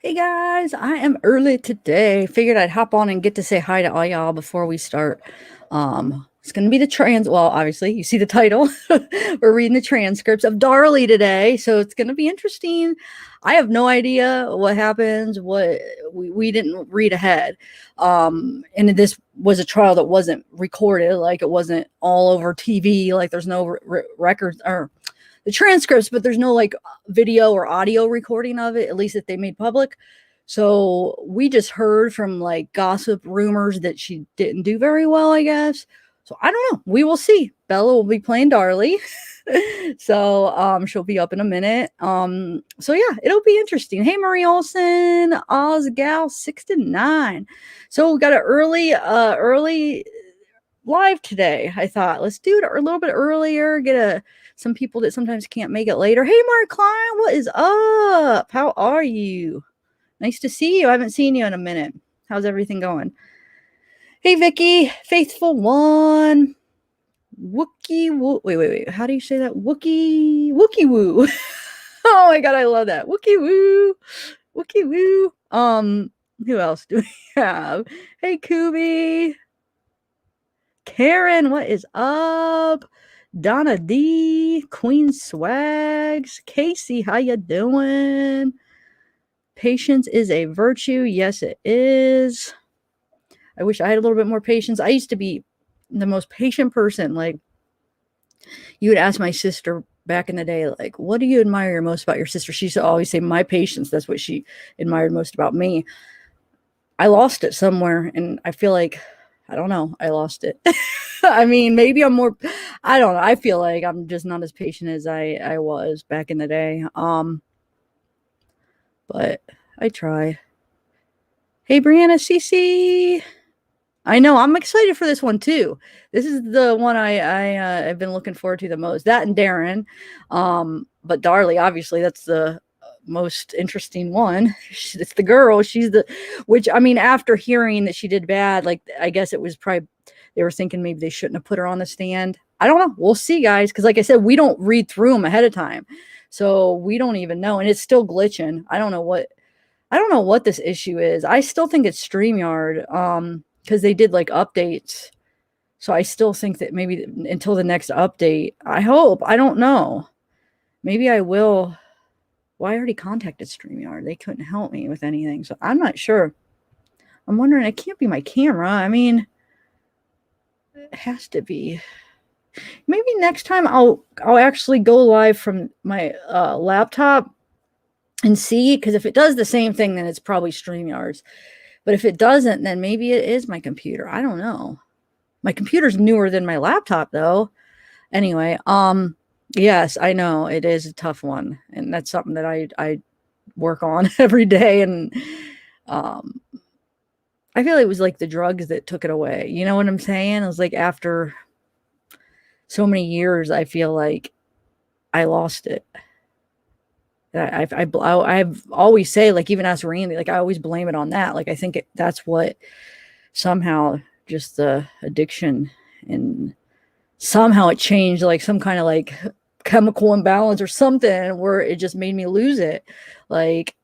Hey guys, I am early today. Figured I'd hop on and get to say hi to all y'all before we start. It's going to be well, obviously, you see the title. We're reading the transcripts of Darlie today, so it's going to be interesting. I have no idea what happens, what we didn't read ahead. And this was a trial that wasn't recorded, like it wasn't all over TV, like there's no records or the transcripts, but there's no like video or audio recording of it, at least that they made public. So we just heard from like gossip rumors that she didn't do very well, I guess. So I don't know. We will see. Bella will be playing Darlie. So she'll be up in a minute. So yeah, it'll be interesting. Hey Marie Olson, Ozgal 69. So we got an early live today. I thought let's do it a little bit earlier, get some people that sometimes can't make it later. Hey Mark Klein, what is up? How are you? Nice to see you. I haven't seen you in a minute. How's everything going? Hey Vicky, Faithful One. Wookie woo. Wait. How do you say that? Wookie woo. Oh my god, I love that. Wookie woo. Wookie woo. Who else do we have? Hey Kubi. Karen, what is up? Donna D, Queen Swags, Casey, how you doing? Patience is a virtue. Yes, it is. I wish I had a little bit more patience. I used to be the most patient person. Like, you would ask my sister back in the day, like, what do you admire most about your sister? She used to always say, my patience. That's what she admired most about me. I lost it somewhere, and I feel like, I don't know, I lost it. I mean, maybe I'm more, I don't know. I feel like I'm just not as patient as I was back in the day. But I try. Hey, Brianna CC. I know, I'm excited for this one too. This is the one I've been looking forward to the most. That and Darren. But Darlie, obviously, that's the most interesting one. It's the girl. Which I mean, after hearing that she did bad, like I guess it was probably they were thinking maybe they shouldn't have put her on the stand. I don't know. We'll see, guys. Because like I said, we don't read through them ahead of time, so we don't even know, and it's still glitching. I don't know what this issue is. I still think it's StreamYard. Because they did like updates. So I still think that maybe until the next update, I hope, I don't know. Maybe I will. Well, I already contacted StreamYard. They couldn't help me with anything. So I'm not sure. I'm wondering, it can't be my camera. I mean, it has to be. Maybe next time I'll actually go live from my laptop and see. Because if it does the same thing, then it's probably StreamYard's. But if it doesn't, then maybe it is my computer. I don't know. My computer's newer than my laptop, though. Anyway, yes, I know it is a tough one, and that's something that I work on every day. And I feel like it was like the drugs that took it away. You know what I'm saying? It was like after so many years, I feel like I lost it. I've always say, like, even as Randy, like I always blame it on that. Like I think that's what somehow just the addiction, and somehow it changed, like some kind of like chemical imbalance or something where it just made me lose it. Like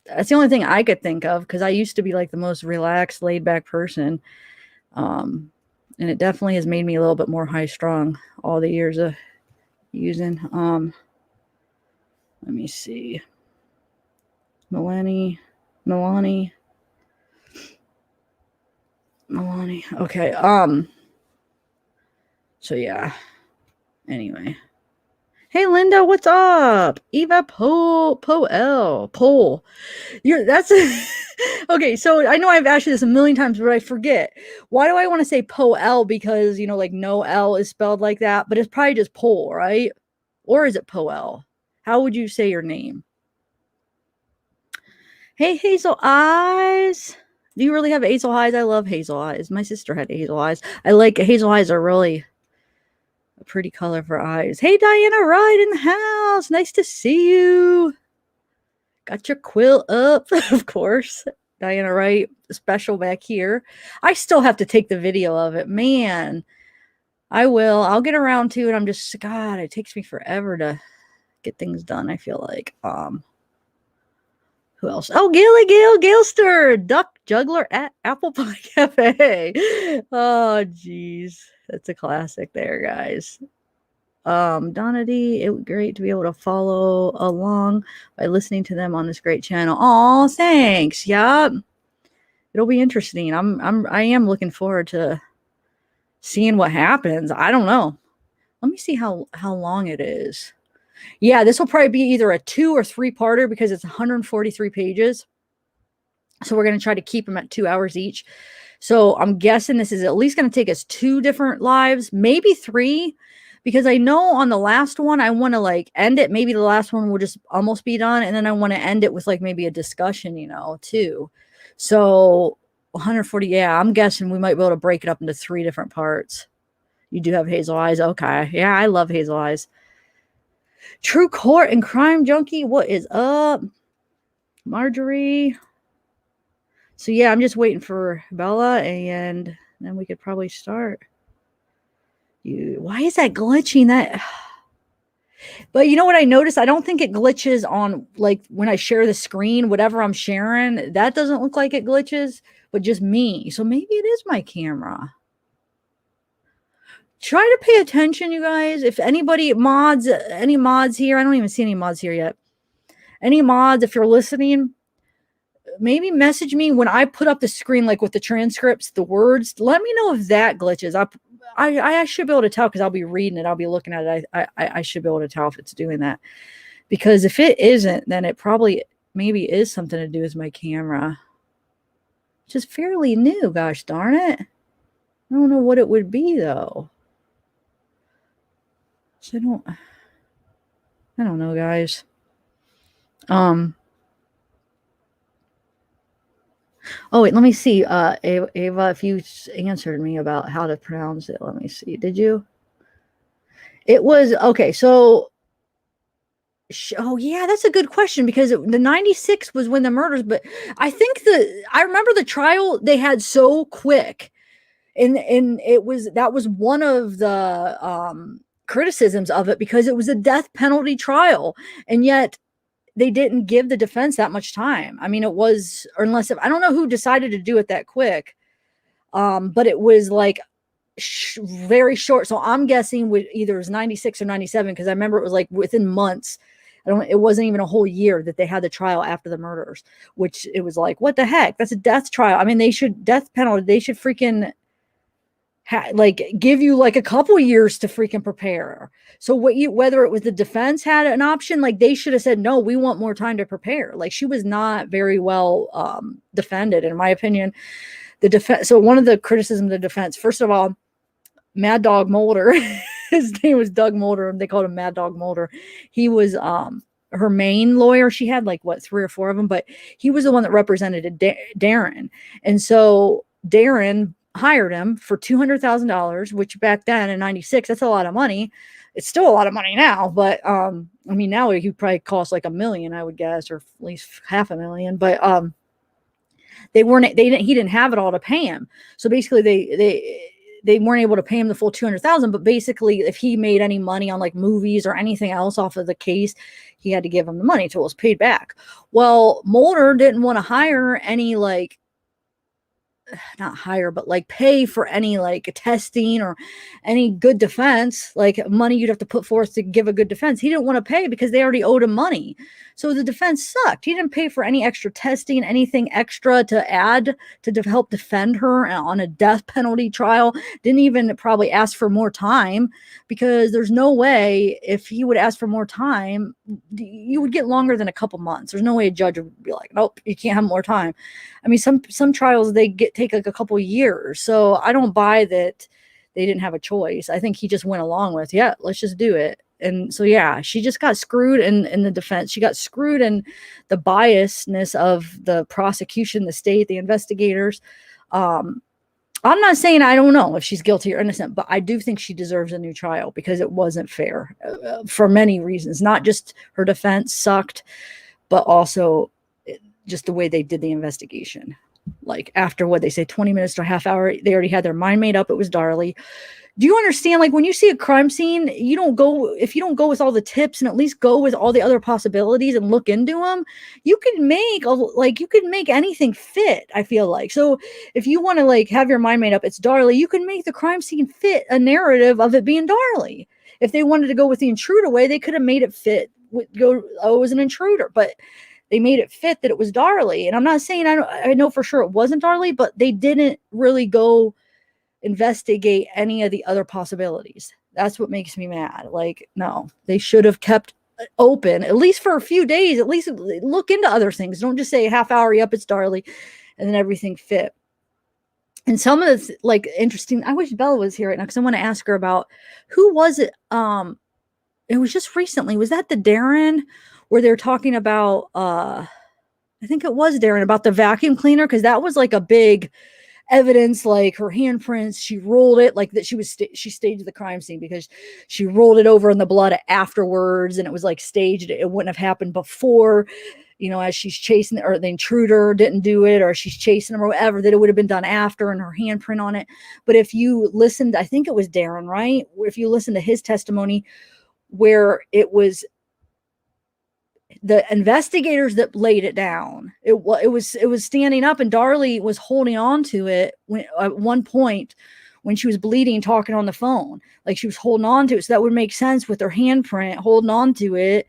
that's the only thing I could think of, because I used to be like the most relaxed, laid back person. And it definitely has made me a little bit more high strung all the years of using. Let me see. Milani. Okay. So yeah. Anyway. Hey Linda, what's up? Eva Poel. That's okay. So I know I've asked you this a million times, but I forget. Why do I want to say Poel? Because like no L is spelled like that, but it's probably just Pole, right? Or is it Poel? How would you say your name? Hey, Hazel Eyes. Do you really have hazel eyes? I love hazel eyes. My sister had hazel eyes. I like hazel eyes, are really a pretty color for eyes. Hey, Diana Wright in the house. Nice to see you. Got your quill up, of course. Diana Wright, special back here. I still have to take the video of it. Man, I will. I'll get around to it. I'm just, God, it takes me forever to get things done, I feel like. Who else? Oh, Gailster, Duck Juggler at Apple Pie Cafe. Oh, jeez. That's a classic there, guys. Donna D, it was great to be able to follow along by listening to them on this great channel. Oh, thanks. Yup. It'll be interesting. I am looking forward to seeing what happens. I don't know. Let me see how long it is. Yeah, this will probably be either a 2 or 3-parter because it's 143 pages. So we're going to try to keep them at 2 hours each. So I'm guessing this is at least going to take us 2 different lives, maybe 3, because I know on the last one, I want to like end it. Maybe the last one will just almost be done. And then I want to end it with like maybe a discussion, you know, too. So 140. Yeah, I'm guessing we might be able to break it up into 3 different parts. You do have hazel eyes. Okay. Yeah, I love hazel eyes. True Court and Crime Junkie. What is up? Marjorie. So yeah, I'm just waiting for Bella and then we could probably start. Why is that glitching? But you know what I noticed? I don't think it glitches on like when I share the screen, whatever I'm sharing, that doesn't look like it glitches, but just me. So maybe it is my camera. Try to pay attention, you guys. If anybody mods, any mods here, I don't even see any mods here yet. Any mods, if you're listening, maybe message me when I put up the screen, like with the transcripts, the words. Let me know if that glitches. I should be able to tell because I'll be reading it. I'll be looking at it. I should be able to tell if it's doing that. Because if it isn't, then it probably maybe is something to do with my camera. Which is fairly new, gosh darn it. I don't know what it would be though. So I don't know, guys. Oh wait, let me see. Ava, if you answered me about how to pronounce it, let me see. Did you? It was okay. So, oh yeah, that's a good question because the 96 was when the murders, but I think I remember the trial they had so quick, and that was one of the criticisms of it because it was a death penalty trial, and yet they didn't give the defense that much time. I mean, it was, or unless I don't know who decided to do it that quick, but it was like very short. So I'm guessing either it was 96 or 97 because I remember it was like within months. It wasn't even a whole year that they had the trial after the murders, which it was like, what the heck? That's a death trial. I mean, death penalty. They should freaking like give you like a couple years to freaking prepare. So whether it was the defense had an option, like they should have said, no, we want more time to prepare. Like she was not very well defended, in my opinion. The defense. So one of the criticisms of the defense, first of all, Mad Dog Mulder, his name was Doug Mulder. They called him Mad Dog Mulder. He was her main lawyer. She had like 3 or 4 of them, but he was the one that represented Darren. And so Darren hired him for $200,000, which back then in 96, that's a lot of money. It's still a lot of money now, but I mean, now he probably cost like $1 million, I would guess, or at least $500,000. But he didn't have it all to pay him. So basically they weren't able to pay him the full 200,000, but basically if he made any money on like movies or anything else off of the case, he had to give him the money until it was paid back. Well, Mulder didn't want to hire any not hire, but like pay for any like testing or any good defense, like money you'd have to put forth to give a good defense. He didn't want to pay because they already owed him money. So the defense sucked. He didn't pay for any extra testing, anything extra to add to help defend her on a death penalty trial. Didn't even probably ask for more time because there's no way if he would ask for more time, you would get longer than a couple months. There's no way a judge would be like, nope, you can't have more time. I mean, some trials, take like a couple years. So I don't buy that they didn't have a choice. I think he just went along with, yeah, let's just do it. And so, yeah, she just got screwed in the defense. She got screwed in the biasness of the prosecution, the state, the investigators. I'm not saying I don't know if she's guilty or innocent, but I do think she deserves a new trial because it wasn't fair for many reasons. Not just her defense sucked, but also just the way they did the investigation. Like after what they say, 20 minutes to a half hour, they already had their mind made up. It was Darlie. Do you understand? Like when you see a crime scene, if you don't go with all the tips and at least go with all the other possibilities and look into them, you can make anything fit. I feel like. So if you want to like have your mind made up, it's Darlie. You can make the crime scene fit a narrative of it being Darlie. If they wanted to go with the intruder way, they could have made it fit. It was an intruder, but they made it fit that it was Darlie. And I'm not saying I know for sure it wasn't Darlie, but they didn't really go investigate any of the other possibilities. That's what makes me mad. Like, no, they should have kept open at least for a few days. At least look into other things. Don't just say half hour, yep, it's Darlie, and then everything fit. And some of it's like interesting. I wish Bella was here right now because I want to ask her about who was it. It was just recently. Was that the Darren where they're talking about? I think it was Darren about the vacuum cleaner because that was like a big evidence, like her handprints. She rolled it like that. She staged the crime scene because she rolled it over in the blood afterwards, and it was like staged. It wouldn't have happened before. As she's chasing or the intruder didn't do it, or she's chasing him or whatever, that it would have been done after and her handprint on it. But if you listened, I think it was Darren, right? If you listen to his testimony, where it was the investigators that laid it down, it was standing up, and Darlie was holding on to it at one point when she was bleeding, talking on the phone, like she was holding on to it. So that would make sense with her handprint holding on to it,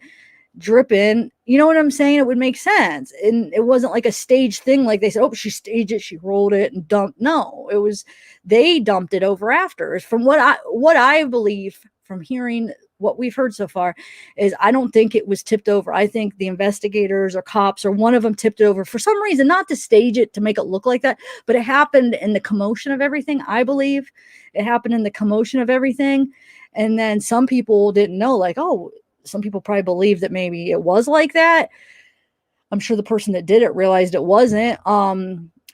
dripping. You know what I'm saying? It would make sense. And it wasn't like a staged thing. Like they said, oh, she staged it, she rolled it and dumped. No, it was, they dumped it over after. From what I believe from hearing what we've heard so far is I don't think it was tipped over. I think the investigators or cops or one of them tipped it over for some reason, not to stage it to make it look like that, but it happened in the commotion of everything. I believe it happened in the commotion of everything. And then some people didn't know, like, oh, some people probably believed that maybe it was like that. I'm sure the person that did it realized it wasn't.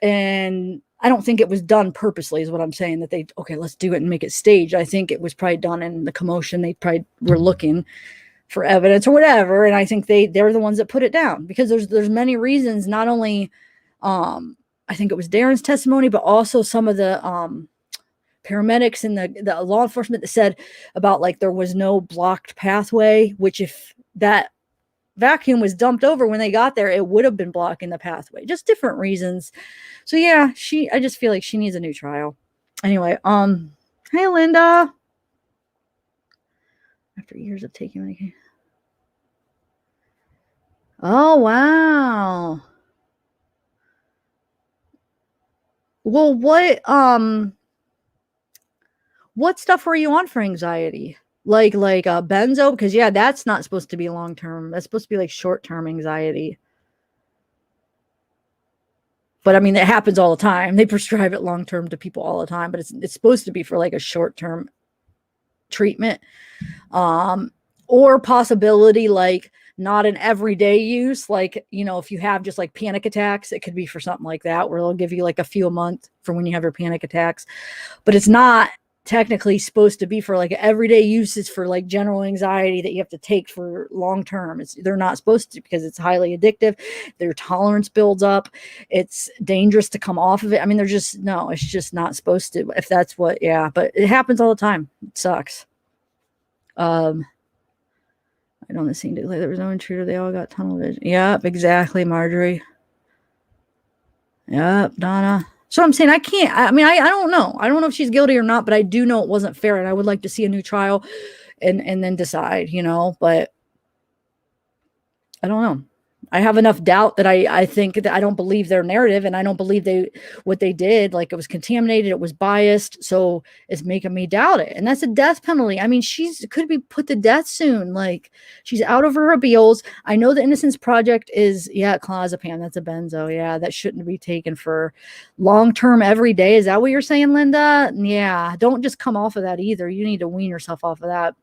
And I don't think it was done purposely is what I'm saying, that okay, let's do it and make it staged. I think it was probably done in the commotion. They probably were looking for evidence or whatever. And I think they're the ones that put it down because there's many reasons, not only, I think it was Darren's testimony, but also some of the, paramedics and the law enforcement that said about like there was no blocked pathway, which if that vacuum was dumped over when they got there, it would have been blocking the pathway. Just different reasons. So yeah, I just feel like she needs a new trial. Anyway, hey Linda. After years of taking medication. Oh wow. Well, what stuff were you on for anxiety? Like benzo? Because yeah, that's not supposed to be long-term. That's supposed to be like short-term anxiety. But I mean, it happens all the time. They prescribe it long-term to people all the time, but it's supposed to be for like a short-term treatment. Or possibility like not an everyday use. Like, if you have just like panic attacks, it could be for something like that, where they'll give you like a few a month for when you have your panic attacks. But it's not technically supposed to be for like everyday uses for like general anxiety that you have to take for long term. They're not supposed to, because it's highly addictive. Their tolerance builds up. It's dangerous to come off of it. I mean, it's just not supposed to, if that's what, yeah, but it happens all the time. It sucks. I don't seem to, like, there was no intruder. They all got tunnel vision. Yep, exactly, Marjorie. Yep, Donna. So I'm saying I don't know. I don't know if she's guilty or not, but I do know it wasn't fair, and I would like to see a new trial and then decide, but I don't know. I have enough doubt that I think that I don't believe their narrative, and I don't believe what they did. Like, it was contaminated, it was biased, so it's making me doubt it. And that's a death penalty. I mean, could be put to death soon. Like, she's out of her appeals. I know the Innocence Project is, clozapam. That's a benzo. Yeah, that shouldn't be taken for long-term every day. Is that what you're saying, Linda? Yeah, don't just come off of that either. You need to wean yourself off of that.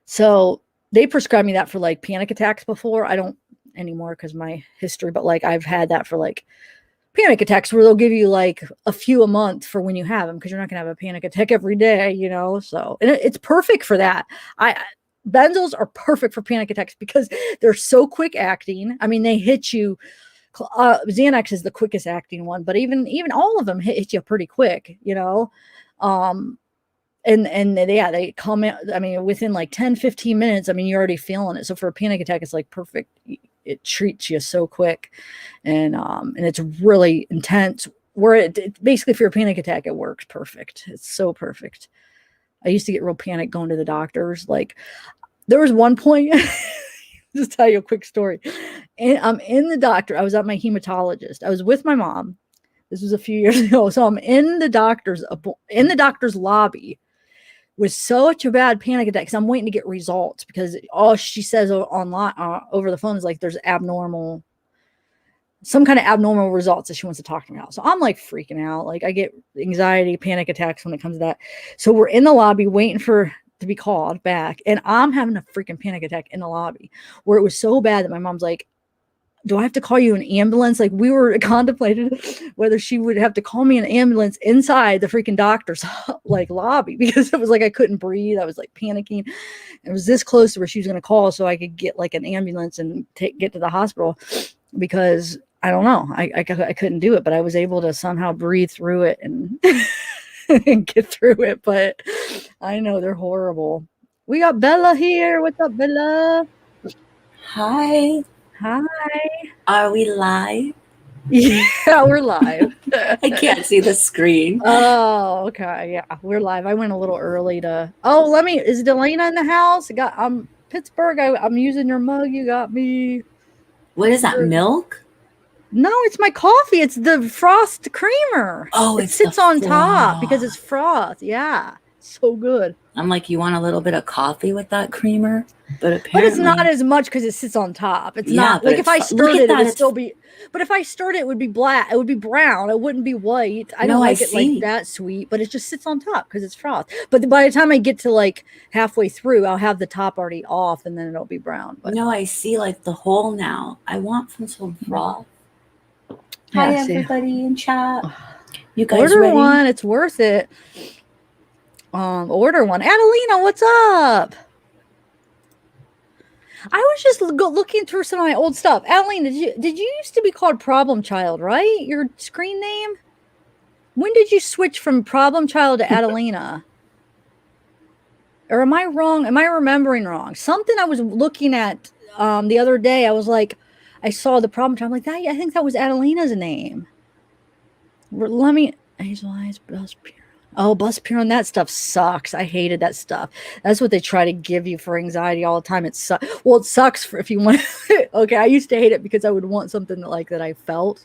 So they prescribed me that for like panic attacks before. I don't anymore because my history, but like I've had that for like panic attacks where they'll give you like a few a month for when you have them, because you're not gonna have a panic attack every day, so, and it's perfect for that. Benzos are perfect for panic attacks because they're so quick acting. I mean, they hit you Xanax is the quickest acting one, but even all of them hit you pretty quick, you know. And yeah, they come in, I mean, within like 10-15 minutes, I mean, you're already feeling it. So for a panic attack, it's like perfect. It treats you so quick, and it's really intense. Where it basically, for a panic attack, it works perfect. It's so perfect. I used to get real panic going to the doctors. Like, there was one point, just tell you a quick story. And I'm in the doctor. I was at my hematologist. I was with my mom. This was a few years ago. So I'm in the doctor's lobby with such a bad panic attack, because I'm waiting to get results, because all she says online over the phone is like there's some kind of abnormal results that she wants to talk to me about. So I'm like freaking out. Like, I get anxiety, panic attacks when it comes to that. So we're in the lobby waiting to be called back, and I'm having a freaking panic attack in the lobby, where it was so bad that my mom's like, do I have to call you an ambulance? Like, we were contemplating whether she would have to call me an ambulance inside the freaking doctor's like lobby, because it was like I couldn't breathe. I was like panicking. It was this close to where she was going to call so I could get like an ambulance and get to the hospital, because I don't know, I couldn't do it, but I was able to somehow breathe through it and, and get through it. But I know they're horrible. We got Bella here. What's up, Bella? Hi. Hi. Are we live? Yeah, we're live. I can't see the screen. Oh, okay. Yeah, we're live. I went a little early to. Oh, is Delana in the house? I'm Pittsburgh. I'm using your mug. You got me. What is that? Milk? No, it's my coffee. It's the frost creamer. Oh, it sits on top because it's froth. Yeah, so good. I'm like, you want a little bit of coffee with that creamer? But it's not as much because it sits on top. It's not like if I stirred it, it would still be. But if I stirred it, it would be black. It would be brown. It wouldn't be white. I don't like it like that sweet, but it just sits on top because it's froth. But by the time I get to like halfway through, I'll have the top already off, and then it'll be brown. But no, I see like the hole now. I want some froth. Hi, everybody in chat. You guys order ready? One. It's worth it. Order one. Adelina, what's up? I was just looking through some of my old stuff. Adeline, did you used to be called Problem Child, right? Your screen name? When did you switch from Problem Child to Adelina? Or am I wrong? Am I remembering wrong? Something I was looking at the other day, I was like, I saw the Problem Child. I'm like, I think that was Adelina's name. Let me... Hazel Eyes, Bus Pure. Oh, Buspirone, that stuff sucks. I hated that stuff. That's what they try to give you for anxiety all the time. It sucks. Well, it sucks if you want. Okay, I used to hate it because I would want something like that I felt.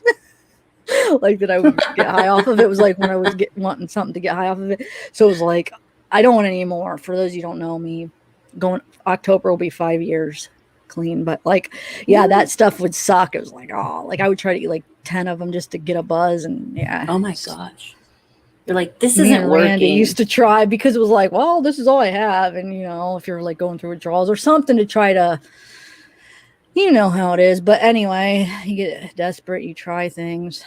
Like that I would get high off of it. It was like when I was wanting something to get high off of it. So it was like, I don't want it anymore. For those of you who don't know me, October will be 5 years clean. But like, yeah, that stuff would suck. It was like, oh, like I would try to eat like 10 of them just to get a buzz. And yeah. Oh my gosh. You're like, this isn't working. Randy used to try because it was like, well, this is all I have. And, you know, if you're like going through withdrawals or something to try to, you know how it is. But anyway, you get desperate, you try things.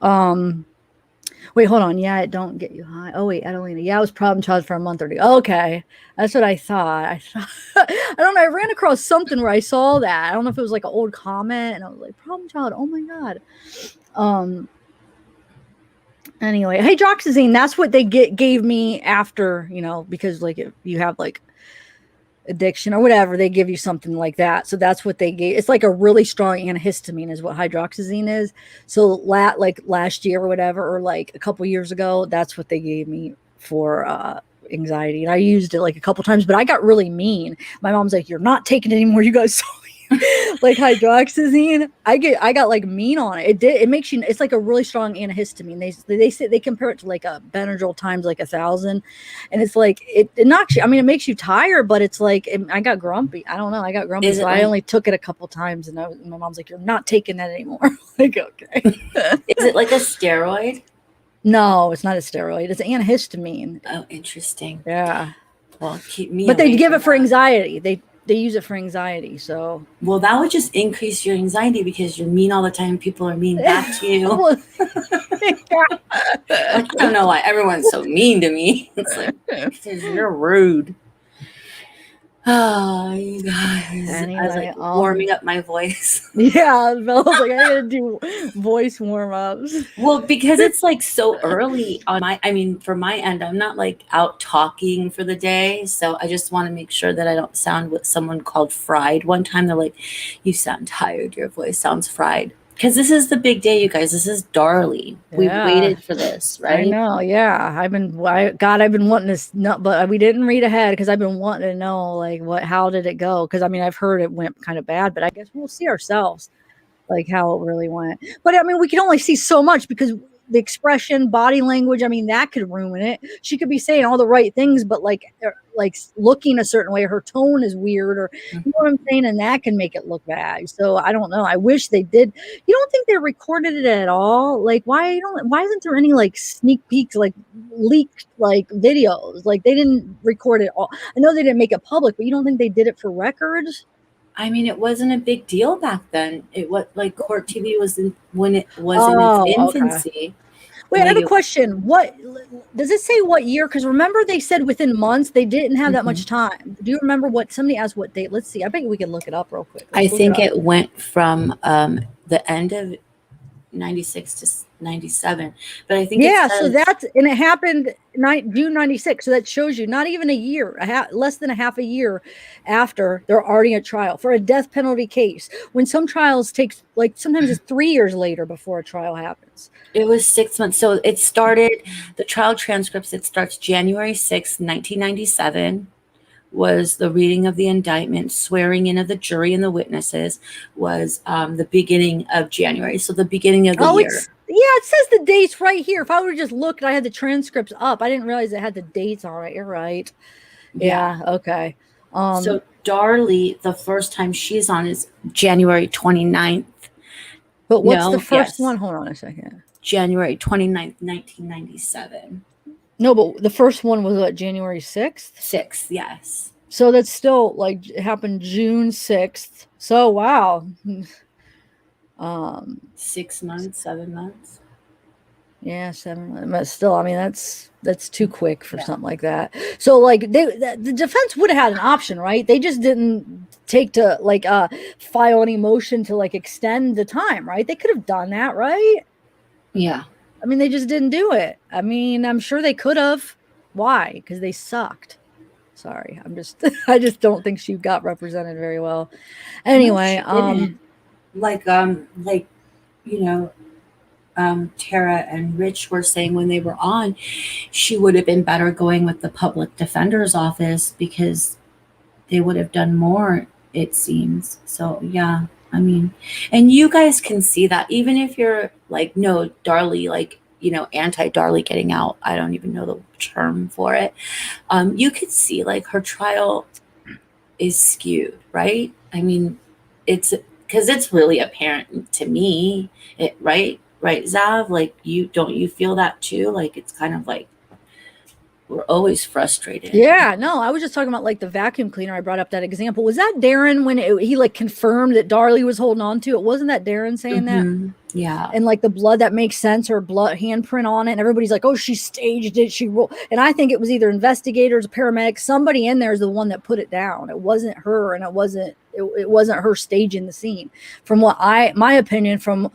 Wait, hold on. Yeah, it don't get you high. Oh, wait, Adelina. Yeah, I was Problem Child for a month or two. Okay. That's what I thought. I don't know. I ran across something where I saw that. I don't know if it was like an old comment. And I was like, Problem Child. Oh, my God. Anyway, hydroxyzine, that's what they gave me after, you know, because like if you have like addiction or whatever, they give you something like that. So that's what they gave. It's like a really strong antihistamine is what hydroxyzine is. So like last year or whatever, or like a couple years ago, that's what they gave me for anxiety. And I used it like a couple times, but I got really mean. My mom's like, you're not taking it anymore. You guys saw like hydroxyzine. I got like mean on it. It makes you, it's like a really strong antihistamine. They say they compare it to like a Benadryl times like 1,000, and it's like it knocks you. I mean, it makes you tired, but it's like I got grumpy. I don't know. I got grumpy, so I only took it a couple times, and my mom's like, "You're not taking that anymore." Like, okay. Is it like a steroid? No, it's not a steroid. It's an antihistamine. Oh, interesting. Yeah. Well, keep me. But they give it for anxiety. They use it for anxiety, so. Well, that would just increase your anxiety because you're mean all the time. People are mean back to you. Like, I don't know why everyone's so mean to me. It's like, because you're rude. Oh, you guys. Anyway, I was like warming up my voice. Yeah, I was like, I gotta do voice warm-ups. Well, because it's like so early on for my end, I'm not like out talking for the day. So I just want to make sure that I don't sound what someone called fried. One time they're like, you sound tired. Your voice sounds fried. Because this is the big day, you guys. This is Darlie. Yeah. We've waited for this, right? I know. Yeah. I've been wanting this, but we didn't read ahead because I've been wanting to know, like, how did it go? Because I mean, I've heard it went kind of bad, but I guess we'll see ourselves, like, how it really went. But I mean, we can only see so much because the expression, body language, I mean, that could ruin it. She could be saying all the right things, but like looking a certain way, her tone is weird, or you know what I'm saying, and that can make it look bad. So I don't know. I wish they did. You don't think they recorded it at all? Like, why isn't there any like sneak peeks, like leaked like videos? Like, they didn't record it all. I know they didn't make it public, but you don't think they did it for records? I mean, it wasn't a big deal back then. It was like Court TV was when it was in its infancy. Okay. Wait, I have a question. What does it say? What year? Because remember, they said within months. They didn't have that much time. Do you remember what somebody asked? What date? Let's see. I bet we can look it up real quick. I think it went from the end of 96 to 97, but I think so and it happened June 96. So that shows you not even a year, less than a half a year after they're already at trial for a death penalty case. When some trials take like sometimes it's 3 years later before a trial happens. It was 6 months. So it started the trial transcripts. It starts January 6th, 1997. Was the reading of the indictment, swearing in of the jury and the witnesses was the beginning of January. So the beginning of the year. It says the dates right here. If I would have just looked, I had the transcripts up. I didn't realize it had the dates all right. You're right. Yeah. Okay. So Darlie, the first time she's on is January 29th. But what's the first one? Hold on a second. January 29th, 1997. No, but the first one was what, January 6th? 6th, yes. So that's still like it happened June 6th. So wow. 6 months, 7 months. Yeah, 7 months. But still, I mean, that's too quick for something like that. So like the defense would have had an option, right? They just didn't take to like file any motion to like extend the time, right? They could have done that, right? Yeah. I mean, they just didn't do it. I mean, I'm sure they could have. Why? Because they sucked. Sorry, I just don't think she got represented very well. Anyway, Tara and Rich were saying when they were on, she would have been better going with the public defender's office because they would have done more, it seems. So yeah. I mean, and you guys can see that even if you're like, no, Darlie, like, anti-Darlie getting out. I don't even know the term for it. You could see like her trial is skewed, right? I mean, it's because it's really apparent to me, right, Zav? Like, don't you feel that too? Like, it's kind of like, we're always frustrated. Yeah, no, I was just talking about like the vacuum cleaner. I brought up that example. Was that Darren when he like confirmed that Darlie was holding on to it? Wasn't that Darren saying that? Yeah. And like the blood, that makes sense, her blood handprint on it. And everybody's like, oh, she staged it. She rolled. And I think it was either investigators, paramedics, somebody in there is the one that put it down. It wasn't her, and it wasn't her staging the scene. From what my opinion from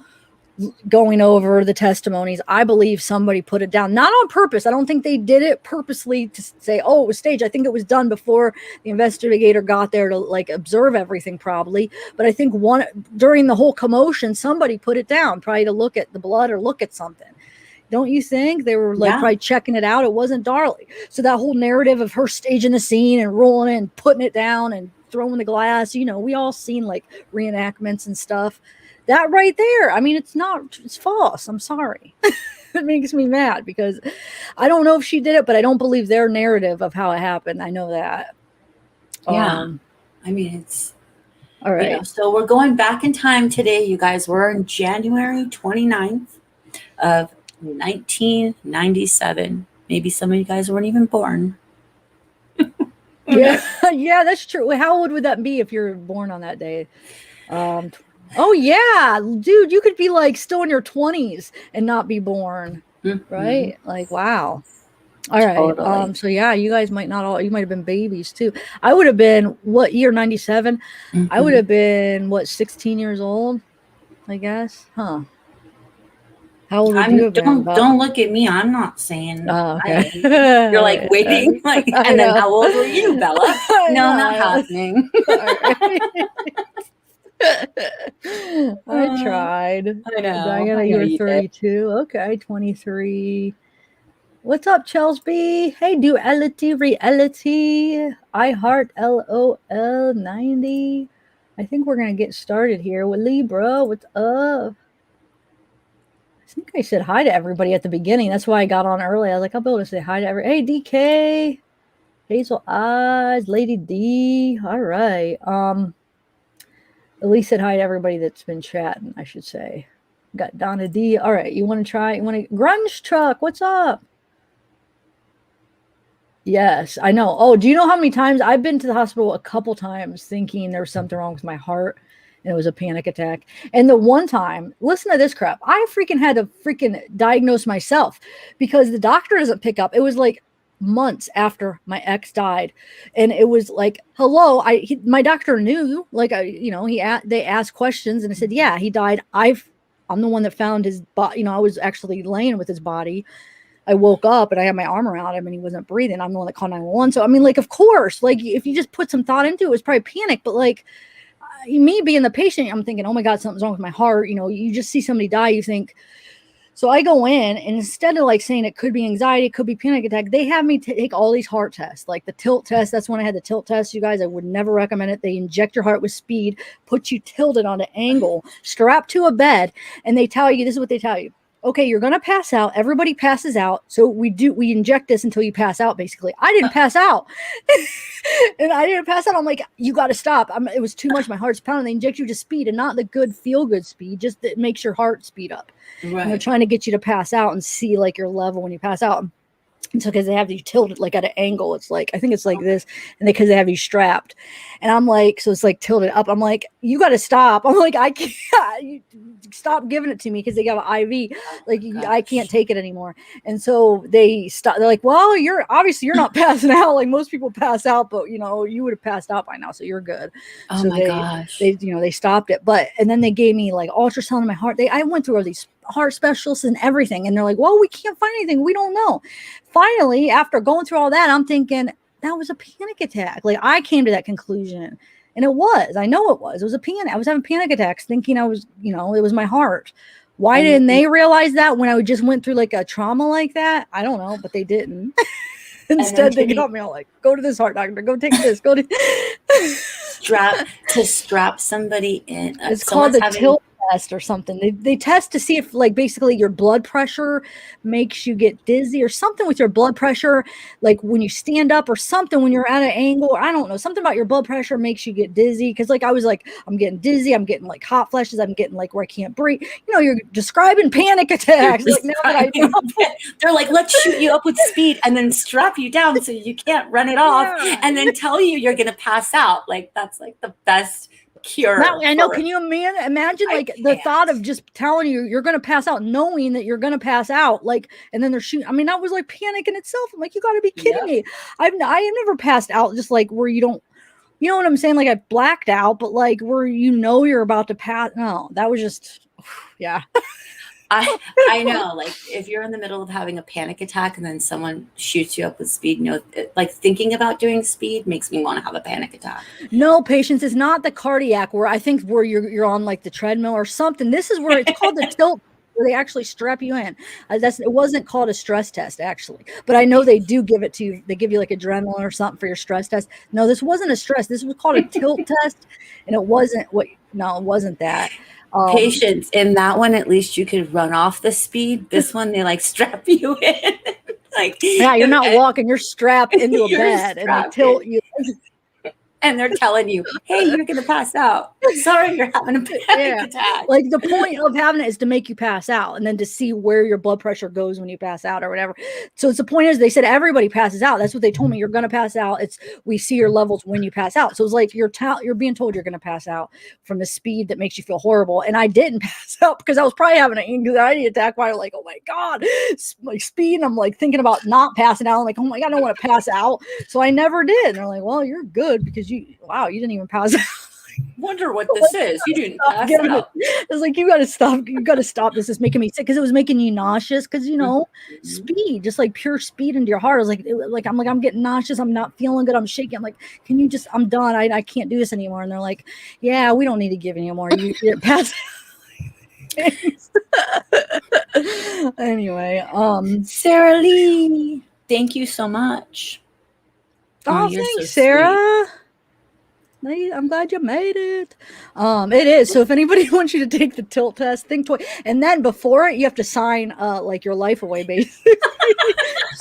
going over the testimonies, I believe somebody put it down, not on purpose. I don't think they did it purposely to say, oh, it was staged. I think it was done before the investigator got there to like observe everything probably. But I think during the whole commotion, somebody put it down, probably to look at the blood or look at something. Don't you think? They were like probably checking it out. It wasn't Darlie. So that whole narrative of her staging the scene and rolling it and putting it down and throwing the glass, we all seen like reenactments and stuff. That right there, I mean, it's false. I'm sorry. It makes me mad because I don't know if she did it, but I don't believe their narrative of how it happened. I know that. Yeah. I mean, it's all right. So we're going back in time today, you guys. We're on January 29th of 1997. Maybe some of you guys weren't even born. Yeah, that's true. How old would that be if you're born on that day? Oh yeah, dude, you could be like still in your 20s and not be born, right? Like, wow. All right. Totally. So yeah, you guys might not all, you might have been babies too. I would have been, what year, 97? I would have been, what, 16 years old, I guess? Huh. How old would you have been? Don't look at me. I'm not saying Oh, my okay. age. You're like waiting, like, I and then know. how old were you, Bella? No, not know. happening. I tried. I know. Diana, you're 32. Okay, 23. What's up, Chelsea? Hey, duality, reality. I heart LOL 90. I think we're gonna get started here with Libra. What's up? I think I said hi to everybody at the beginning. That's why I got on early. I was like, I'll be able to say hi to everybody. Hey, DK, Hazel Eyes, Lady D. All right. Elise said hi to everybody that's been chatting, I should say. Got Donna D. All right, you want to try? You want to Grunge Truck? What's up? Yes, I know. Oh, do you know how many times I've been to the hospital a couple times thinking there was something wrong with my heart and it was a panic attack? And the one time, listen to this crap, I freaking had to freaking diagnose myself because the doctor doesn't pick up. It was like months after my ex died, and it was like, hello, my doctor knew, like, they asked questions, and I said, yeah, he died. I'm the one that found his body. I was actually laying with his body. I woke up and I had my arm around him and he wasn't breathing. I'm the one that called 911. So, I mean, like, of course, like, if you just put some thought into it, it was probably panic. But, like, me being the patient, I'm thinking, oh my God, something's wrong with my heart. You just see somebody die, you think. So I go in, and instead of like saying it could be anxiety, it could be panic attack, they have me take all these heart tests, like the tilt test. That's when I had the tilt test, you guys. I would never recommend it. They inject your heart with speed, put you tilted on an angle, strapped to a bed, and they tell you, this is what they tell you. Okay, you're going to pass out. Everybody passes out. So we inject this until you pass out, basically. I didn't pass out. And I didn't pass out. I'm like, you got to stop. It was too much. My heart's pounding. They inject you to speed, and not the good feel-good speed, just that makes your heart speed up. Right. And they're trying to get you to pass out and see, like, your level when you pass out. And so because they have you tilted, like, at an angle, it's like, I think it's like this, and because they have you strapped, and I'm like, so it's like tilted up. I'm like, you got to stop. I'm like, I can't, stop giving it to me, because they got an IV. Like, I can't take it anymore. And so they stop. They're like, well, you're not passing out. Like, most people pass out, but you would have passed out by now, so you're good. Oh, so my gosh. They stopped it. And then they gave me like ultrasound in my heart. I went through all these heart specialists and everything, and they're like, well, we can't find anything. We don't know. Finally, after going through all that, I'm thinking that was a panic attack. Like, I came to that conclusion, and it was. I know it was. It was a panic. I was having panic attacks, thinking I was, it was my heart. Why didn't they realize that when I just went through like a trauma like that? I don't know, but they didn't. Instead, they got me all like, go to this heart doctor, go take this, go to strap somebody in. It's called the tilt test or something. They test to see if, like, basically your blood pressure makes you get dizzy or something with your blood pressure, like when you stand up or something when you're at an angle, or I don't know, something about your blood pressure makes you get dizzy. Because, like, I was like, I'm getting dizzy, I'm getting like hot flashes, I'm getting like where I can't breathe. You're describing panic attacks. Like, now that I know. They're like, let's shoot you up with speed and then strap you down so you can't run it off, and then tell you you're gonna pass out. Like, that's like the best cure. I know. Can you imagine like the thought of just telling you you're going to pass out, knowing that you're going to pass out, like, and then they're shooting. I mean, that was like panic in itself. I'm like, you got to be kidding me. I have never passed out just like where you don't, you know what I'm saying? Like, I blacked out, but like where you're about to pass. No, that was just, yeah. I know, like, if you're in the middle of having a panic attack and then someone shoots you up with speed, like, thinking about doing speed makes me want to have a panic attack. No, patience, is not the cardiac where I think where you're on like the treadmill or something. This is where it's called the tilt, where they actually strap you in. It wasn't called a stress test, actually, but I know they do give it to you. They give you like adrenaline or something for your stress test. No, this wasn't a stress. This was called a tilt test, and it wasn't it wasn't that. Patience. In that one, at least you could run off the speed. This one, they like strap you in. Like, yeah, you're not walking, you're strapped into a bed and they tilt you. And they're telling you, hey, you're going to pass out. Sorry, you're having a panic attack. Like the point of having it is to make you pass out and then to see where your blood pressure goes when you pass out or whatever. So it's the point is they said everybody passes out. That's what they told me. You're going to pass out. We see your levels when you pass out. So it's like you're being told you're going to pass out from the speed that makes you feel horrible. And I didn't pass out because I was probably having an anxiety attack while like, oh my God, like speed. And I'm like thinking about not passing out. I'm like, oh my God, I don't want to pass out. So I never did. And they're like, well, you're good because you didn't even pass out. Wonder what this is. You didn't pass out. It's like you got to stop. You got to stop. This is making me sick because it was making you nauseous. Because speed, just like pure speed into your heart. I was like, I'm getting nauseous. I'm not feeling good. I'm shaking. I'm like, can you just? I'm done. I can't do this anymore. And they're like, yeah, we don't need to give any more. You get past. Anyway, Sarah Lee, thank you so much. Oh, thanks, so Sarah. I'm glad you made it. It is. So if anybody wants you to take the tilt test, think twice. And then before it, you have to sign like your life away, basically.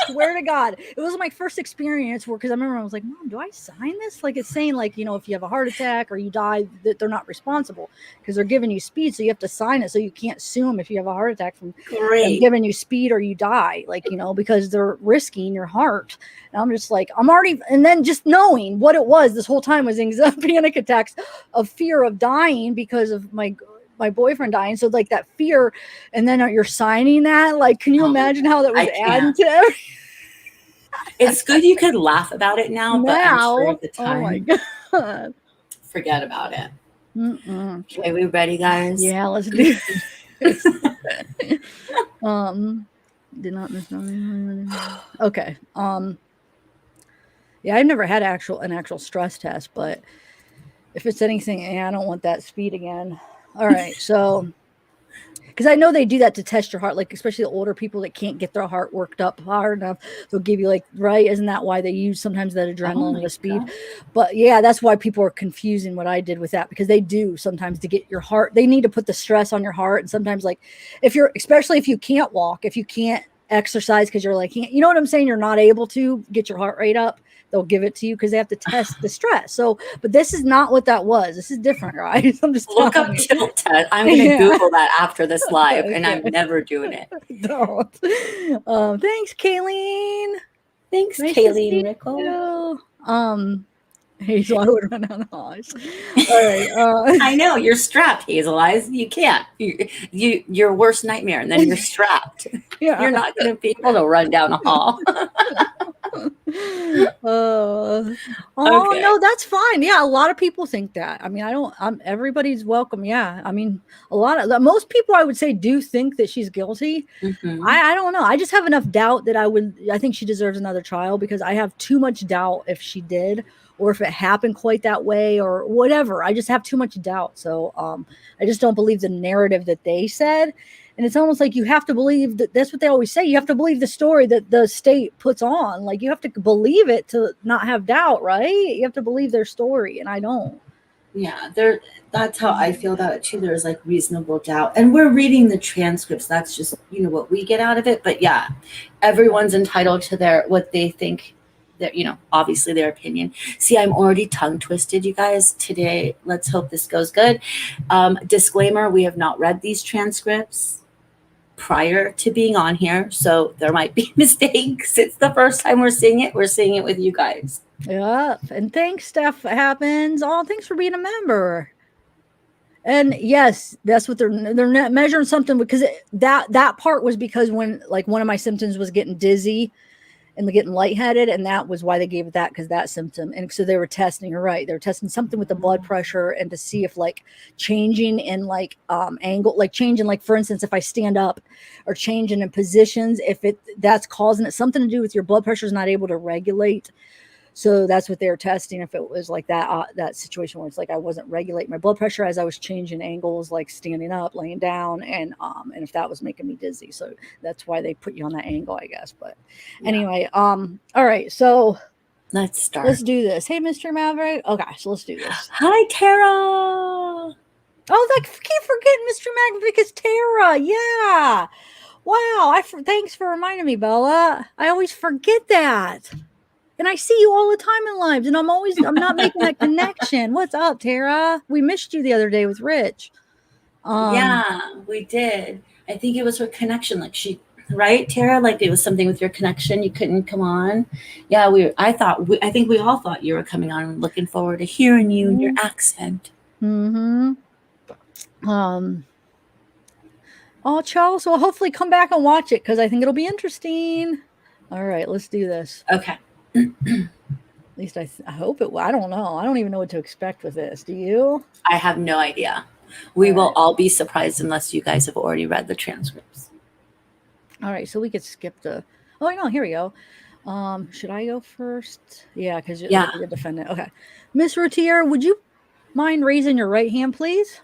Swear to God. It was my first experience because I remember I was like, Mom, do I sign this? Like it's saying like, if you have a heart attack or you die, that they're not responsible because they're giving you speed. So you have to sign it so you can't sue them if you have a heart attack from them giving you speed or you die, like, because they're risking your heart. And I'm just like, and then just knowing what it was this whole time was anxiety. Panic attacks of fear of dying because of my boyfriend dying. So like that fear, and then you're signing that. Like, can you imagine how that was adding to everything? It's good you could laugh about it now, but I'm sure at the time, oh my God, forget about it. Okay, we ready, guys? Yeah, let's do this. Did not miss nothing. Okay. Yeah, I've never had an actual stress test, but if it's anything, I don't want that speed again. All right, so because I know they do that to test your heart, like especially the older people that can't get their heart worked up hard enough, they'll give you right? Isn't that why they use sometimes that adrenaline and the speed? God. But yeah, that's why people are confusing what I did with that, because they do sometimes to get your heart. They need to put the stress on your heart, and sometimes especially if you can't walk, if you can't exercise because you're like, you know what I'm saying? You're not able to get your heart rate up. They'll give it to you because they have to test the stress. So, but this is not what that was. This is different, right? I'm just look up tilt test. I'm going to Google that after this live, and I'm never doing it. Don't. Thanks, Kayleen. Thanks, nice Kayleen Rickle. Hazel, I would run out of eyes. All right. I know you're strapped, Hazel Eyes. You can't. Your worst nightmare, and then you're strapped. Yeah. You're not going to be able to run down a hall. Okay. No, that's fine. Yeah, a lot of people think that. I mean, everybody's welcome. Yeah, I mean, most people I would say do think that she's guilty. Mm-hmm. I don't know. I just have enough doubt that I think she deserves another trial, because I have too much doubt if she did, or if it happened quite that way, or whatever. I just have too much doubt. So I just don't believe the narrative that they said. And it's almost like you have to believe that's what they always say. You have to believe the story that the state puts on. Like, you have to believe it to not have doubt, right? You have to believe their story, and I don't. Yeah, that's how I feel about it too. There's reasonable doubt. And we're reading the transcripts. That's just, what we get out of it. But yeah, everyone's entitled to what they think. That, obviously their opinion. See, I'm already tongue twisted, you guys, today. Let's hope this goes good. Disclaimer, we have not read these transcripts prior to being on here, so there might be mistakes. It's the first time we're seeing it. We're seeing it with you guys. Yeah, and thanks, stuff happens. Oh, thanks for being a member. And yes, that's what they're measuring something, because that part was because when one of my symptoms was getting dizzy and getting lightheaded, and that was why they gave it that, because that symptom. And so they were testing, you're right, they were testing something with the blood pressure, and to see if changing in angle, changing, for instance, if I stand up, or changing in positions, if that's causing it, something to do with your blood pressure is not able to regulate. So that's what they were testing, if it was that situation where it's I wasn't regulating my blood pressure as I was changing angles, standing up, laying down, and if that was making me dizzy. So that's why they put you on that angle, I guess. But anyway, all right, so let's start. Let's do this. Hey, Mr. Maverick. Okay, so let's do this. Hi, Tara. Oh, I keep forgetting Mr. Maverick is Tara. Yeah. Wow. Thanks for reminding me, Bella. I always forget that. And I see you all the time in lives, and I'm not making that connection. What's up, Tara? We missed you the other day with Rich. Yeah, we did. I think it was her connection. Like right, Tara? Like it was something with your connection. You couldn't come on. Yeah, I think we all thought you were coming on and looking forward to hearing you and your accent. Mm-hmm. Oh, Charles, well, hopefully come back and watch it because I think it'll be interesting. All right, let's do this. Okay. At least I hope it. I don't know. I don't even know what to expect with this. Do you? I have no idea. We will all be surprised unless you guys have already read the transcripts. All right, so we could skip the. Oh no, here we go. Should I go first? Yeah, because you're the defendant. Okay, Miss Routier, would you mind raising your right hand, please?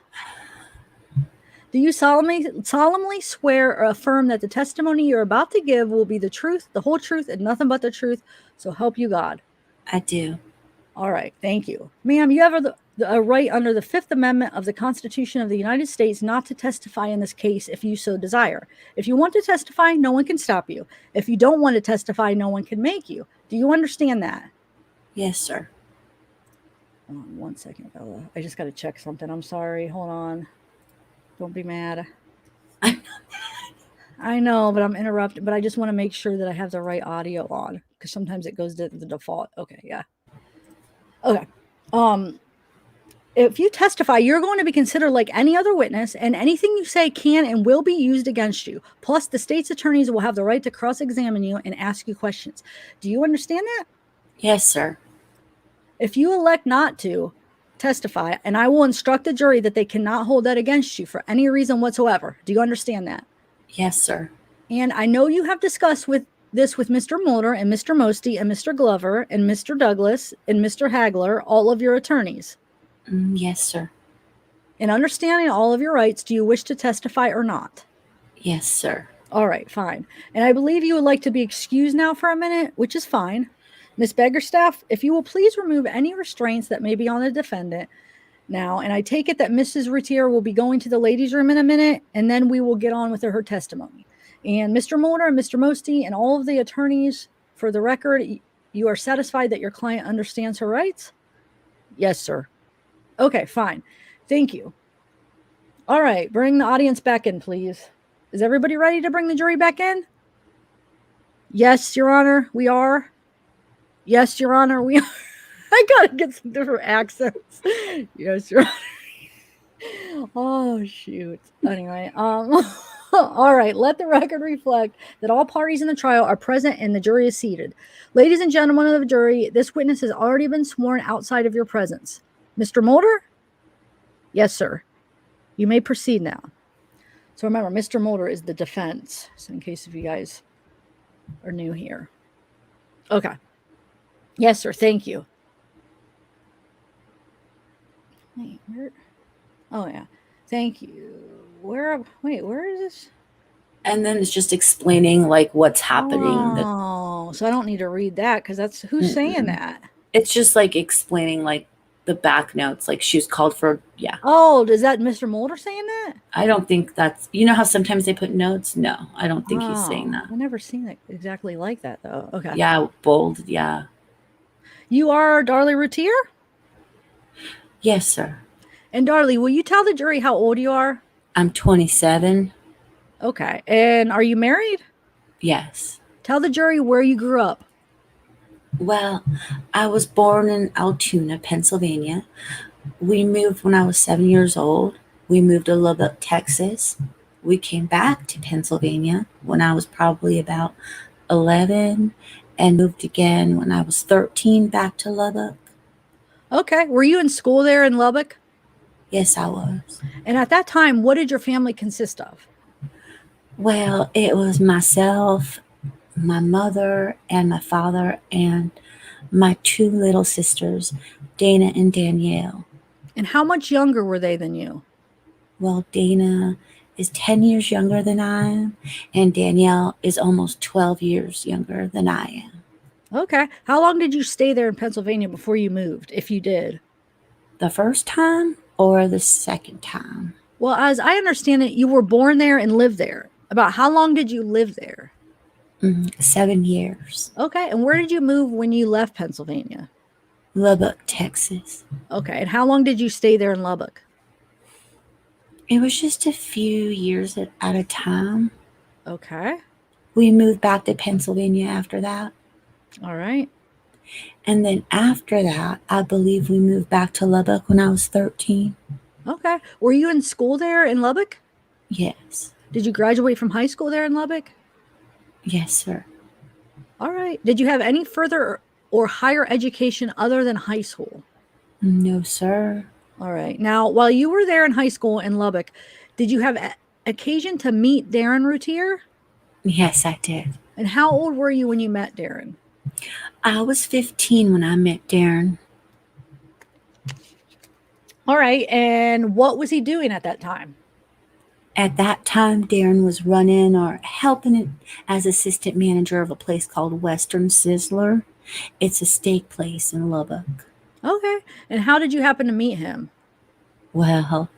Do you solemnly swear or affirm that the testimony you're about to give will be the truth, the whole truth, and nothing but the truth? So help you God. I do. All right, thank you, ma'am. You have a right under the Fifth Amendment of the Constitution of the United States not to testify in this case if you so desire. If you want to testify, no one can stop you. If you don't want to testify, no one can make you. Do you understand that? Yes, sir. Hold on 1 second, Bella. I just got to check something. I'm sorry. Hold on. Don't be mad. I'm not mad. I know, but I'm interrupted. But I just want to make sure that I have the right audio on because sometimes it goes to the default. Okay, yeah. Okay. If you testify, you're going to be considered like any other witness, and anything you say can and will be used against you. Plus, the state's attorneys will have the right to cross-examine you and ask you questions. Do you understand that? Yes, sir. If you elect not to testify, and I will instruct the jury that they cannot hold that against you for any reason whatsoever. Do you understand that? Yes, sir. And I know you have discussed this with Mr. Mulder and Mr. Mosty and Mr. Glover and Mr. Douglas and Mr. Hagler, all of your attorneys. Yes, sir. In understanding all of your rights, do you wish to testify or not? Yes, sir. All right, fine. And I believe you would like to be excused now for a minute, which is fine. Miss Beggarstaff, if you will please remove any restraints that may be on the defendant now. And I take it that Mrs. Routier will be going to the ladies' room in a minute, and then we will get on with her testimony. And Mr. Mulder and Mr. Mosty and all of the attorneys, for the record, you are satisfied that your client understands her rights? Yes, sir. Okay, fine. Thank you. All right, bring the audience back in, please. Is everybody ready to bring the jury back in? Yes, Your Honor, we are. Yes, Your Honor, we are. I gotta get some different accents. Yes, Your Honor. Oh, shoot. Anyway, all right, let the record reflect that all parties in the trial are present and the jury is seated. Ladies and gentlemen of the jury, this witness has already been sworn outside of your presence. Mr. Mulder? Yes, sir. You may proceed now. So remember, Mr. Mulder is the defense, so in case if you guys are new here. Okay. Yes, sir. Thank you. Wait, where? Oh, yeah. Thank you. Where is this? And then it's just explaining like what's happening. Oh, so I don't need to read that because that's who's saying that. It's just like explaining like the back notes, like she was called for, yeah. Oh, is that Mr. Mulder saying that? I don't think that's, you know how sometimes they put notes? No, I don't think he's saying that. I've never seen it exactly like that though. Okay. Yeah, bold, yeah. You are Darlie Routier? Yes, sir. And Darlie, will you tell the jury how old you are? I'm 27. Okay. And are you married? Yes. Tell the jury where you grew up. Well, I was born in Altoona, Pennsylvania. We moved when I was 7 years old. We moved to Lubbock, Texas. We came back to Pennsylvania when I was probably about 11 and moved again when I was 13 back to Lubbock. Okay. Were you in school there in Lubbock? Yes, I was. And at that time, what did your family consist of? Well, it was myself, my mother, and my father, and my two little sisters, Dana and Danielle. And how much younger were they than you? Well, Dana is 10 years younger than I am, and Danielle is almost 12 years younger than I am. Okay. How long did you stay there in Pennsylvania before you moved, if you did? The first time or the second time? Well, as I understand it, you were born there and lived there. About how long did you live there? 7 years. Okay. And where did you move when you left Pennsylvania? Lubbock, Texas. Okay. And how long did you stay there in Lubbock? It was just a few years at a time. Okay. We moved back to Pennsylvania after that. All right. And then after that, I believe we moved back to Lubbock when I was 13. Okay. Were you in school there in Lubbock? Yes. Did you graduate from high school there in Lubbock? Yes, sir. All right. Did you have any further or higher education other than high school? No, sir. All right. Now, while you were there in high school in Lubbock, did you have occasion to meet Darren Routier? Yes, I did. And how old were you when you met Darren? I was 15 when I met Darren. All right. And what was he doing at that time? At that time, Darren was running or helping it as assistant manager of a place called Western Sizzler. It's a steak place in Lubbock. Okay. And how did you happen to meet him? Well,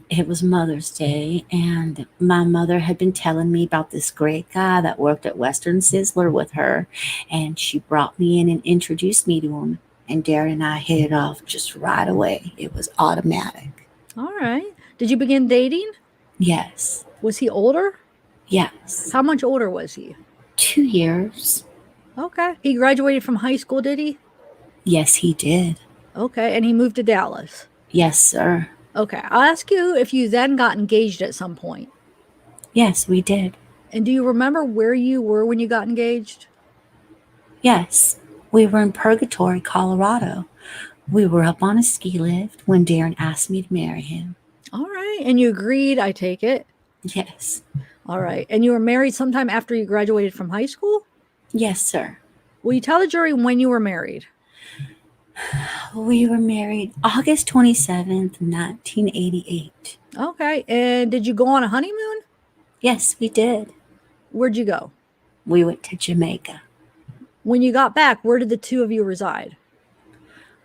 it was Mother's Day, and my mother had been telling me about this great guy that worked at Western Sizzler with her, and she brought me in and introduced me to him. And Darren and I hit it off just right away. It was automatic. All right. Did you begin dating? Yes. Was he older? Yes. How much older was he? 2 years. Okay. He graduated from high school, did he? Yes, he did. Okay. And he moved to Dallas. Yes, sir. Okay. I'll ask you if you then got engaged at some point. Yes, we did. And do you remember where you were when you got engaged? Yes, we were in Purgatory, Colorado. We were up on a ski lift when Darren asked me to marry him. All right. And you agreed, I take it. Yes. All right. And you were married sometime after you graduated from high school? Yes, sir. Will you tell the jury when you were married? We were married August 27th, 1988. Okay. And did you go on a honeymoon? Yes, we did. Where'd you go? We went to Jamaica. When you got back, where did the two of you reside?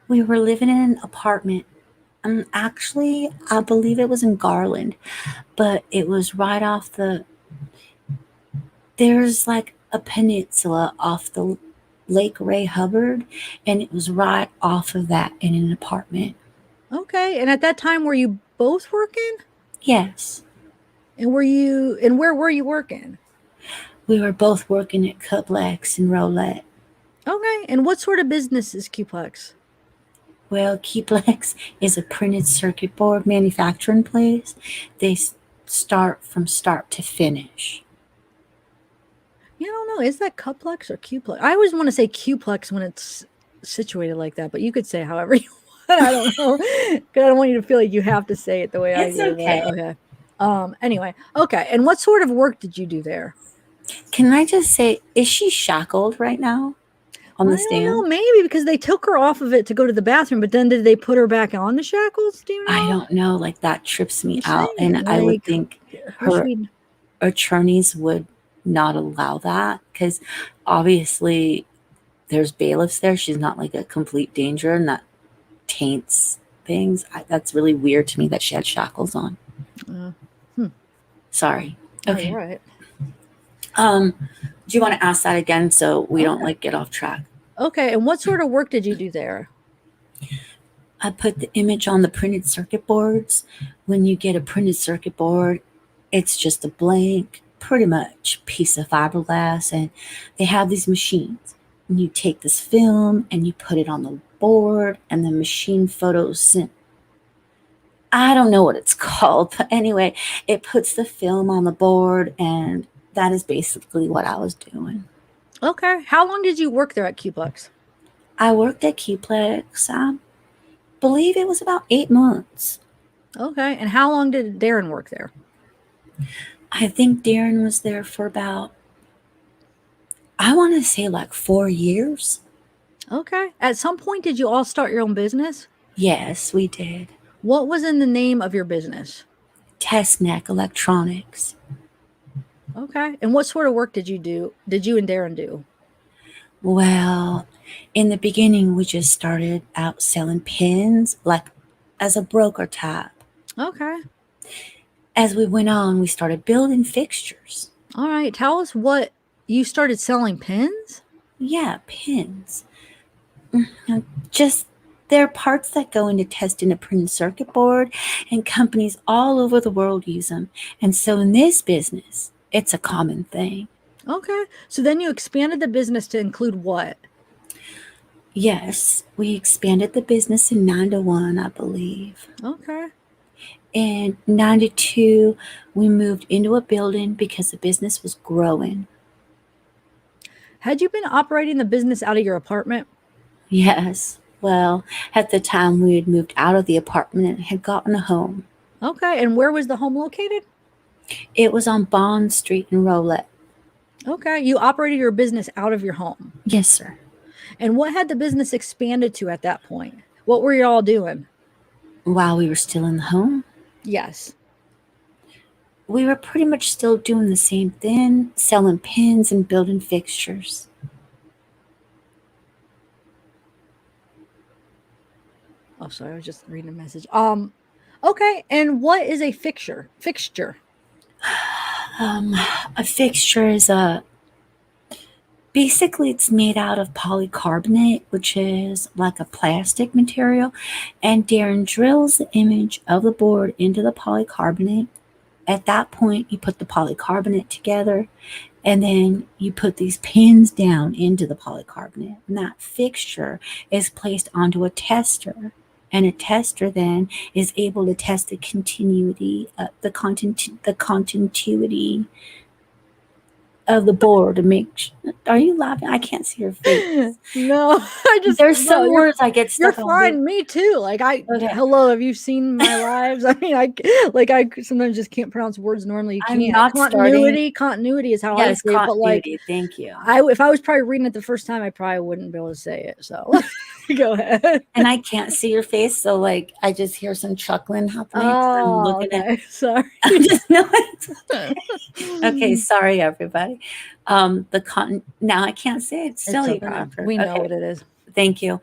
We were living in an apartment. Actually, I believe it was in Garland, but it was right off there's like a peninsula off the Lake Ray Hubbard, and it was right off of that in an apartment. Okay. And at that time, were you both working? Yes. And where were you working? We were both working at Qbox and Roulette. Okay. And what sort of business is Qbox? Well, Qbox is a printed circuit board manufacturing place. They start from start to finish. I don't know. Is that Qplex or Qplex? I always want to say Qplex when it's situated like that, but you could say however you want. I don't know. 'Cause I don't want you to feel like you have to say it the way It's I do. okay. Okay. Anyway. Okay. And what sort of work did you do there? Can I just say, is she shackled right now on the stand? I don't know. Maybe because they took her off of it to go to the bathroom, but then did they put her back on the shackles? Do you know? I don't know. Like, that trips me out. saying, And I would think her should- attorneys would not allow that, because obviously there's bailiffs there. She's not like a complete danger, and that taints things. That's really weird to me that she had shackles on. Sorry. Okay. All right. Do you want to ask that again so we don't like get off track? Okay. And what sort of work did you do there? I put the image on the printed circuit boards. When you get a printed circuit board, it's just a blank, pretty much piece of fiberglass, and they have these machines. And you take this film and you put it on the board, and the machine photosynth. I don't know what it's called, but anyway, it puts the film on the board, and that is basically what I was doing. Okay. How long did you work there at Qbox? I worked at Qbox, I believe it was about 8 months. Okay. And how long did Darren work there? I think Darren was there for about, I want to say like 4 years. Okay. At some point, did you all start your own business? Yes, we did. What was in the name of your business? Test Neck Electronics. Okay. And what sort of work did you and Darren do? Well, in the beginning, we just started out selling pins, like as a broker type. Okay. As we went on, we started building fixtures. All right. Tell us what You started selling pins? Yeah, pins. Just they're parts that go into testing a printed circuit board, and companies all over the world use them. And so in this business, it's a common thing. Okay. So then you expanded the business to include what? Yes, we expanded the business in 91, I believe. Okay. In 92, we moved into a building because the business was growing. Had you been operating the business out of your apartment? Yes. Well, at the time we had moved out of the apartment and had gotten a home. Okay. And where was the home located? It was on Bond Street in Rolette. Okay. You operated your business out of your home. Yes, sir. And what had the business expanded to at that point? What were you all doing? While we were still in the home, Yes. we were pretty much still doing the same thing, selling pins and building fixtures. Oh, sorry. I was just reading a message. Okay. And what is a fixture? A fixture is basically it's made out of polycarbonate, which is like a plastic material, and Darren drills the image of the board into the polycarbonate. At that point, you put the polycarbonate together, and then you put these pins down into the polycarbonate, and that fixture is placed onto a tester. And a tester then is able to test the continuity, the continuity of the board to make. Are you laughing? I can't see your face. No, There's some words I get You're stuck on. fine. Me too. Like Okay. hello, have you seen my lives? I mean, I sometimes just can't pronounce words normally. You I'm can't. not Continuity is how I Yes, say it. But like, continuity. Thank you. if I was probably reading it the first time, I probably wouldn't be able to say it. So go ahead. And I can't see your face, so like I just hear some chuckling happening. I'm Oh, looking okay. Sorry. I'm just no. Okay, sorry everybody. Now I can't say it. Still, It's even okay. after. We know Okay. what it is. Thank you.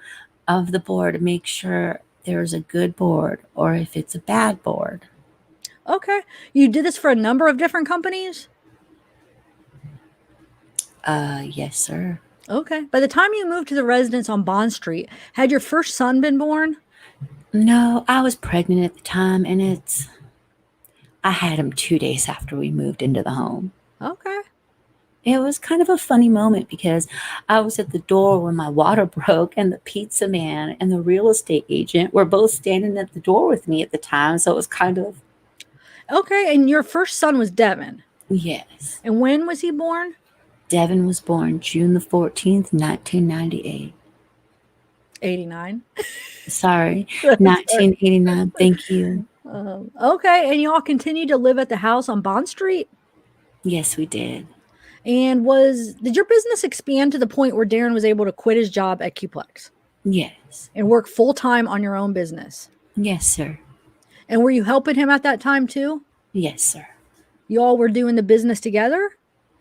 Of the board, make sure there's a good board, or if it's a bad board. Okay. You did this for a number of different companies? Yes, sir. Okay. By the time you moved to the residence on Bond Street, had your first son been born? No, I was pregnant at the time, and I had him 2 days after we moved into the home. Okay. It was kind of a funny moment because I was at the door when my water broke, and the pizza man and the real estate agent were both standing at the door with me at the time. So it was kind of. Okay. And your first son was Devin? Yes. And when was he born? Devin was born June the 14th, 1998. 89. Sorry, 1989. Thank you. Okay. And you all continued to live at the house on Bond Street? Yes, we did. And did your business expand to the point where Darren was able to quit his job at Qbox Yes. and work full-time on your own business? Yes, sir. And were you helping him at that time too? Yes, sir. You all were doing the business together?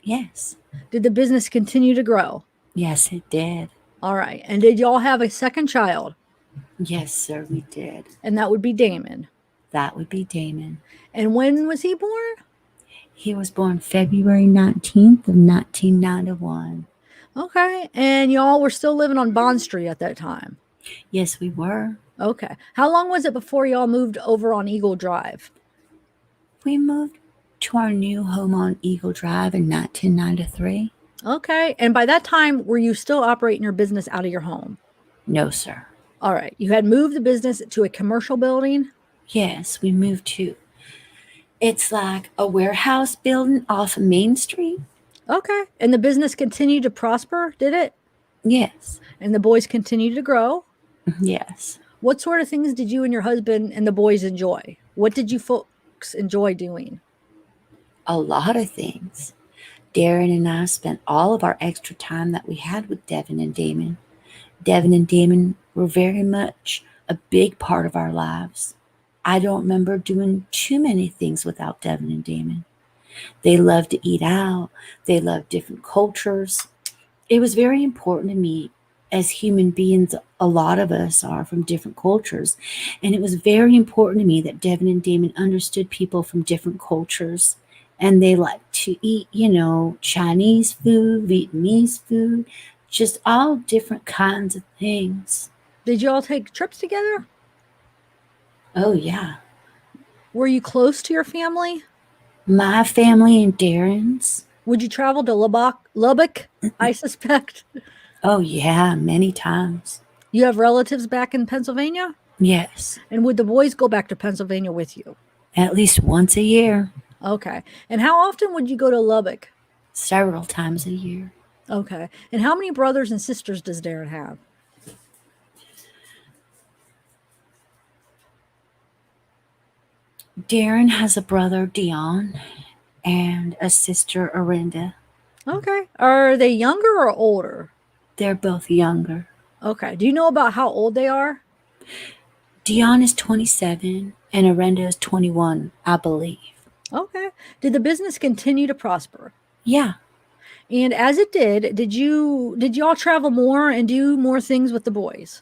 Yes. Did the business continue to grow? Yes, it did. All right. And did y'all have a second child? Yes, sir, we did. And that would be Damon. That would be Damon. And when was he born? He was born February 19th of 1991. Okay. And y'all were still living on Bond Street at that time? Yes, we were. Okay. How long was it before y'all moved over on Eagle Drive? We moved to our new home on Eagle Drive in 1993. Okay. And by that time, were you still operating your business out of your home? No, sir. All right. You had moved the business to a commercial building? Yes, we moved to. It's like a warehouse building off of Main Street. Okay. And the business continued to prosper, did it? Yes. And the boys continued to grow? Yes. What sort of things did you and your husband and the boys enjoy? What did you folks enjoy doing? A lot of things. Darren and I spent all of our extra time that we had with Devin and Damon. Devin and Damon were very much a big part of our lives. I don't remember doing too many things without Devin and Damon. They loved to eat out. They loved different cultures. It was very important to me, as human beings, a lot of us are from different cultures. And it was very important to me that Devin and Damon understood people from different cultures And they like to eat, Chinese food, Vietnamese food, just all different kinds of things. Did you all take trips together? Oh, yeah. Were you close to your family? My family and Darren's. Would you travel to Lubbock, I suspect? Oh, yeah, many times. You have relatives back in Pennsylvania? Yes, And would the boys go back to Pennsylvania with you? at least once a year, Okay. And how often would you go to Lubbock? several times a year. Okay. And how many brothers and sisters does Darren have? Darren has a brother, Dion, and a sister, Arinda. Okay. Are they younger or older? They're both younger. Okay. Do you know about how old they are? Dion is 27 and Arinda is 21, I believe. Okay. Did the business continue to prosper? Yeah, And as it did y'all travel more and do more things with the boys?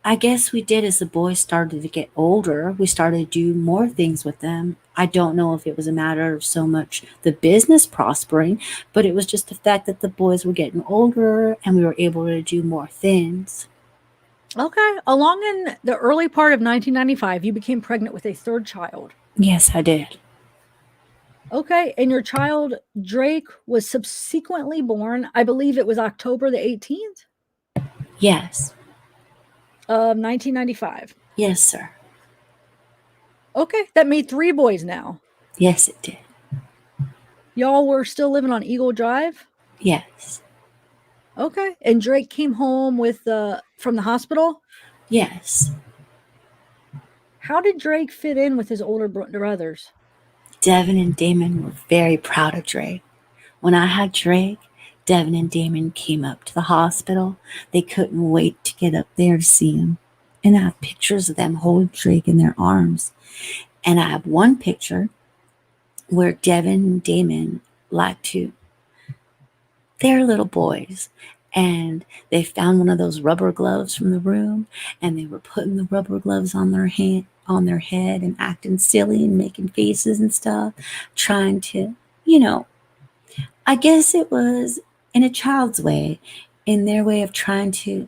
I guess we did as the boys started to get older. We started to do more things with them. I don't know if it was a matter of so much the business prospering, but it was just the fact that the boys were getting older and we were able to do more things. Okay. Along in the early part of 1995, you became pregnant with a third child. Yes, I did. Okay. And your child, Drake, was subsequently born. I believe it was October the 18th Yes. of 1995. Yes, sir. Okay. That made 3 boys now. Yes, it did. Y'all were still living on Eagle Drive? Yes. Okay. And Drake came home from the hospital? Yes. How did Drake fit in with his older brothers? Devin and Damon were very proud of Drake. When I had Drake, Devin and Damon came up to the hospital. They couldn't wait to get up there to see him. And I have pictures of them holding Drake in their arms. And I have one picture where Devin and Damon like to, they're little boys. And they found one of those rubber gloves from the room, and they were putting the rubber gloves on their head and acting silly and making faces and stuff, trying to, I guess it was in a child's way, in their way of trying to.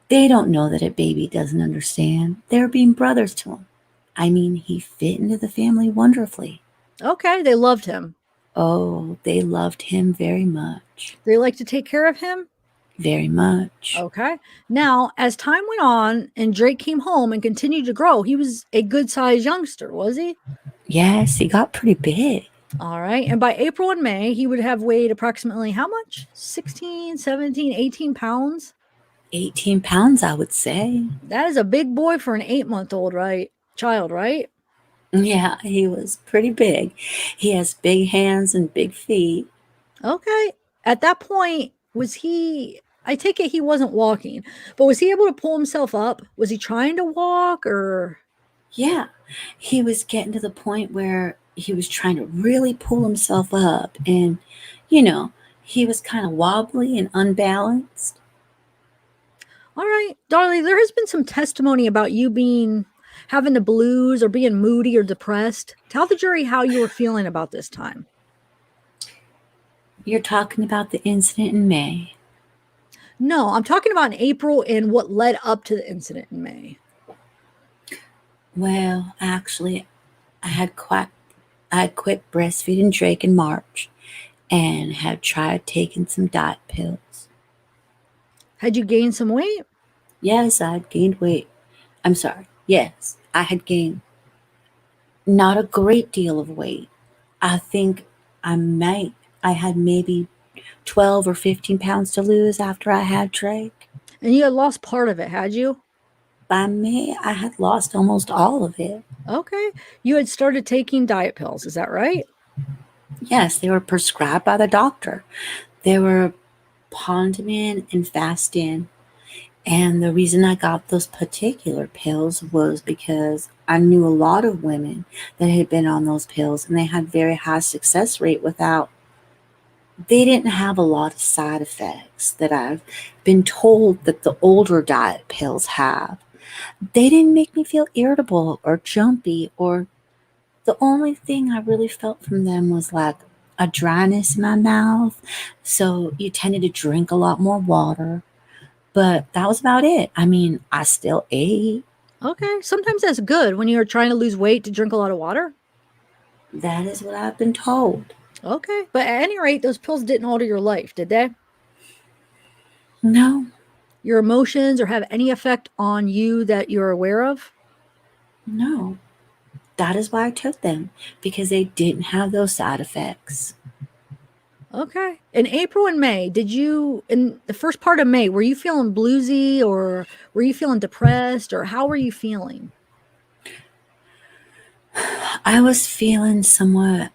They don't know that a baby doesn't understand. They're being brothers to him. I mean, he fit into the family wonderfully. Okay. They loved him. Oh, they loved him very much. They like to take care of him? Very much. Okay. Now, as time went on and Drake came home and continued to grow, he was a good sized youngster, was he? Yes, he got pretty big. All right. And by April and May, he would have weighed approximately how much? 16, 17, 18 pounds? 18 pounds, I would say. That is a big boy for an 8-month-old, right? Child, right? Yeah, he was pretty big. He has big hands and big feet. Okay. At that point, I take it he wasn't walking, but was he able to pull himself up? Was he trying to walk or? Yeah, he was getting to the point where he was trying to really pull himself up. And, he was kind of wobbly and unbalanced. All right, Darlie, there has been some testimony about you having the blues or being moody or depressed. Tell the jury how you were feeling about this time. You're talking about the incident in May. No, I'm talking about in April and what led up to the incident in May. Well, actually, I had quit breastfeeding Drake in March and had tried taking some diet pills. Had you gained some weight? Yes, I had gained weight. I'm sorry. Yes, I had gained not a great deal of weight. I think I had maybe 12 or 15 pounds to lose after I had Drake. And you had lost part of it, had you? By May, I had lost almost all of it. Okay. You had started taking diet pills, is that right? Yes, they were prescribed by the doctor. They were Pondamin and Fastin. And the reason I got those particular pills was because I knew a lot of women that had been on those pills and they had very high success rate they didn't have a lot of side effects that I've been told that the older diet pills have. They didn't make me feel irritable or jumpy or The only thing I really felt from them was like a dryness in my mouth. So you tended to drink a lot more water. But that was about it. I mean, I still ate. Okay. Sometimes that's good when you're trying to lose weight to drink a lot of water. That is what I've been told. Okay. But at any rate, those pills didn't alter your life, did they? No, Your emotions or have any effect on you that you're aware of? no. That is why I took them, because they didn't have those side effects. Okay. In April and May, in the first part of May, were you feeling bluesy or were you feeling depressed or how were you feeling? I was feeling somewhat,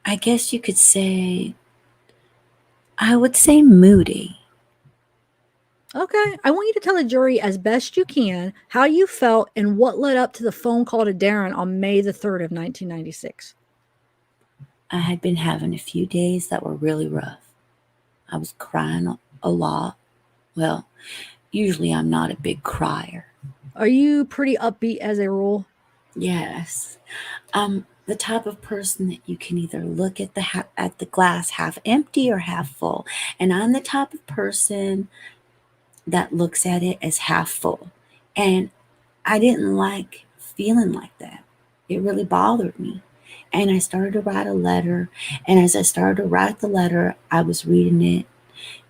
I guess you could say, I would say moody. Okay. I want you to tell the jury as best you can how you felt and what led up to the phone call to Darren on May the 3rd of 1996. I had been having a few days that were really rough. I was crying a lot. Well, usually I'm not a big crier. Are you pretty upbeat as a rule? Yes. I'm the type of person that you can either look at at the glass half empty or half full. And I'm the type of person that looks at it as half full. And I didn't like feeling like that. It really bothered me. And I started to write a letter. And as I started to write the letter, I was reading it.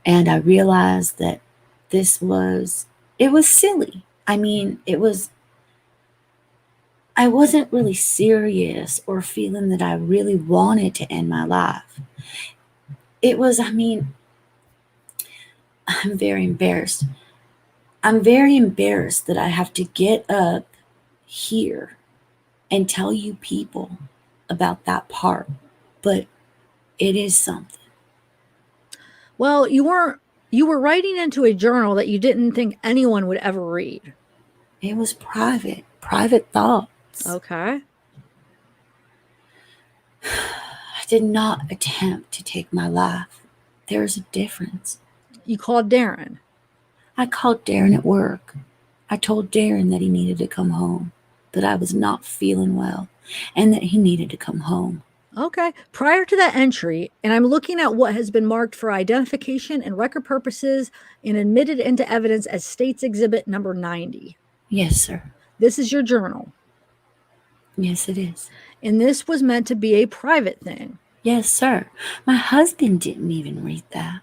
And I realized that it was silly. I mean, I wasn't really serious or feeling that I really wanted to end my life. I mean, I'm very embarrassed. I'm very embarrassed that I have to get up here and tell you people about that part, but it is something. Well, you were writing into a journal that you didn't think anyone would ever read. It was private thoughts. Okay. I did not attempt to take my life. There's a difference. You called Darren. I called Darren at work. I told Darren that he needed to come home, that I was not feeling well, and that he needed to come home. Okay. Prior to that entry, and I'm looking at what has been marked for identification and record purposes and admitted into evidence as State's Exhibit number 90. Yes, sir. This is your journal. Yes, it is. And this was meant to be a private thing. Yes, sir. My husband didn't even read that.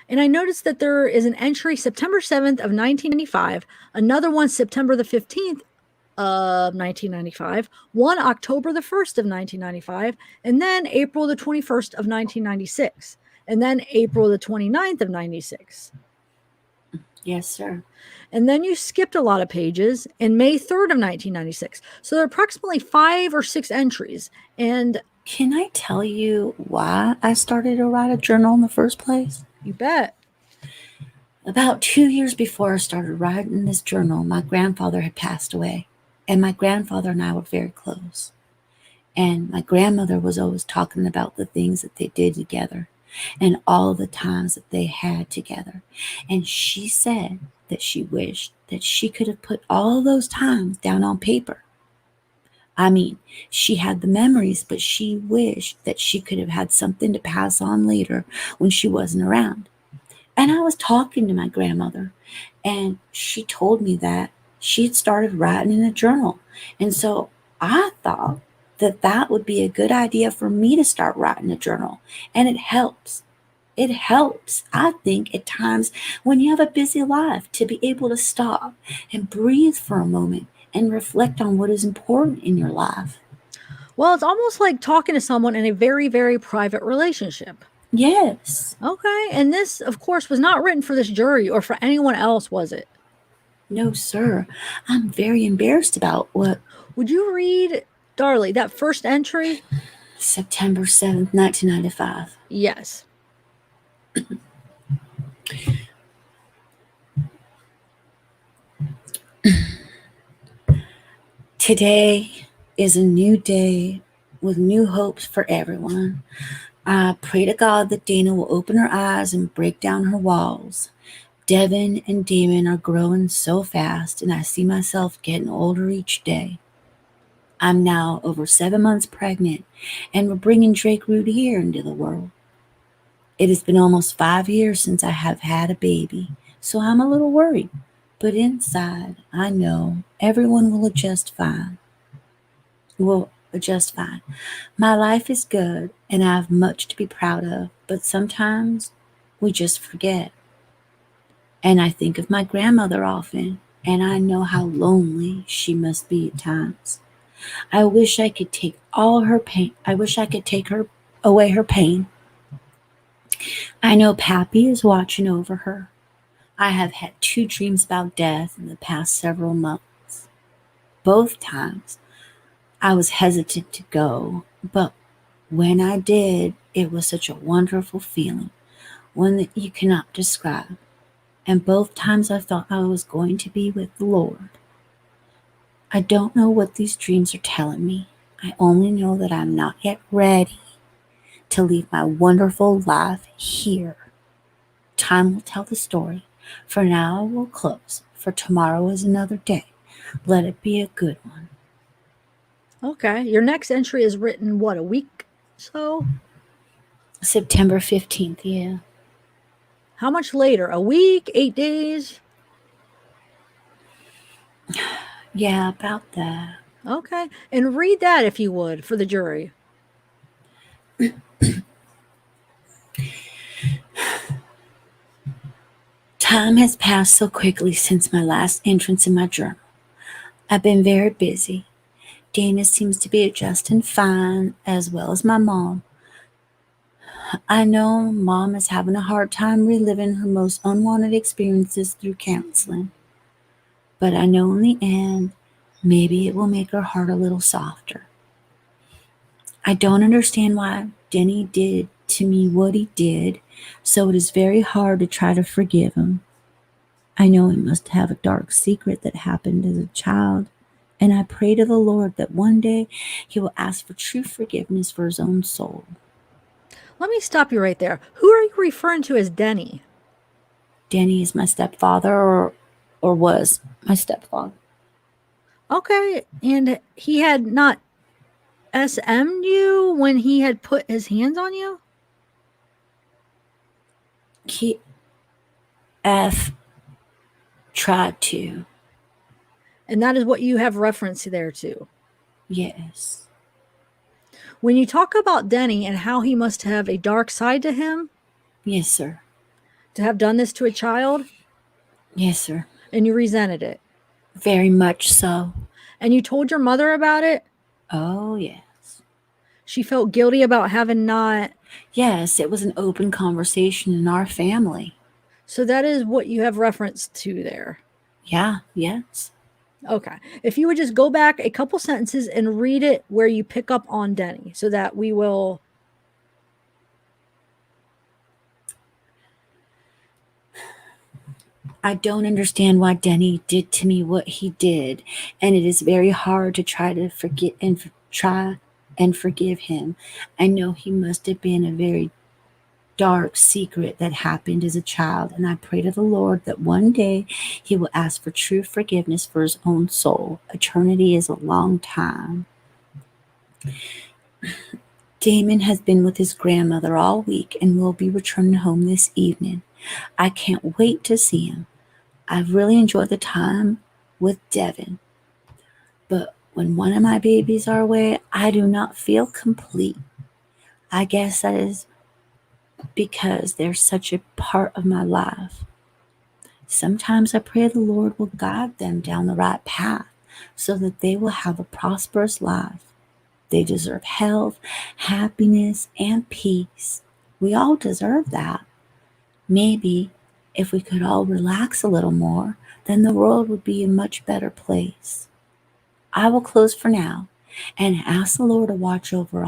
And I noticed that there is an entry September 7th of 1995, another one September the 15th of 1995, one October the 1st of 1995, and then April the 21st of 1996, and then April the 29th of 96. Yes, sir. And then you skipped a lot of pages in May 3rd of 1996. So there are approximately 5 or 6 entries. And can I tell you why I started to write a journal in the first place? You bet. About 2 years before I started writing this journal, my grandfather had passed away. And my grandfather and I were very close. And my grandmother was always talking about the things that they did together and all the times that they had together. And she said that she wished that she could have put all those times down on paper. I mean, she had the memories, but she wished that she could have had something to pass on later when she wasn't around. And I was talking to my grandmother, and she told me that she had started writing in a journal. And so I thought that that would be a good idea for me to start writing a journal. And it helps. It helps, I think, at times when you have a busy life to be able to stop and breathe for a moment and reflect on what is important in your life. Well, it's almost like talking to someone in a very, very private relationship. Yes. Okay. And this, of course, was not written for this jury or for anyone else, was it? No, sir. I'm very embarrassed about what. Would you read, Darlie, that first entry? September 7th, 1995. Yes. Today is a new day with new hopes for everyone. I pray to God that Dana will open her eyes and break down her walls. Devin and Damon are growing so fast, and I see myself getting older each day. I'm now over 7 months pregnant, and we're bringing Drake Routier into the world. It has been almost 5 years since I have had a baby, so I'm a little worried. But inside, I know everyone will adjust fine. My life is good, and I have much to be proud of, but sometimes we just forget. And I think of my grandmother often, and I know how lonely she must be at times. I wish I could take all her pain. I wish I could take her away her pain. I know Pappy is watching over her. I have had 2 dreams about death in the past several months. Both times I was hesitant to go, but when I did, it was such a wonderful feeling, one that you cannot describe. And both times I thought I was going to be with the Lord. I don't know what these dreams are telling me. I only know that I'm not yet ready to leave my wonderful life here. Time will tell the story. For now, I will close, for tomorrow is another day. Let it be a good one. Okay. Your next entry is written, what, a week? So? September 15th, yeah. How much later? A week? 8 days? Yeah, about that. Okay. And read that if you would for the jury. Time has passed so quickly since my last entrance in my journal. I've been very busy. Dana seems to be adjusting fine, as well as my mom. I know Mom is having a hard time reliving her most unwanted experiences through counseling. But I know in the end, maybe it will make her heart a little softer. I don't understand why Denny did to me what he did, so it is very hard to try to forgive him. I know he must have a dark secret that happened as a child, and I pray to the Lord that one day he will ask for true forgiveness for his own soul. Let me stop you right there. Who are you referring to as Denny? Denny is my stepfather, or was my stepfather. Okay. And he had not SM'd you when he had put his hands on you? He F tried to. And that is what you have reference there to. Yes. When you talk about Denny and how he must have a dark side to him Yes, sir. to have done this to a child, Yes, sir. and you resented it, Very much so. and you told your mother about it, Oh, yes. she felt guilty about having not. Yes, it was an open conversation in our family. So that is what you have reference to there. Yeah, yes. Okay. If you would just go back a couple sentences and read it where you pick up on Denny so that we will. I don't understand why Denny did to me what he did, and it is very hard to try to forget and try and forgive him. I know he must have been a very dark secret that happened as a child, and I pray to the Lord that one day he will ask for true forgiveness for his own soul. Eternity is a long time. Damon has been with his grandmother all week and will be returning home this evening. I can't wait to see him. I've really enjoyed the time with Devin. But when one of my babies are away, I do not feel complete. I guess that is because they're such a part of my life. Sometimes I pray the Lord will guide them down the right path so that they will have a prosperous life. They deserve health, happiness, and peace. We all deserve that. Maybe if we could all relax a little more, then the world would be a much better place. I will close for now and ask the Lord to watch over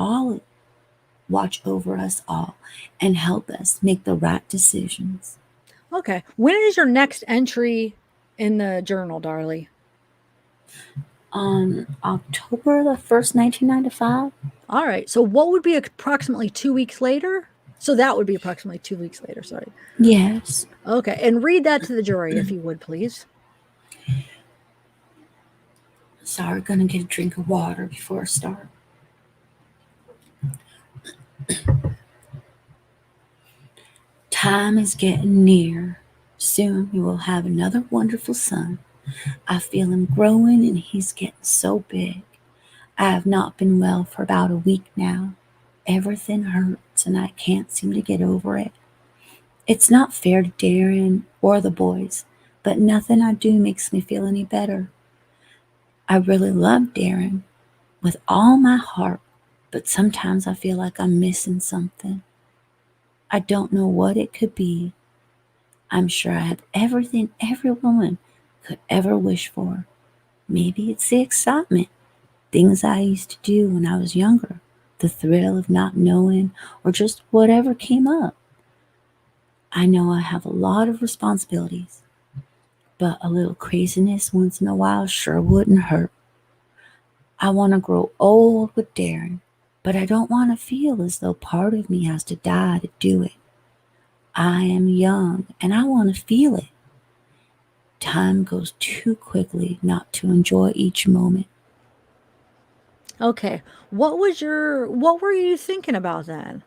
us all and help us make the right decisions. Okay. When is your next entry in the journal, Darlie? On October the 1st, 1995. All right. So what would be approximately 2 weeks later? So that would be approximately 2 weeks later. Sorry. Yes. Okay. And read that to the jury, if you would, please. Sorry, gonna get a drink of water before I start. Time is getting near. Soon you will have another wonderful son. I feel him growing and he's getting so big. I have not been well for about a week now. Everything hurts and I can't seem to get over it. It's not fair to Darren or the boys, but nothing I do makes me feel any better. I really love Darren with all my heart, but sometimes I feel like I'm missing something. I don't know what it could be. I'm sure I have everything every woman could ever wish for. Maybe it's the excitement, things I used to do when I was younger, the thrill of not knowing, or just whatever came up. I know I have a lot of responsibilities, but a little craziness once in a while sure wouldn't hurt. I want to grow old with Darren, but I don't want to feel as though part of me has to die to do it. I am young and I want to feel it. Time goes too quickly not to enjoy each moment. Okay. What were you thinking about then?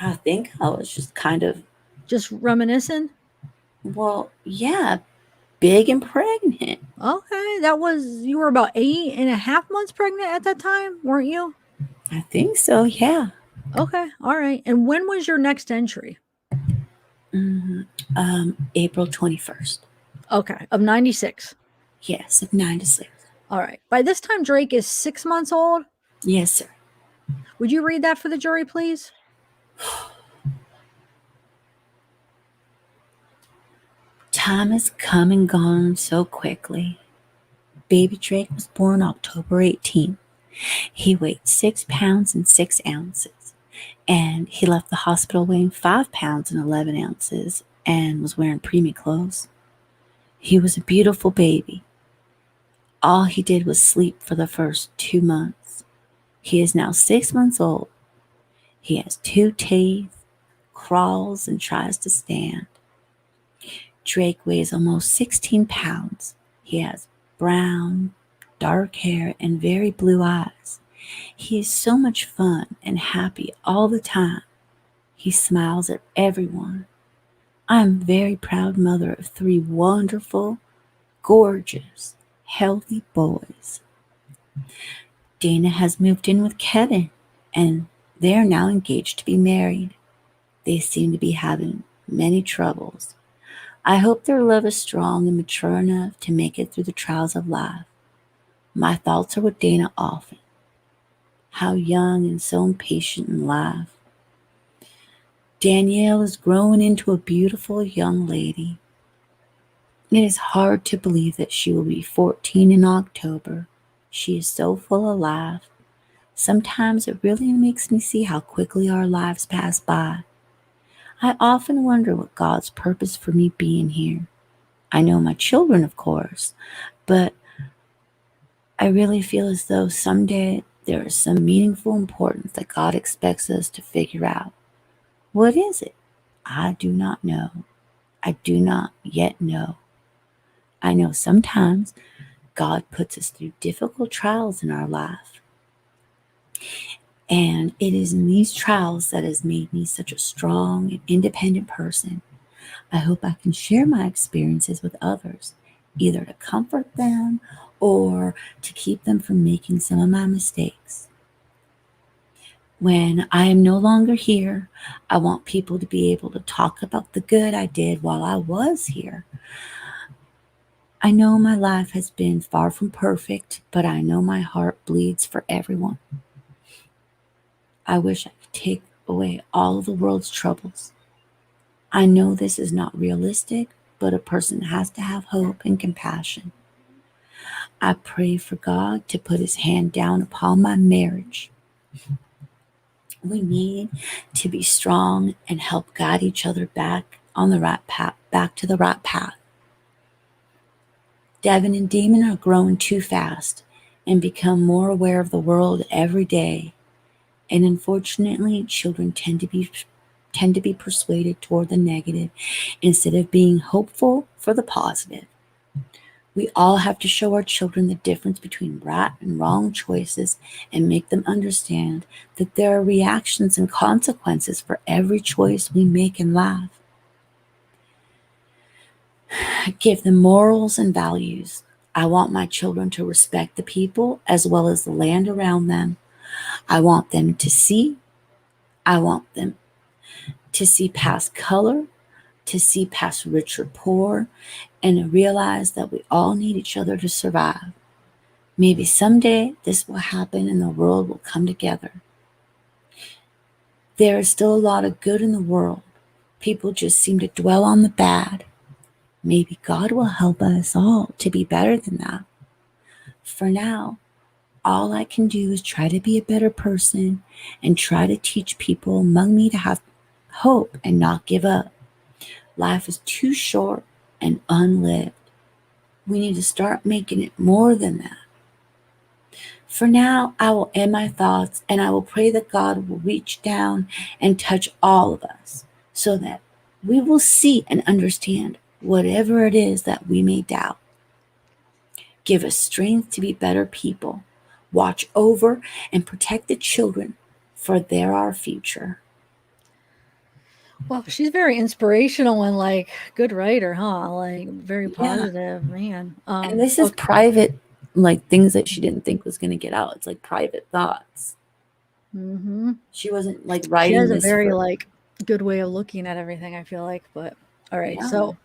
I think I was just kind of, Just reminiscing? well, yeah, big and pregnant. Okay. You were about 8.5 months pregnant at that time, weren't you? I think so, yeah. Okay. All right. And when was your next entry? April 21st. Okay. Of 96. Yes, of 96. All right. By this time, Drake is 6 months old. Yes, sir. Would you read that for the jury, please? Time has come and gone so quickly. Baby Drake was born October 18th. He weighed 6 pounds and 6 ounces, and he left the hospital weighing 5 pounds and 11 ounces and was wearing preemie clothes. He was a beautiful baby. All he did was sleep for the first 2 months. He is now 6 months old. He has 2 teeth, crawls, and tries to stand. Drake weighs almost 16 pounds. He has brown, dark hair, and very blue eyes. He is so much fun and happy all the time. He smiles at everyone. I am a very proud mother of 3 wonderful, gorgeous, healthy boys. Dana has moved in with Kevin, and they are now engaged to be married. They seem to be having many troubles. I hope their love is strong and mature enough to make it through the trials of life. My thoughts are with Dana often. How young and so impatient in life. Danielle is growing into a beautiful young lady. It is hard to believe that she will be 14 in October. She is so full of life. Sometimes it really makes me see how quickly our lives pass by. I often wonder what God's purpose for me being here. I know my children, of course, but I really feel as though someday there is some meaningful importance that God expects us to figure out. What is it? I do not know. I do not yet know. I know sometimes God puts us through difficult trials in our life. And it is in these trials that has made me such a strong and independent person. I hope I can share my experiences with others, either to comfort them or to keep them from making some of my mistakes. When I am no longer here, I want people to be able to talk about the good I did while I was here. I know my life has been far from perfect, but I know my heart bleeds for everyone. I wish I could take away all of the world's troubles. I know this is not realistic, but a person has to have hope and compassion. I pray for God to put his hand down upon my marriage. We need to be strong and help guide each other back on the right path, back to the right path. Devin and Damon are growing too fast and become more aware of the world every day. And unfortunately, children tend to be persuaded toward the negative instead of being hopeful for the positive. We all have to show our children the difference between right and wrong choices and make them understand that there are reactions and consequences for every choice we make in life. Give them morals and values. I want my children to respect the people as well as the land around them. I want them to see. I want them to see past color, to see past rich or poor, and to realize that we all need each other to survive. Maybe someday this will happen and the world will come together. There is still a lot of good in the world. People just seem to dwell on the bad. Maybe God will help us all to be better than that. For now, all I can do is try to be a better person and try to teach people among me to have hope and not give up. Life is too short and unlived. We need to start making it more than that. For now, I will end my thoughts and I will pray that God will reach down and touch all of us so that we will see and understand whatever it is that we may doubt. Give us strength to be better people. Watch over and protect the children, for they're our future. Well, she's very inspirational and like good writer, huh? Like very Yeah. positive, man. And this is private, like things that she didn't think was going to get out. It's like private thoughts. Mm-hmm. She wasn't like She writing has a this very for, like good way of looking at everything, I feel like. But all right, Yeah. so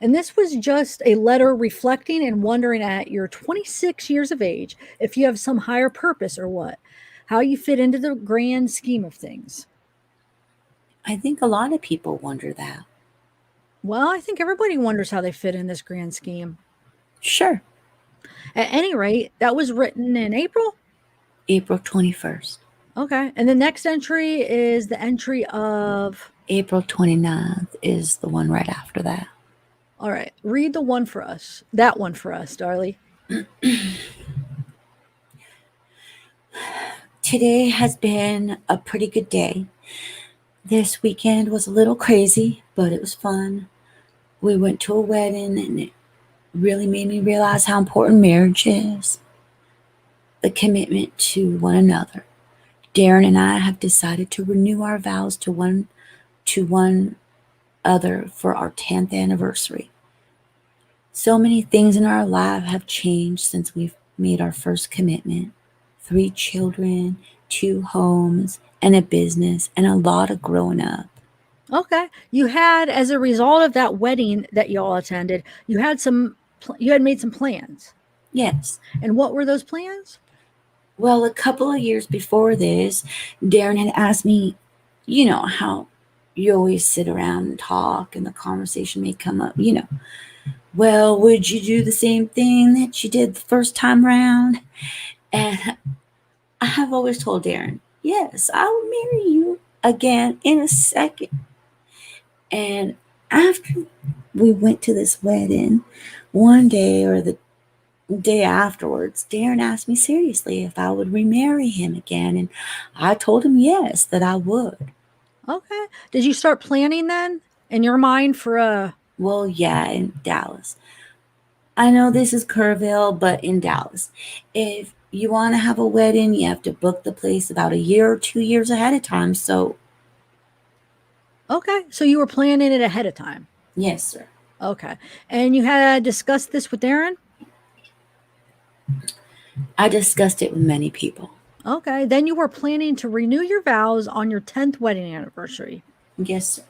and this was just a letter reflecting and wondering at your 26 years of age if you have some higher purpose or what, how you fit into the grand scheme of things. I think a lot of people wonder that. Well, I think everybody wonders how they fit in this grand scheme. Sure. At any rate, that was written in April. April 21st. Okay. And the next entry is the entry of. April 29th is the one right after that. All right. Read the one for us. That one for us, Darlie. Today has been a pretty good day. This weekend was a little crazy, but it was fun. We went to a wedding and it really made me realize how important marriage is. The commitment to one another. Darren and I have decided to renew our vows to one other for our 10th anniversary. So many things in our life have changed since we've made our first commitment. 3 children, 2 homes, and a business, and a lot of growing up. Okay. You had, as a result of that wedding that y'all attended, you had made some plans. Yes. And what were those plans? Well, a couple of years before this, Darren had asked me, you know, how you always sit around and talk and the conversation may come up, well, would you do the same thing that you did the first time round? And I have always told Darren, yes, I will marry you again in a second. And after we went to this wedding, one day or the day afterwards, Darren asked me seriously if I would remarry him again. And I told him yes, that I would. Okay. Did you start planning then in your mind for a. Well, yeah, in Dallas. I know this is Kerrville, but in Dallas. If you want to have a wedding, you have to book the place about a year or 2 years ahead of time. So, Okay. So you were planning it ahead of time. yes, sir. Okay. And you had discussed this with Darren? I discussed it with many people. Okay. Then you were planning to renew your vows on your 10th wedding anniversary. Yes, sir.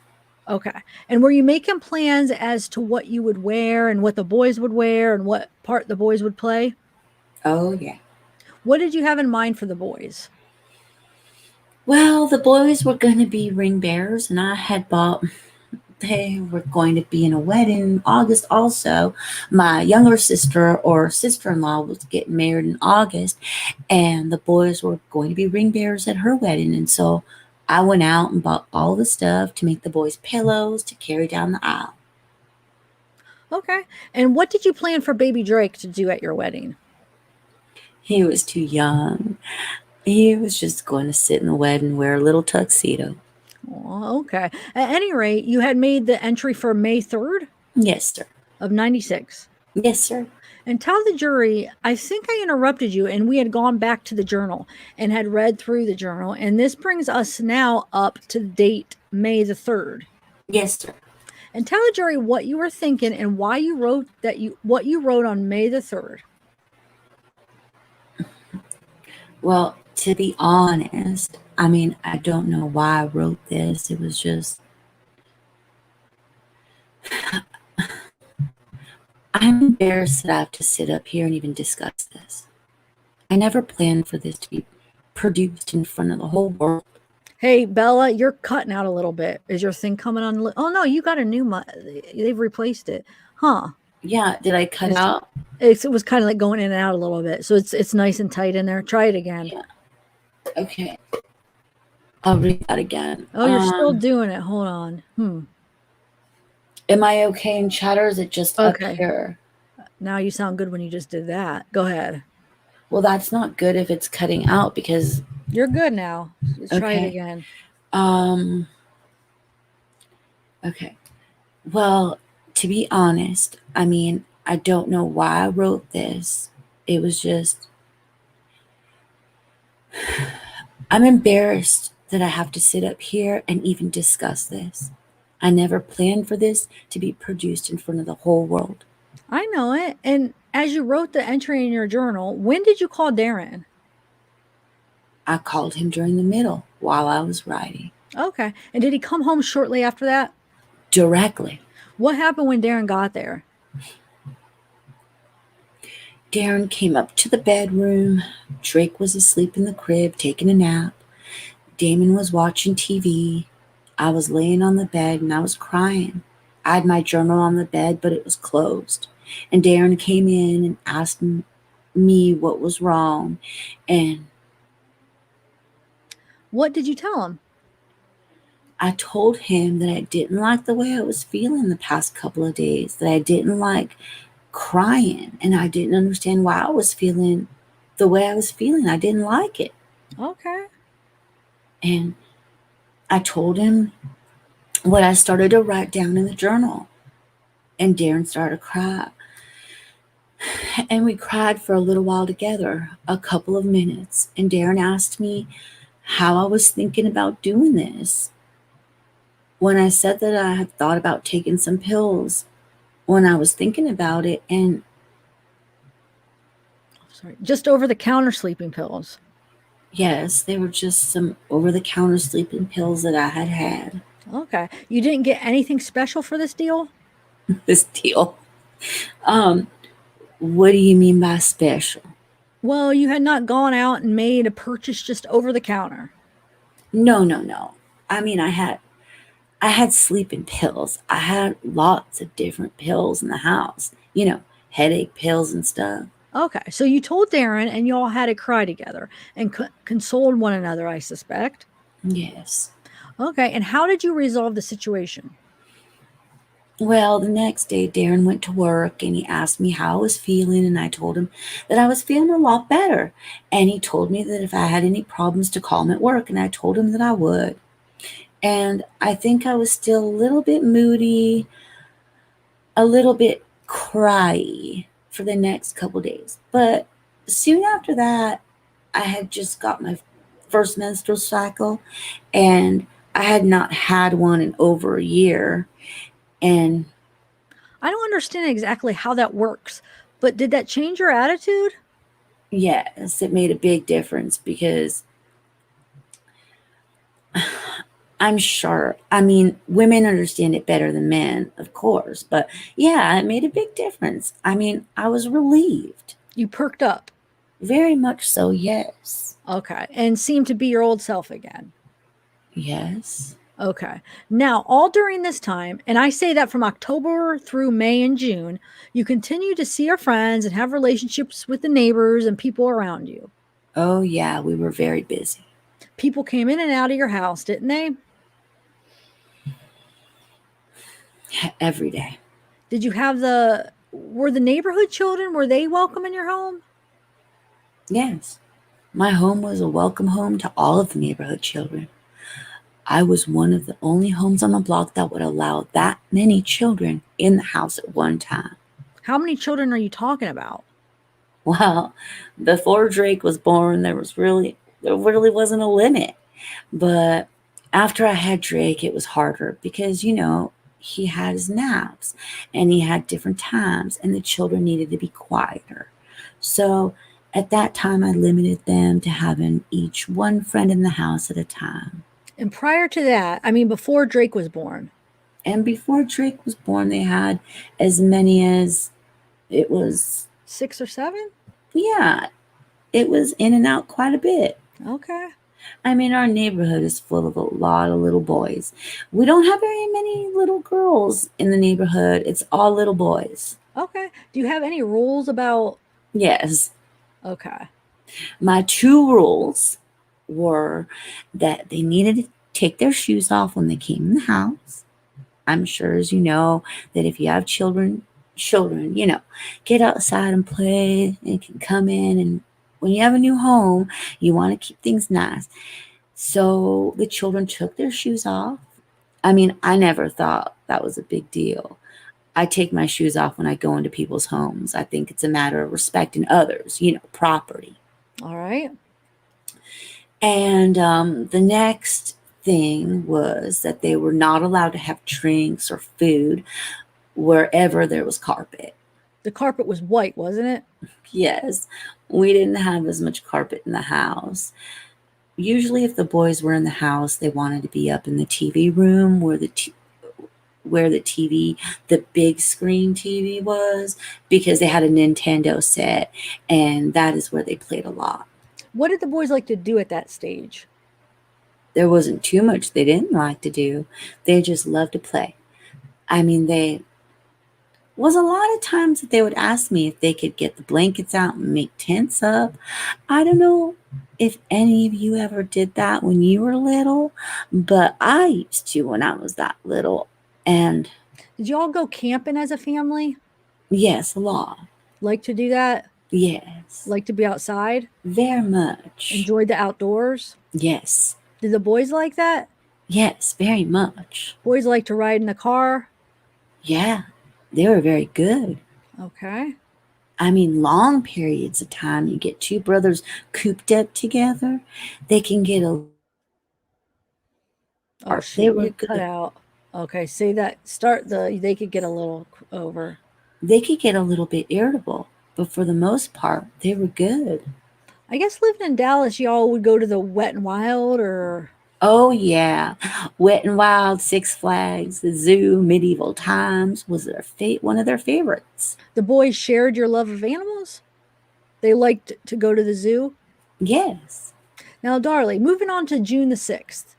Okay. And were you making plans as to what you would wear and what the boys would wear and what part the boys would play? Oh, yeah. What did you have in mind for the boys? Well, the boys were going to be ring bearers, and I had bought, they were going to be in a wedding in August also. My younger sister or sister-in-law was getting married in August, and the boys were going to be ring bearers at her wedding. And so I went out and bought all the stuff to make the boys pillows to carry down the aisle. Okay. And what did you plan for baby Drake to do at your wedding? He was too young. He was just going to sit in the wedding, wear a little tuxedo. Oh, okay. At any rate, you had made the entry for May 3rd Yes, sir. of 96. Yes, sir. And tell the jury, I think I interrupted you, and we had gone back to the journal and had read through the journal. And this brings us now up to the date May the 3rd. Yes, sir. And tell the jury what you were thinking and why you wrote what you wrote on May the 3rd. Well, to be honest, I mean, I don't know why I wrote this. It was just, I'm embarrassed that I have to sit up here and even discuss this. I never planned for this to be produced in front of the whole world. Hey, Bella, you're cutting out a little bit. Is your thing coming on? Oh, no, you got a new they've replaced it. Huh. Yeah, did I cut out? It was kind of like going in and out a little bit. So it's nice and tight in there. Try it again. Yeah. Okay. I'll read that again. Oh, you're still doing it. Hold on. Am I okay in chatter? Is it just up here? Now you sound good when you just did that. Go ahead. Well, that's not good if it's cutting out because... You're good now. Let's try it again. Okay. Well, to be honest, I mean, I don't know why I wrote this. It was just... I'm embarrassed that I have to sit up here and even discuss this. I never planned for this to be produced in front of the whole world. I know it. And as you wrote the entry in your journal, when did you call Darren? I called him during the middle while I was writing. Okay. And did he come home shortly after that? Directly. What happened when Darren got there? Darren came up to the bedroom. Drake was asleep in the crib, taking a nap. Damon was watching TV. I was laying on the bed and I was crying. I had my journal on the bed, but it was closed. And Darren came in and asked me what was wrong. And what did you tell him? I told him that I didn't like the way I was feeling the past couple of days, that I didn't like crying, and I didn't understand why I was feeling the way I was feeling. I didn't like it. Okay. And I told him what I started to write down in the journal. And Darren started to cry. And we cried for a little while together, a couple of minutes. And Darren asked me how I was thinking about doing this. When I said that I had thought about taking some pills, when I was thinking about it, and just over-the-counter sleeping pills. Yes, they were just some over-the-counter sleeping pills that I had had. Okay. You didn't get anything special for this deal? This deal? What do you mean by special? Well, you had not gone out and made a purchase just over the counter. No. I mean, I had sleeping pills. I had lots of different pills in the house. You know, headache pills and stuff. Okay, so you told Darren and you all had a cry together and consoled one another, I suspect. Yes. Okay, and how did you resolve the situation? Well, the next day, Darren went to work and he asked me how I was feeling, and I told him that I was feeling a lot better. And he told me that if I had any problems to call him at work, and I told him that I would. And I think I was still a little bit moody, a little bit cryy for the next couple days. But soon after that, I had just got my first menstrual cycle, and I had not had one in over a year. And I don't understand exactly how that works, but did that change your attitude? Yes, it made a big difference because I'm sure, I mean, women understand it better than men, of course, but yeah, it made a big difference. I mean, I was relieved. You perked up? Very much so, yes. Okay, and seemed to be your old self again? Yes. Okay. Now, all during this time, and I say that from October through May and June, you continue to see your friends and have relationships with the neighbors and people around you. Oh, yeah, we were very busy. People came in and out of your house, didn't they? Every day. Did you have were the neighborhood children, were they welcome in your home? Yes. My home was a welcome home to all of the neighborhood children. I was one of the only homes on the block that would allow that many children in the house at one time. How many children are you talking about? Well, before Drake was born, there really wasn't a limit. But after I had Drake, it was harder because, he had his naps and he had different times, and the children needed to be quieter. So at that time, I limited them to having each one friend in the house at a time. And prior to that, I mean, before Drake was born. And before Drake was born, they had as many as it was, 6 or 7? yeah, it was in and out quite a bit. Okay. I mean, our neighborhood is full of a lot of little boys. We don't have very many little girls in the neighborhood. It's all little boys. Okay. Do you have any rules about? Yes. Okay. My 2 rules were that they needed to take their shoes off when they came in the house. I'm sure, as you know, that if you have children, get outside and play and can come in. And when you have a new home, you want to keep things nice. So the children took their shoes off. I mean, I never thought that was a big deal. I take my shoes off when I go into people's homes. I think it's a matter of respecting others, property. All right. And the next thing was that they were not allowed to have drinks or food wherever there was carpet. The carpet was white, wasn't it? Yes, we didn't have as much carpet in the house. Usually, if the boys were in the house, they wanted to be up in the TV room where the TV, the big screen TV was, because they had a Nintendo set, and that is where they played a lot. What did the boys like to do at that stage? There wasn't too much they didn't like to do. They just loved to play. I mean, they was a lot of times that they would ask me if they could get the blankets out and make tents up. I don't know if any of you ever did that when you were little, but I used to when I was that little. And did you all go camping as a family? Yes, a lot. Like to do that? Yes. Like to be outside? Very much. Enjoyed the outdoors? Yes. Did the boys like that? Yes, very much. Boys like to ride in the car? Yeah, they were very good. Okay. I mean, long periods of time, you get 2 brothers cooped up together, they can get a... Oh, shoot, you cut out. Okay, say that. They could get a little over. They could get a little bit irritable, but for the most part, they were good. I guess living in Dallas, y'all would go to the Wet and Wild or... Oh, yeah. Wet and Wild, Six Flags, the zoo, Medieval Times was one of their favorites. The boys shared your love of animals? They liked to go to the zoo? Yes. Now, Darlie, moving on to June the 6th.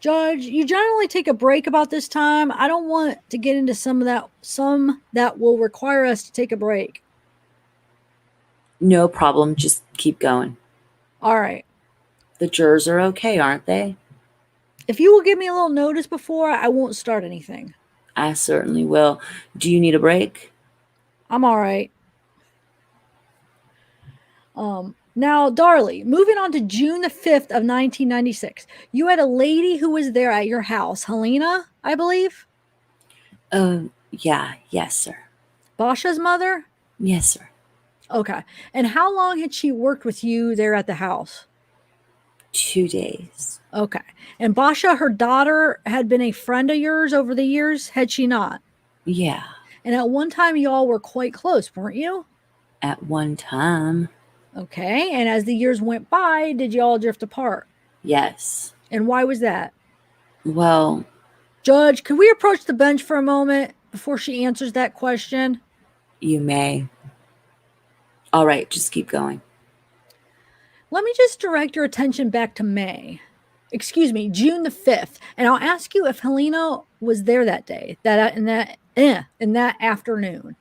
Judge, you generally take a break about this time. I don't want to get into some that will require us to take a break. No problem. Just keep going. All right. The jurors are okay, aren't they? If you will give me a little notice before, I won't start anything. I certainly will. Do you need a break? I'm all right. Now, Darlie, moving on to June the 5th of 1996, you had a lady who was there at your house, Helena, I believe? Yeah. Yes, sir. Basha's mother? Yes, sir. Okay. And how long had she worked with you there at the house? 2 days. Okay. And Basha, her daughter, had been a friend of yours over the years, had she not? Yeah. And at one time, y'all were quite close, weren't you? At one time. Okay. And as the years went by, did y'all drift apart? Yes. And why was that? Well... Judge, could we approach the bench for a moment before she answers that question? You may. All right, just keep going. Let me just direct your attention back to June the 5th, and I'll ask you if Helena was there that day, in that afternoon.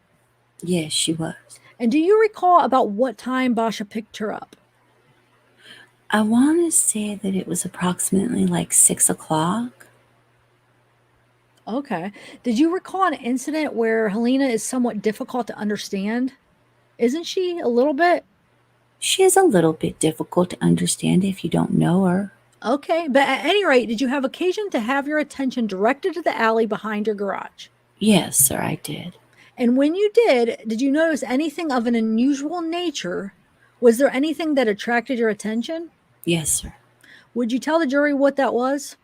Yes, she was. And do you recall about what time Basha picked her up? I want to say that it was approximately like 6 o'clock. Okay. Did you recall an incident where Helena is somewhat difficult to understand? Isn't she a little bit? She is a little bit difficult to understand if you don't know her. Okay, but at any rate, did you have occasion to have your attention directed to the alley behind your garage? Yes, sir, I did. And when you did you notice anything of an unusual nature? Was there anything that attracted your attention? Yes, sir. Would you tell the jury what that was?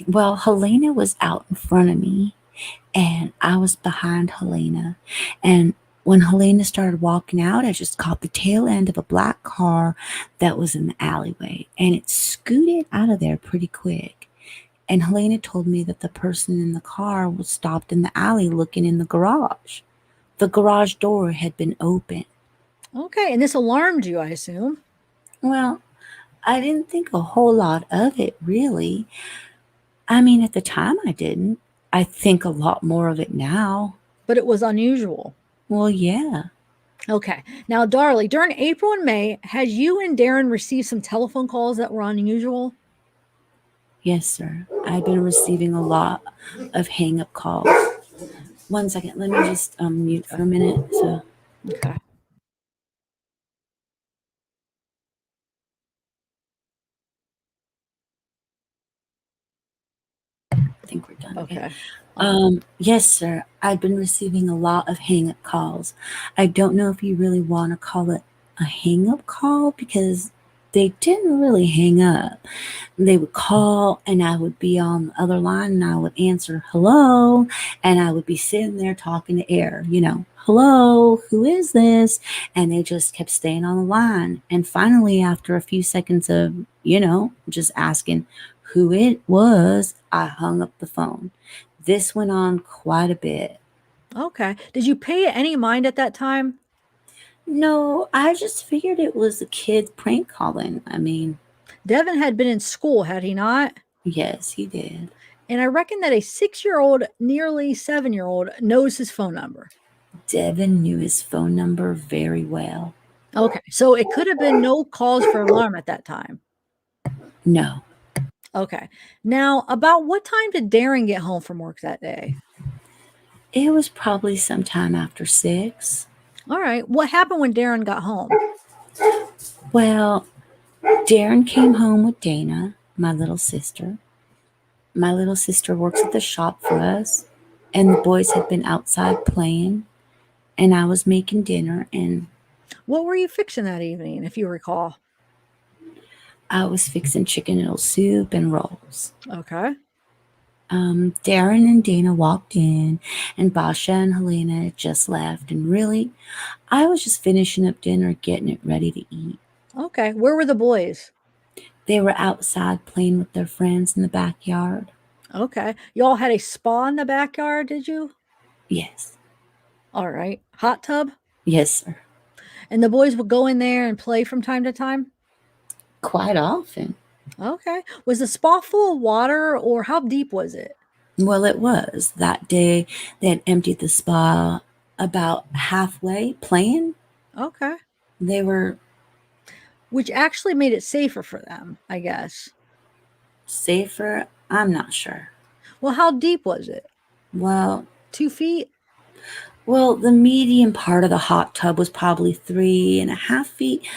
Well, Helena was out in front of me, and I was behind Helena. And when Helena started walking out, I just caught the tail end of a black car that was in the alleyway, and it scooted out of there pretty quick. And Helena told me that the person in the car was stopped in the alley looking in the garage. The garage door had been open. Okay, and this alarmed you, I assume. Well, I didn't think a whole lot of it, really. I mean, at the time I didn't. I think a lot more of it now. But it was unusual. Well, yeah. Okay. Now, Darlie, during April and May, had you and Darren received some telephone calls that were unusual? Yes, sir. I've been receiving a lot of hang up calls. One second. Let me just mute for a minute. So. Okay. I think we're done. Okay. Yes, sir. I've been receiving a lot of hang up calls. I don't know if you really want to call it a hang up call because they didn't really hang up. They would call and I would be on the other line and I would answer hello, and I would be sitting there talking to air, hello, who is this? And they just kept staying on the line. And finally, after a few seconds of, just asking who it was, I hung up the phone. This went on quite a bit. Okay. Did you pay it any mind at that time? No, I just figured it was a kid prank calling. I mean, Devin had been in school, had he not? yes, he did. And I reckon that a 6-year-old, nearly 7-year-old, knows his phone number. Devin knew his phone number very well. Okay. So it could have been no cause for alarm at that time. No. Okay. Now, about what time did Darren get home from work that day? It was probably sometime after 6. All right. What happened when Darren got home? Well, Darren came home with Dana, my little sister. My little sister works at the shop for us, and the boys had been outside playing, and I was making dinner, and What were you fixing that evening, if you recall? I was fixing chicken noodle soup and rolls. Okay. Darren and Dana walked in, and Basha and Helena had just left, and really, I was just finishing up dinner, getting it ready to eat. Okay. Where were the boys? They were outside playing with their friends in the backyard. Okay. Y'all had a spa in the backyard, did you? Yes. All right. Hot tub? Yes, sir. And the boys would go in there and play from time to time? Quite often. Okay. Was the spa full of water, or how deep was it? Well, it was. That day, they had emptied the spa about halfway playing. Okay. They were Which actually made it safer for them, I guess. safer. I'm not sure. Well, how deep was it? Well, 2 feet? well, the medium part of the hot tub was probably 3.5 feet,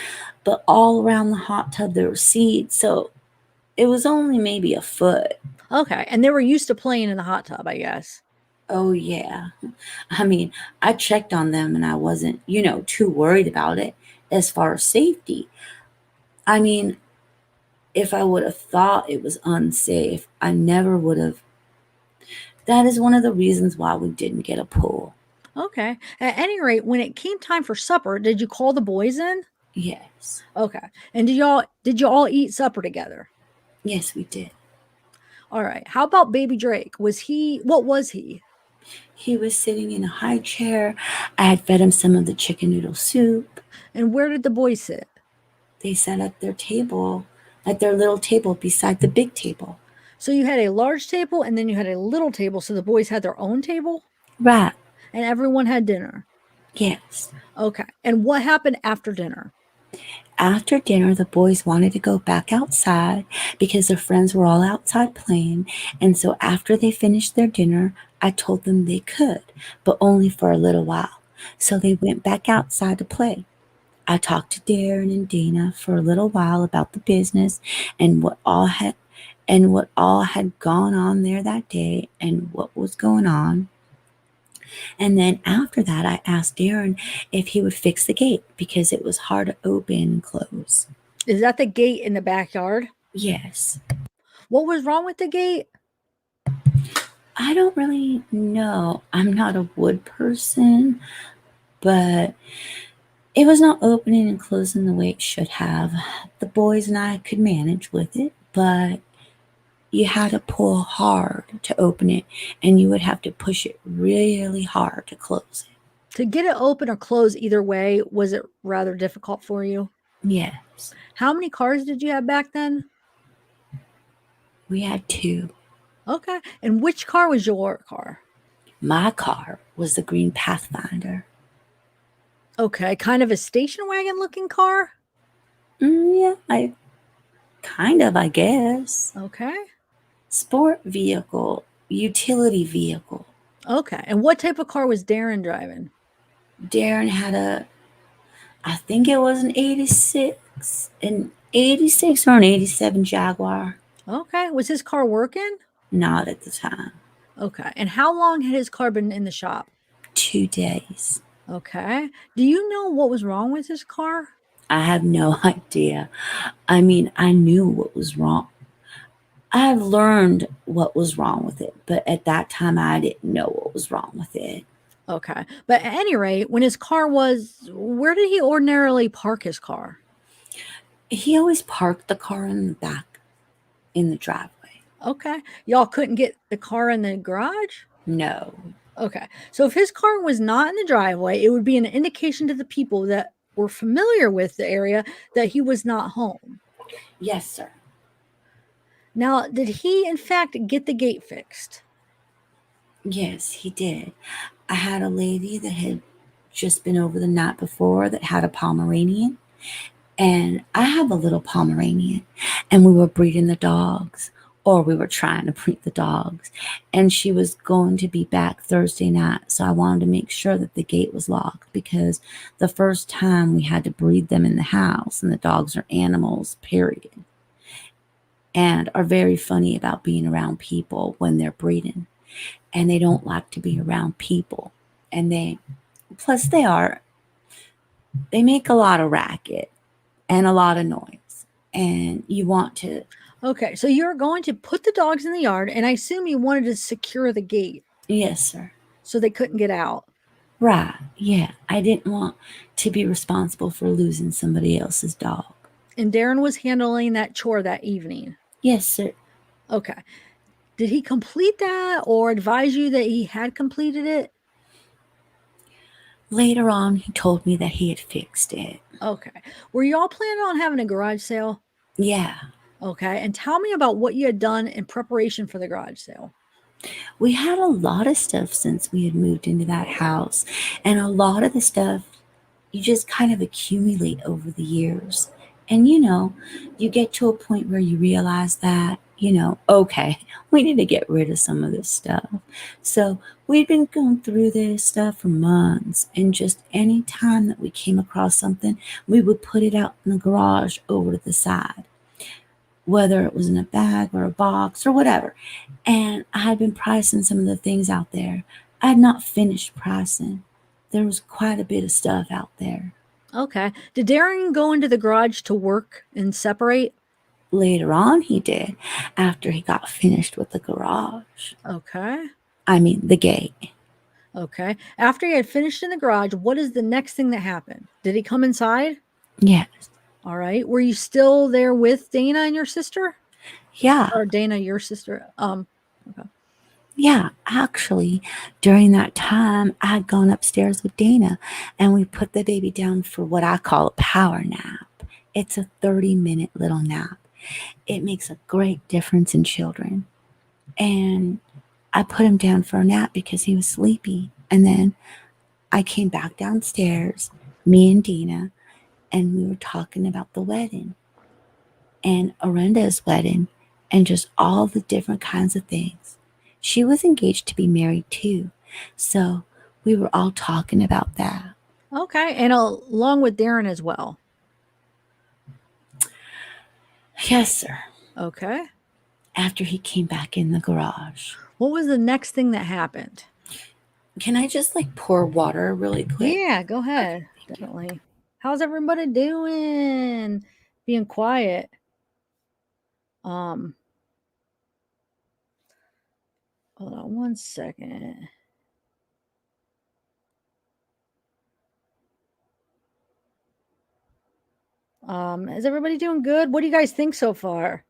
but all around the hot tub there were seats, so it was only maybe a foot. Okay. And they were used to playing in the hot tub, I guess. Oh, yeah. I mean, I checked on them and I wasn't, too worried about it as far as safety. I mean, if I would have thought it was unsafe, I never would have. That is one of the reasons why we didn't get a pool. Okay. At any rate, when it came time for supper, did you call the boys in? Yes. Okay. And did y'all eat supper together? Yes, we did. All right. How about baby Drake? What was he? He was sitting in a high chair. I had fed him some of the chicken noodle soup. And where did the boys sit? They sat at their table, at their little table beside the big table. So you had a large table and then you had a little table, so the boys had their own table? Right. And everyone had dinner? Yes. Okay. And what happened after dinner? After dinner, the boys wanted to go back outside because their friends were all outside playing. And so after they finished their dinner, I told them they could, but only for a little while. So they went back outside to play. I talked to Darren and Dana for a little while about the business and what all had gone on there that day and what was going on. And then after that, I asked Darren if he would fix the gate because it was hard to open and close. Is that the gate in the backyard? Yes. What was wrong with the gate? I don't really know. I'm not a wood person, but it was not opening and closing the way it should have. The boys and I could manage with it, but you had to pull hard to open it, and you would have to push it really hard to close it. To get it open or close either way, was it rather difficult for you? Yes. How many cars did you have back then? We had two. Okay. And which car was your car? My car was the green Pathfinder. Okay. Kind of a station wagon looking car? Yeah, I guess. Okay. Sport vehicle, utility vehicle. Okay. And what type of car was Darren driving? Darren had I think it was an 86 or an 87 Jaguar. Okay. Was his car working? Not at the time. Okay. And how long had his car been in the shop? 2 days. Okay. Do you know what was wrong with his car? I have no idea. I mean, I knew what was wrong. I've learned what was wrong with it, but at that time I didn't know what was wrong with it. Okay. But at any rate, when his car was, where did he ordinarily park his car? He always parked the car in the back in the driveway. Okay. Y'all couldn't get the car in the garage? No. Okay. So if his car was not in the driveway, it would be an indication to the people that were familiar with the area that he was not home. Yes, sir. Now, did he in fact get the gate fixed? Yes, he did. I had a lady that had just been over the night before that had a Pomeranian, and I have a little Pomeranian, and we were breeding the dogs, or we were trying to breed the dogs, and she was going to be back Thursday night, so I wanted to make sure that the gate was locked because the first time we had to breed them in the house, and the dogs are animals, period, and are very funny about being around people when they're breeding. And they don't like to be around people. And they make a lot of racket and a lot of noise. And you want to. Okay, so you're going to put the dogs in the yard, and I assume you wanted to secure the gate. Yes, sir. So they couldn't get out. Right, yeah. I didn't want to be responsible for losing somebody else's dog. And Darren was handling that chore that evening. Yes, sir. Okay. Did he complete that or advise you that he had completed it? Later on, he told me that he had fixed it. Okay. Were you all planning on having a garage sale? Yeah. Okay. And tell me about what you had done in preparation for the garage sale. We had a lot of stuff since we had moved into that house. And a lot of the stuff you just kind of accumulate over the years. And you get to a point where you realize that, okay, we need to get rid of some of this stuff. So we'd been going through this stuff for months, and just any time that we came across something, we would put it out in the garage over to the side, whether it was in a bag or a box or whatever. And I had been pricing some of the things out there. I had not finished pricing. There was quite a bit of stuff out there. Okay. Did Darren go into the garage to work and separate? Later on, he did, after he got finished with the garage. Okay. I mean, the gate. Okay. After he had finished in the garage, what is the next thing that happened? Did he come inside? Yes. All right. Were you still there with Dana and your sister? Yeah. Or Dana, your sister? Okay. Yeah, actually, during that time, I had gone upstairs with Dana, and we put the baby down for what I call a power nap. It's a 30-minute little nap. It makes a great difference in children. And I put him down for a nap because he was sleepy. And then I came back downstairs, me and Dina, and we were talking about the wedding and Arenda's wedding and just all the different kinds of things. She was engaged to be married too. So we were all talking about that. Okay. And along with Darren as well. Yes, sir. Can I just like pour water really quick? Yeah, go ahead. Okay, thank you. Definitely. How's everybody doing? Being quiet. Hold on one second. Is everybody doing good? What do you guys think so far?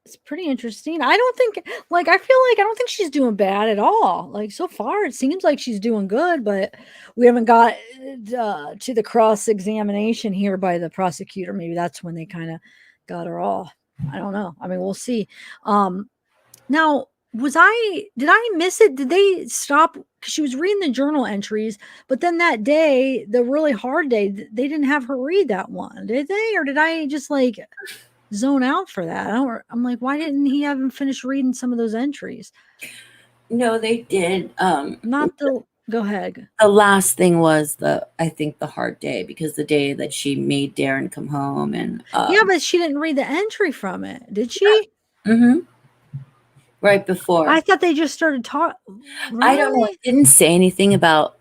It's pretty interesting. I don't think, like, I feel like I don't think she's doing bad at all. Like, so far, it seems like she's doing good, but we haven't got to the cross examination here by the prosecutor. Maybe that's when they kind of got her all. I don't know. I mean, we'll see. Now, did I miss it? Did they stop? Because she was reading the journal entries, but then that day, the really hard day, they didn't have her read that one, did they? Or did I just like zone out for that? I'm like, why didn't he have him finish reading some of those entries? No, they did. Not the, go ahead. The last thing was I think the hard day, because the day that she made Darren come home and Yeah, but she didn't read the entry from it, did she? mm-hmm, right before. I thought they just started talking. I don't know. It didn't say anything about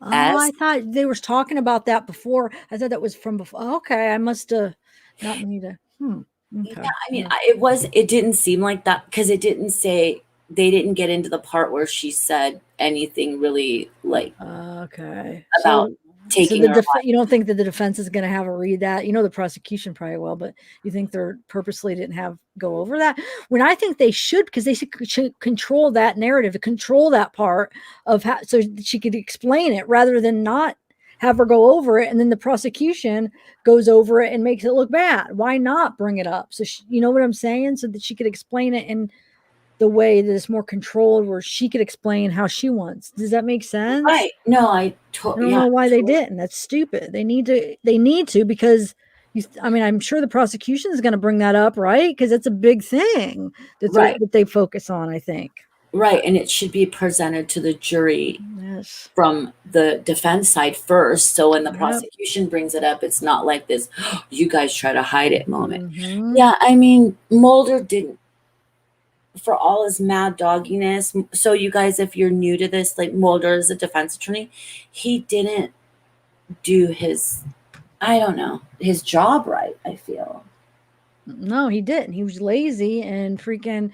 Oh, S. I thought they were talking about that before. I thought that was from before. Okay, I must have not need to. Okay. Yeah, I mean, it didn't seem like that, because it didn't say, they didn't get into the part where she said anything really like Okay. about taking her life. You don't think that the defense is going to have her read that? You know, the prosecution probably will, but you think they're purposely didn't have go over that? When I think they should, because they should control that narrative, control that part of how, so she could explain it rather than not have her go over it, and then the prosecution goes over it and makes it look bad. Why not bring it up? So you know what I'm saying? So that she could explain it in the way that is more controlled, where she could explain how she wants. Does that make sense? Right. No, I don't know why they didn't. That's stupid. They need to, because I mean, I'm sure the prosecution is going to bring that up, right? Because it's a big thing that they focus on, I think. Right. And it should be presented to the jury from the defense side first. So when the prosecution brings it up, it's not like this, you guys try to hide it moment. Yeah. I mean, Mulder didn't, for all his mad dogginess. So you guys, if you're new to this, like, Mulder is a defense attorney. He didn't do his, I don't know, his job right, I feel. No, he didn't. He was lazy and freaking,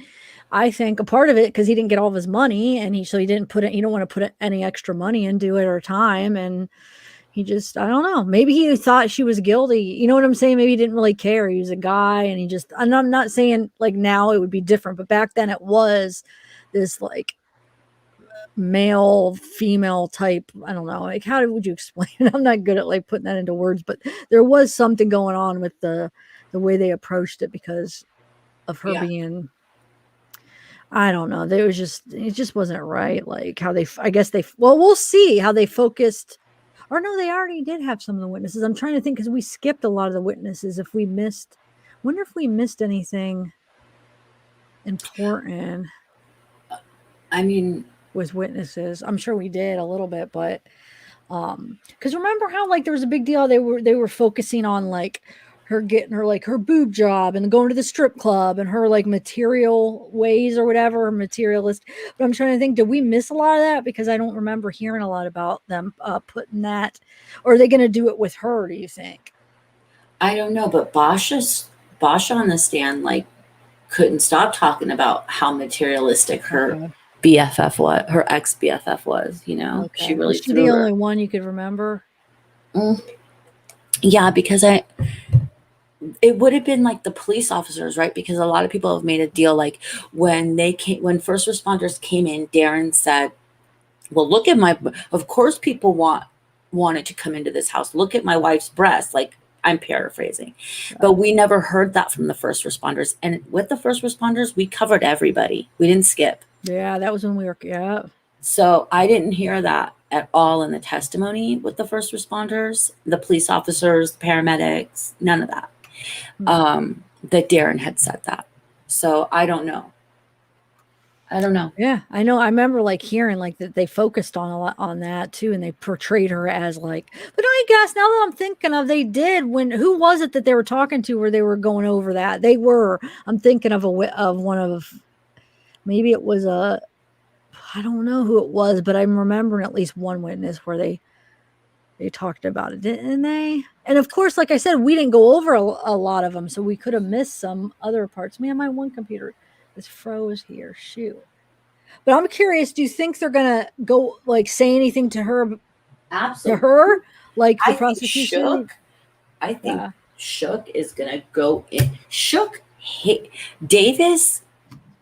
I think a part of it, because he didn't get all of his money, and he didn't put it, you don't want to put any extra money into it or time. And he just, I don't know, maybe he thought she was guilty. You know what I'm saying? Maybe he didn't really care. He was a guy, and and I'm not saying like now it would be different, but back then it was this like male female type. I don't know, like, how would you explain it? I'm not good at like putting that into words, but there was something going on with the way they approached it because of her being, I don't know, it just wasn't right. Like how I guess we'll see how they focused. Or no, they already did have some of the witnesses. I'm trying to think, because we skipped a lot of the witnesses. Wonder if we missed anything important. I mean, with witnesses. I'm sure we did a little bit, but because remember how like there was a big deal. They were focusing on like her getting her boob job and going to the strip club and her like material ways or whatever, materialist. But I'm trying to think, did we miss a lot of that? Because I don't remember hearing a lot about them putting that. Or are they going to do it with her, do you think? I don't know, but Basha on the stand like couldn't stop talking about how materialistic her BFF was, her ex BFF was. You know, she really was she the only one you could remember? Yeah, because it would have been like the police officers, right? Because a lot of people have made a deal, like when first responders came in, Darren said, well, look at of course people wanted to come into this house. Look at my wife's breasts. Like, I'm paraphrasing, but we never heard that from the first responders. And with the first responders, we covered everybody. We didn't skip. Yeah, that was when we were, So I didn't hear that at all in the testimony with the first responders, the police officers, paramedics, none of that. That Darren had said that. So I don't know. Yeah, I know. I remember like hearing like that they focused on a lot on that too, and they portrayed her as like. But I guess now that I'm thinking of, they did who was it that they were talking to where they were going over that? I'm thinking of one of. maybe it was I don't know who it was, but I'm remembering at least one witness where they talked about it, didn't they? And of course, like I said, we didn't go over a lot of them, so we could have missed some other parts. Man, my one computer is froze here. Shoot. But I'm curious, do you think they're gonna go like say anything to her? Absolutely. To her, like the I prosecution? I think Shook is gonna go in. Shook hate Davis.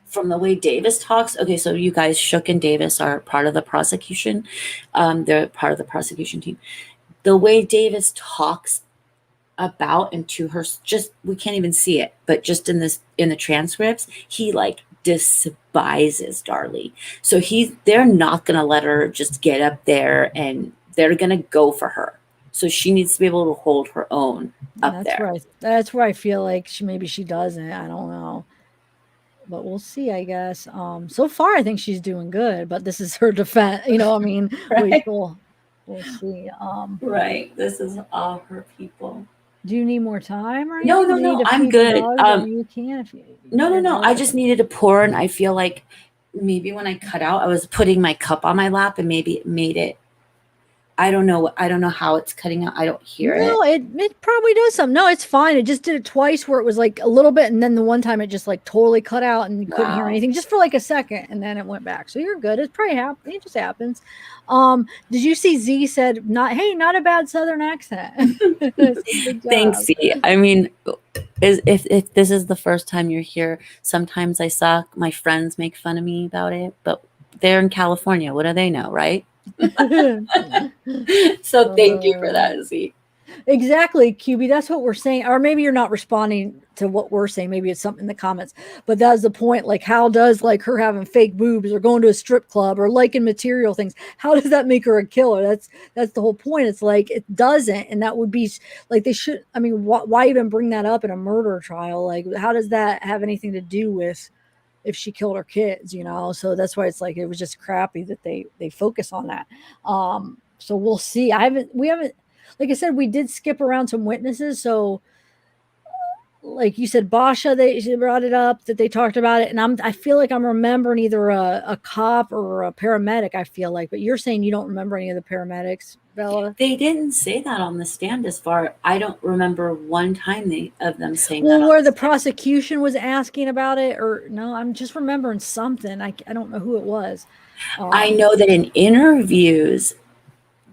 From the way Davis talks, okay, so you guys, Shook and Davis are part of the prosecution. They're part of the prosecution team. The way Davis talks about and to her, just we can't even see it, but just in the transcripts, he like despises Darlie. So they're not gonna let her just get up there, and they're gonna go for her. So she needs to be able to hold her own up there. That's where I feel like maybe she doesn't. I don't know. But we'll see, I guess. So far, I think she's doing good, but this is her defense. You know, I mean, Right. we'll see. Right. This is all her people. Do you need more time or No, anything? no, I'm good. You can if you. No. I just needed to pour, and I feel like maybe when I cut out, I was putting my cup on my lap, and maybe it made it. I don't know how it's cutting out. I don't hear it. No, it probably does something. No, it's fine. It just did it twice where it was like a little bit, and then the one time it just like totally cut out and you couldn't hear anything just for like a second, and then it went back. So you're good. It's probably happen. It just happens. Did you see Z said not a bad Southern accent? Thanks, Z. I mean, if this is the first time you're here, sometimes I suck. My friends make fun of me about it, but they're in California. What do they know, right? So thank you for that, Z. Exactly, QB. That's what we're saying. Or maybe you're not responding to what we're saying. Maybe it's something in the comments. But that's the point. Like, how does like her having fake boobs or going to a strip club or liking material things, how does that make her a killer? That's the whole point. It's like it doesn't, and that would be like they should. I mean, why even bring that up in a murder trial? Like, how does that have anything to do with if she killed her kids, you know? So that's why it's like it was just crappy that they focus on that. So we'll see. We haven't like I said, we did skip around some witnesses. So like you said, Basha, she brought it up that they talked about it, and I feel like I'm remembering either a cop or a paramedic, I feel like, but you're saying you don't remember any of the paramedics, Bella? They didn't say that on the stand I don't remember one time of them saying that. Well, where the prosecution was asking about it, or no, I'm just remembering something. I don't know who it was. I know that in interviews,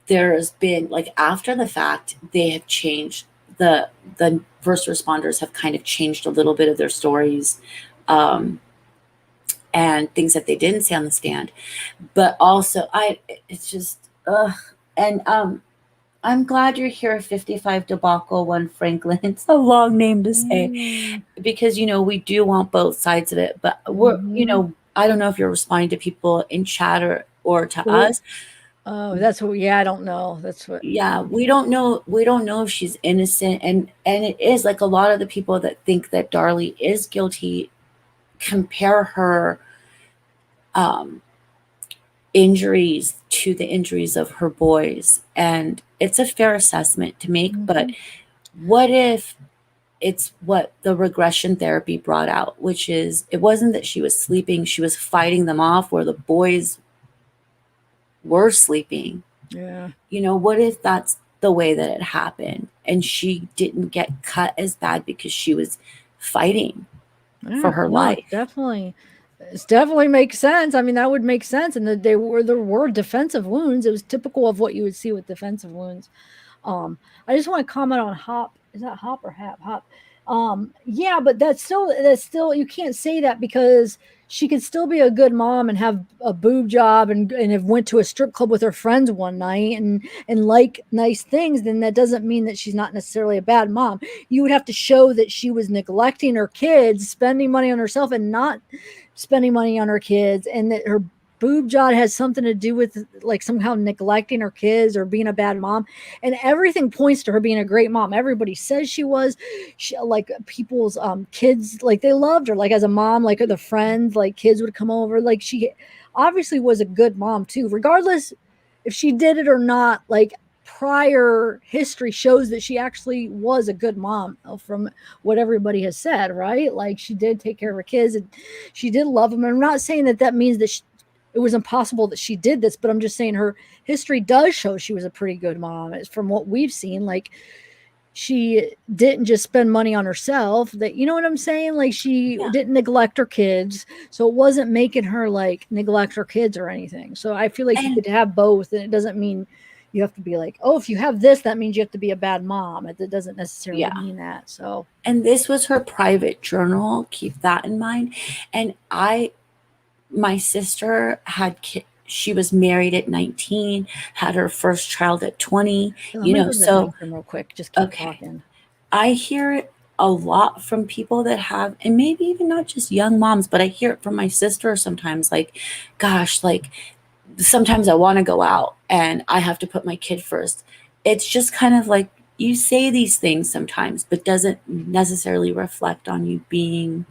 there's been like after the fact, they have changed the first responders have kind of changed a little bit of their stories, and things that they didn't say on the stand. But also, it's just and I'm glad you're here. 55 debacle, 1 Franklin. It's a long name to say because we do want both sides of it. But we're I don't know if you're responding to people in chat or to us. Oh, that's what. Yeah, I don't know. That's what. Yeah, we don't know. We don't know if she's innocent, and it is like a lot of the people that think that Darlie is guilty compare her injuries to the injuries of her boys, and it's a fair assessment to make. But what if it's what the regression therapy brought out, which is it wasn't that she was sleeping, she was fighting them off where the boys were sleeping. Yeah. What if that's the way that it happened and she didn't get cut as bad because she was fighting for her life? Definitely. It definitely makes sense. I mean, that would make sense. And there were defensive wounds. It was typical of what you would see with defensive wounds. I just want to comment on Hop. Is that Hop or Hap? Hop. Yeah, but that's still you can't say that because she could still be a good mom and have a boob job and have went to a strip club with her friends one night and like nice things. Then that doesn't mean that she's not necessarily a bad mom. You would have to show that she was neglecting her kids, spending money on herself and not spending money on her kids, and that her boob job has something to do with like somehow neglecting her kids or being a bad mom, and everything points to her being a great mom. Everybody says she was. Like people's kids, like they loved her like as a mom, like the friends, like kids would come over, like she obviously was a good mom too, regardless if she did it or not. Like prior history shows that she actually was a good mom from what everybody has said, right? Like she did take care of her kids and she did love them. And I'm not saying that means that it was impossible that she did this, but I'm just saying her history does show she was a pretty good mom. It's from what we've seen. Like she didn't just spend money on herself, that, you know what I'm saying? Like she didn't neglect her kids. So it wasn't making her like neglect her kids or anything. So I feel like you could have both. And it doesn't mean you have to be like, oh, if you have this, that means you have to be a bad mom. It doesn't necessarily mean that. So, and this was her private journal. Keep that in mind. And my sister had she was married at 19, had her first child at 20. Let me so real quick. Just keep talking. I hear it a lot from people that have, and maybe even not just young moms, but I hear it from my sister sometimes, like, gosh, like sometimes I want to go out and I have to put my kid first. It's just kind of like you say these things sometimes, but doesn't necessarily reflect on you being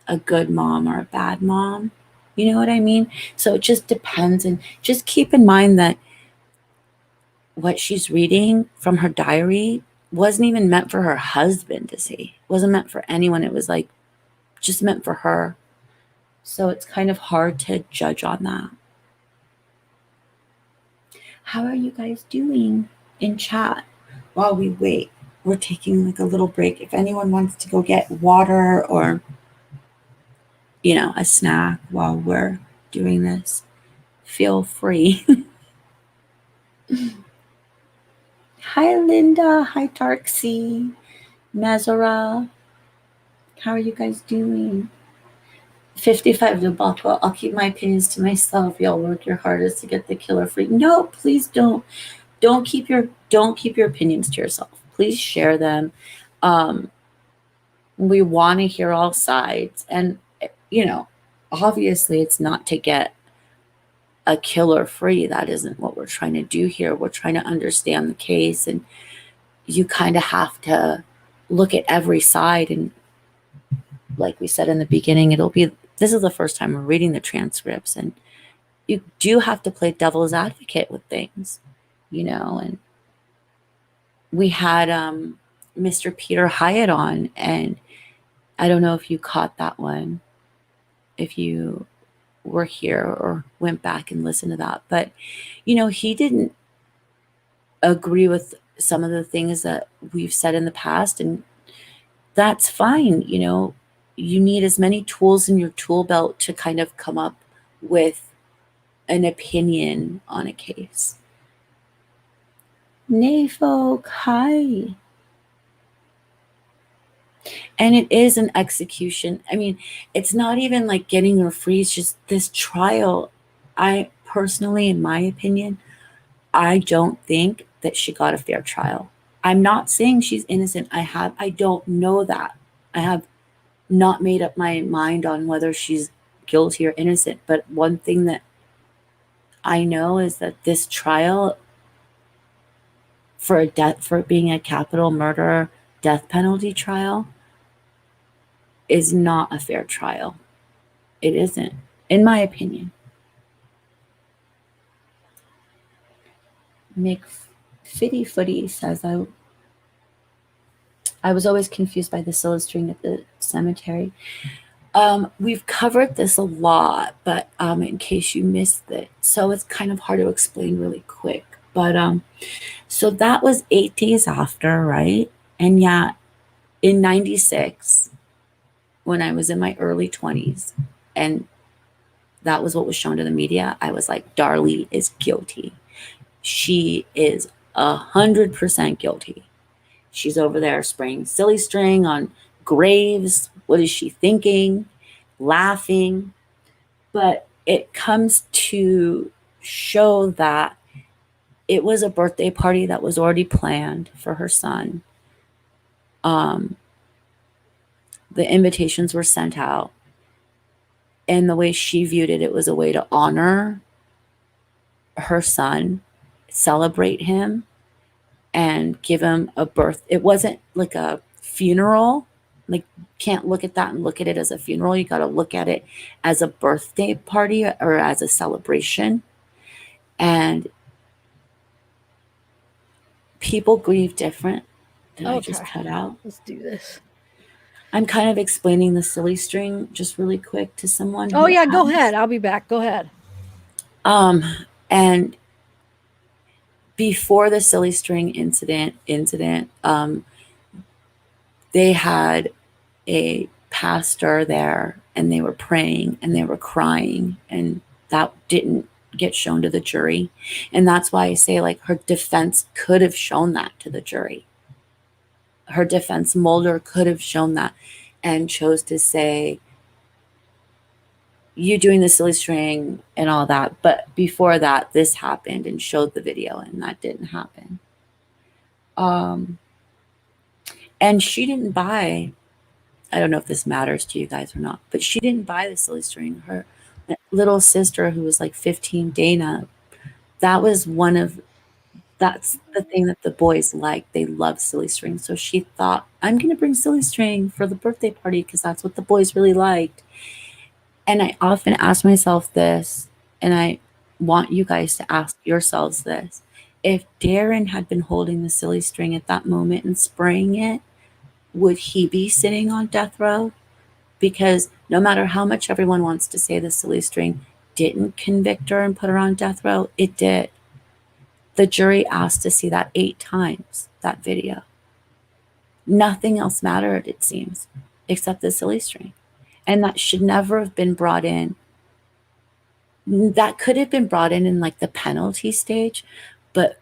a good mom or a bad mom. You know what I mean? So it just depends. And just keep in mind that what she's reading from her diary wasn't even meant for her husband to see. It wasn't meant for anyone. It was like just meant for her. So it's kind of hard to judge on that. How are you guys doing in chat while we wait? We're taking like a little break. If anyone wants to go get water or, you know, a snack while we're doing this, feel free. Hi, Linda. Hi, Darksea. Mazara. How are you guys doing? 55 debacle. I'll keep my opinions to myself. Y'all work your hardest to get the killer free. No, please don't. Don't keep your opinions to yourself. Please share them. We want to hear all sides. And, you know, obviously it's not to get a killer free. That isn't what we're trying to do here. We're trying to understand the case, and you kind of have to look at every side. And like we said in the beginning, this is the first time we're reading the transcripts, and you do have to play devil's advocate with things, you know. And we had Mr. Peter Hyatt on, and I don't know if you caught that one, if you were here or went back and listened to that. But, you know, he didn't agree with some of the things that we've said in the past, and that's fine. You know, you need as many tools in your tool belt to kind of come up with an opinion on a case. Nay, folk, hi. And it is an execution. I mean, it's not even like getting her free. It's just this trial. I personally, in my opinion, I don't think that she got a fair trial. I'm not saying she's innocent. I don't know that. I have not made up my mind on whether she's guilty or innocent. But one thing that I know is that this trial for being a capital murder death penalty trial is not a fair trial. It isn't, in my opinion. McFitty Footy says, I was always confused by the silistering at the cemetery. We've covered this a lot, but in case you missed it, so it's kind of hard to explain really quick. But so that was 8 days after, right? And yeah, in 96, when I was in my early 20s, and that was what was shown to the media, I was like, Darlie is guilty. She is 100% guilty. She's over there spraying silly string on graves. What is she thinking? Laughing. But it comes to show that it was a birthday party that was already planned for her son. The invitations were sent out. And the way she viewed it, it was a way to honor her son, celebrate him, and give him a birth. It wasn't like a funeral. Like, can't look at that and look at it as a funeral. You got to look at it as a birthday party or as a celebration. And people grieve different. Did I Okay. just cut out? Let's do this. I'm kind of explaining the silly string just really quick to someone. Oh yeah, go ahead. I'll be back. Go ahead. And before the silly string incident, they had a pastor there and they were praying and they were crying, and that didn't get shown to the jury. And that's why I say, like, her defense could have shown that to the jury. Her defense, Mulder, could have shown that and chose to say, you doing the silly string and all that, but before that this happened, and showed the video, and that didn't happen. And she didn't buy, I don't know if this matters to you guys or not, but she didn't buy the silly string. Her little sister, who was like 15, Dana, that's the thing that the boys like. They love silly string. So she thought, I'm going to bring silly string for the birthday party because that's what the boys really liked. And I often ask myself this, and I want you guys to ask yourselves this. If Darren had been holding the silly string at that moment and spraying it, would he be sitting on death row? Because no matter how much everyone wants to say the silly string didn't convict her and put her on death row, it did. The jury asked to see that 8 times, that video. Nothing else mattered, it seems, except the silly string. And that should never have been brought in. That could have been brought in like the penalty stage, but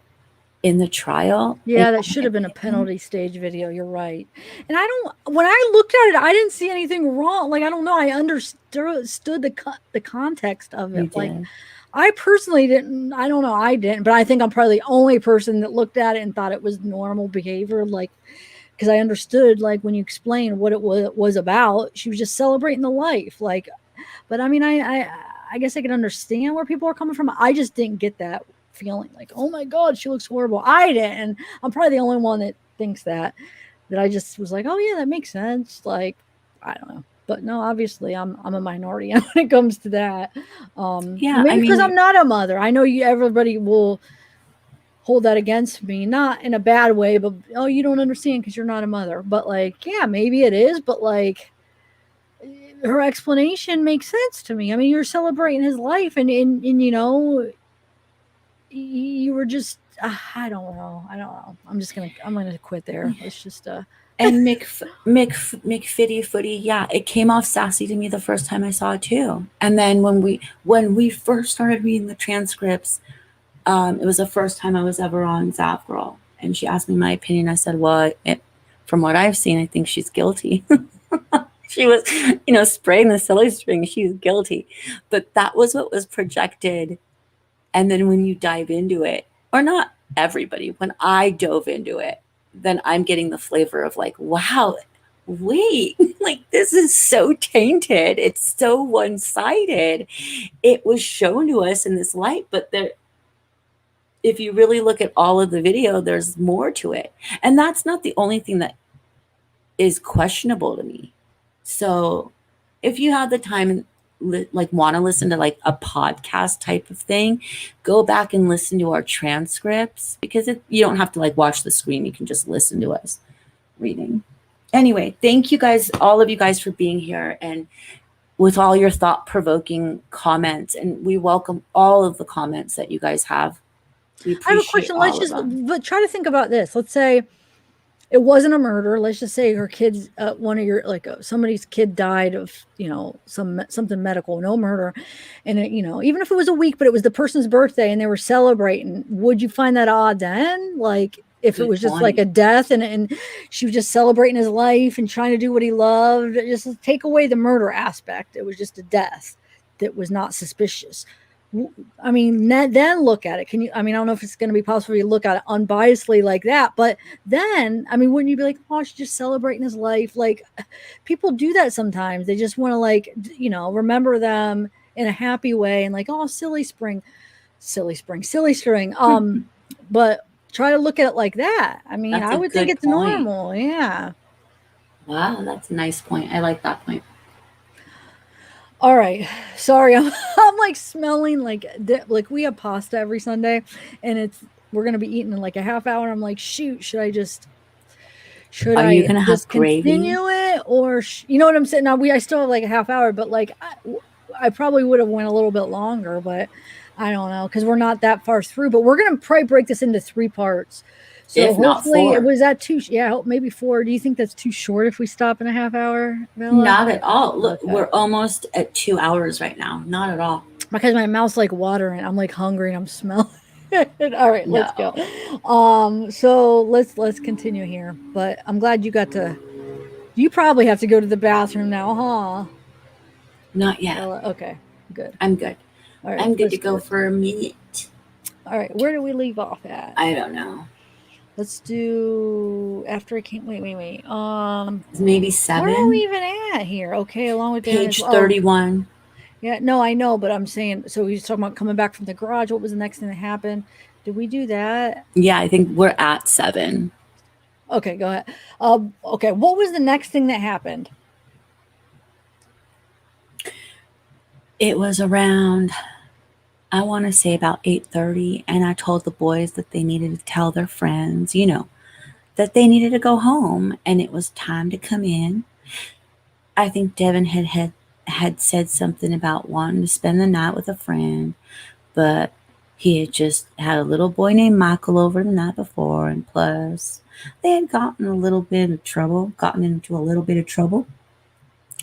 in the trial. Yeah, that should have been a penalty stage video. You're right. And when I looked at it, I didn't see anything wrong. Like, I don't know. I understood the context of it. Like, I personally didn't. I don't know. I didn't, but I think I'm probably the only person that looked at it and thought it was normal behavior. Like, because I understood, like, when you explained what it was about, she was just celebrating the life. Like, but I mean, I guess I can understand where people are coming from. I just didn't get that feeling like, oh my God, she looks horrible. I didn't. And I'm probably the only one that thinks that I just was like, oh yeah, that makes sense. Like, I don't know. But no, obviously I'm a minority when it comes to that. Yeah, maybe because I'm not a mother. I know everybody will hold that against me, not in a bad way, but oh, you don't understand because you're not a mother. But like, yeah, maybe it is, but like, her explanation makes sense to me. I mean, you're celebrating his life, and you know, you were just I don't know. I'm gonna quit there. Let's just And McFitty Footy, yeah, it came off sassy to me the first time I saw it too. And then when we first started reading the transcripts, it was the first time I was ever on zavgirl, and she asked me my opinion. I said, well, from what I've seen, I think she's guilty. She was, spraying the silly string. She's guilty. But that was what was projected. And then when you dive into it, or not everybody, when I dove into it, then I'm getting the flavor of like, wow, wait, like, this is so tainted. It's so one-sided. It was shown to us in this light, but if you really look at all of the video, there's more to it. And that's not the only thing that is questionable to me. So if you have the time and want to listen to like a podcast type of thing, go back and listen to our transcripts, because you don't have to like watch the screen. You can just listen to us reading. Anyway, thank you guys, all of you guys, for being here and with all your thought-provoking comments. And we welcome all of the comments that you guys have. We appreciate I have a question. But try to think about this. Let's say it wasn't a murder. Let's just say her kids, one of your, like, somebody's kid died of, something medical, no murder. And even if it was a week, but it was the person's birthday and they were celebrating, would you find that odd then? Like, if it was just like a death and she was just celebrating his life and trying to do what he loved, just take away the murder aspect. It was just a death that was not suspicious. I mean, then look at it. I don't know if it's going to be possible to look at it unbiasedly like that, but then, wouldn't you be like, oh, she's just celebrating his life? Like, people do that sometimes. They just want to, like, remember them in a happy way and like, oh, silly string. But try to look at it like that. I would think it's normal. Yeah. Wow, that's a nice point. I like that point. All right. Sorry. I'm like smelling like we have pasta every Sunday, and we're going to be eating in like a half hour. I'm like, shoot, should I Are you gonna have gravy? continue it, or you know what I'm saying? Now I still have like a half hour, but like I probably would have went a little bit longer, but I don't know because we're not that far through. But we're gonna probably break this into 3 parts. So If not hopefully, 4. was that too? Yeah, maybe 4. Do you think that's too short if we stop in a half hour, Bella? Not at all. Look, Okay. we're almost at 2 hours right now. Not at all. Because my mouth's like watering. I'm like hungry and I'm smelling. All right, let's No. go. So let's continue here. But I'm glad you got to. You probably have to go to the bathroom now, huh? Not yet. Bella? Okay, good. I'm good. All right, I'm good let's to go for a minute. All right, where do we leave off at? I don't know. Let's do after it came. Wait. Maybe 7. Where are we even at here? Okay, along with page 31. Yeah, no, I know, but I'm saying. So he's talking about coming back from the garage. What was the next thing that happened? Did we do that? Yeah, I think we're at 7. Okay, go ahead. Okay, what was the next thing that happened? It was around, I want to say about 8:30, and I told the boys that they needed to tell their friends, that they needed to go home, and it was time to come in. I think Devin had said something about wanting to spend the night with a friend, but he had just had a little boy named Michael over the night before, and plus they had gotten into a little bit of trouble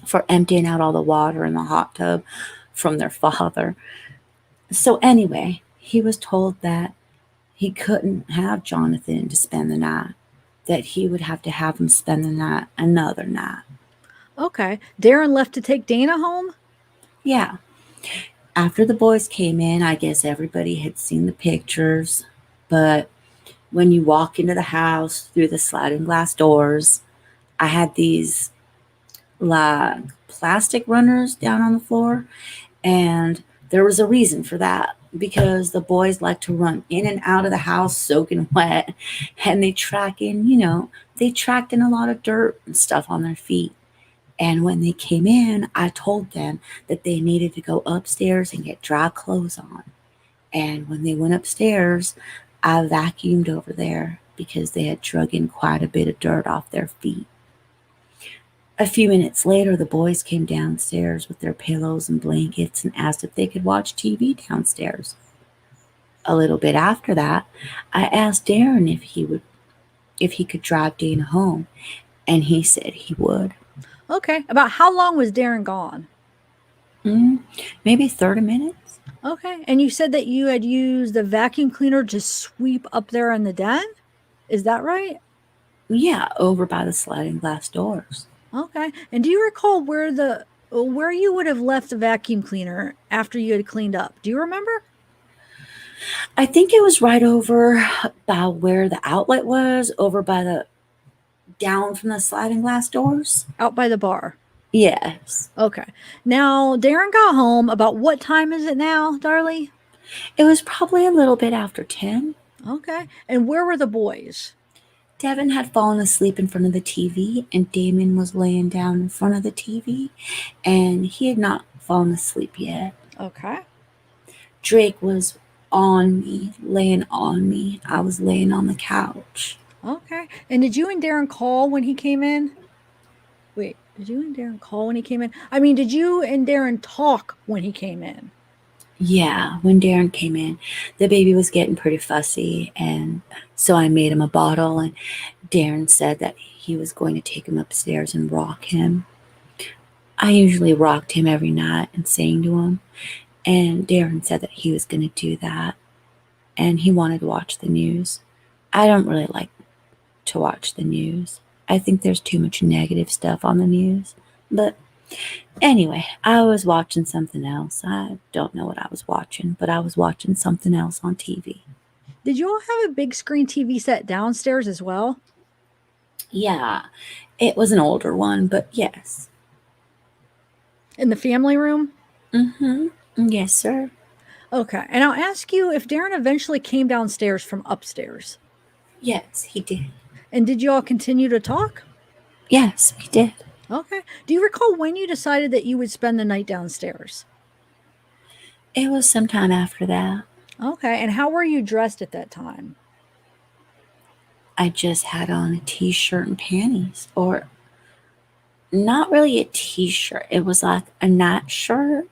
for emptying out all the water in the hot tub from their father. So anyway, he was told that he couldn't have Jonathan to spend the night, that he would have to have him spend the night another night. Okay. Darren left to take Dana home? Yeah. After the boys came in, I guess everybody had seen the pictures, but when you walk into the house through the sliding glass doors, I had these like plastic runners down on the floor, and there was a reason for that, because the boys like to run in and out of the house soaking wet, and they tracked in a lot of dirt and stuff on their feet. And when they came in, I told them that they needed to go upstairs and get dry clothes on. And when they went upstairs, I vacuumed over there because they had drug in quite a bit of dirt off their feet. A few minutes later, the boys came downstairs with their pillows and blankets and asked if they could watch TV downstairs. A little bit after that, I asked Darren if he could drive Dana home, and he said he would. Okay. About how long was Darren gone? Maybe 30 minutes. Okay. And you said that you had used the vacuum cleaner to sweep up there in the den? Is that right? Yeah, over by the sliding glass doors. Okay. And do you recall where you would have left the vacuum cleaner after you had cleaned up? Do you remember? I think it was right over by where the outlet was, over by down from the sliding glass doors. Out by the bar. Yes. Okay. Now, Darren got home. About what time is it now, Darlie? It was probably a little bit after 10. Okay. And where were the boys? Devin had fallen asleep in front of the TV, and Damon was laying down in front of the TV, and he had not fallen asleep yet. Okay. Drake was on me, laying on me. I was laying on the couch. Okay. And did you and Darren call when he came in? Wait, did you and Darren call when he came in? I mean, did you and Darren talk when he came in? Yeah, when Darren came in, the baby was getting pretty fussy, and so I made him a bottle, and Darren said that he was going to take him upstairs and rock him. I usually rocked him every night and sang to him, and Darren said that he was going to do that, and he wanted to watch the news. I don't really like to watch the news. I think there's too much negative stuff on the news, but anyway, I was watching something else. I don't know what I was watching, but I was watching something else on TV. Did you all have a big screen TV set downstairs as well? Yeah, it was an older one, but yes. In the family room? Yes, sir. Okay. And I'll ask you if Darren eventually came downstairs from upstairs. Yes, he did. And did you all continue to talk? Yes, we did. Okay. Do you recall when you decided that you would spend the night downstairs? It was sometime after that. Okay. And how were you dressed at that time? I just had on a t-shirt and panties, or not really a t-shirt. It was like a night shirt,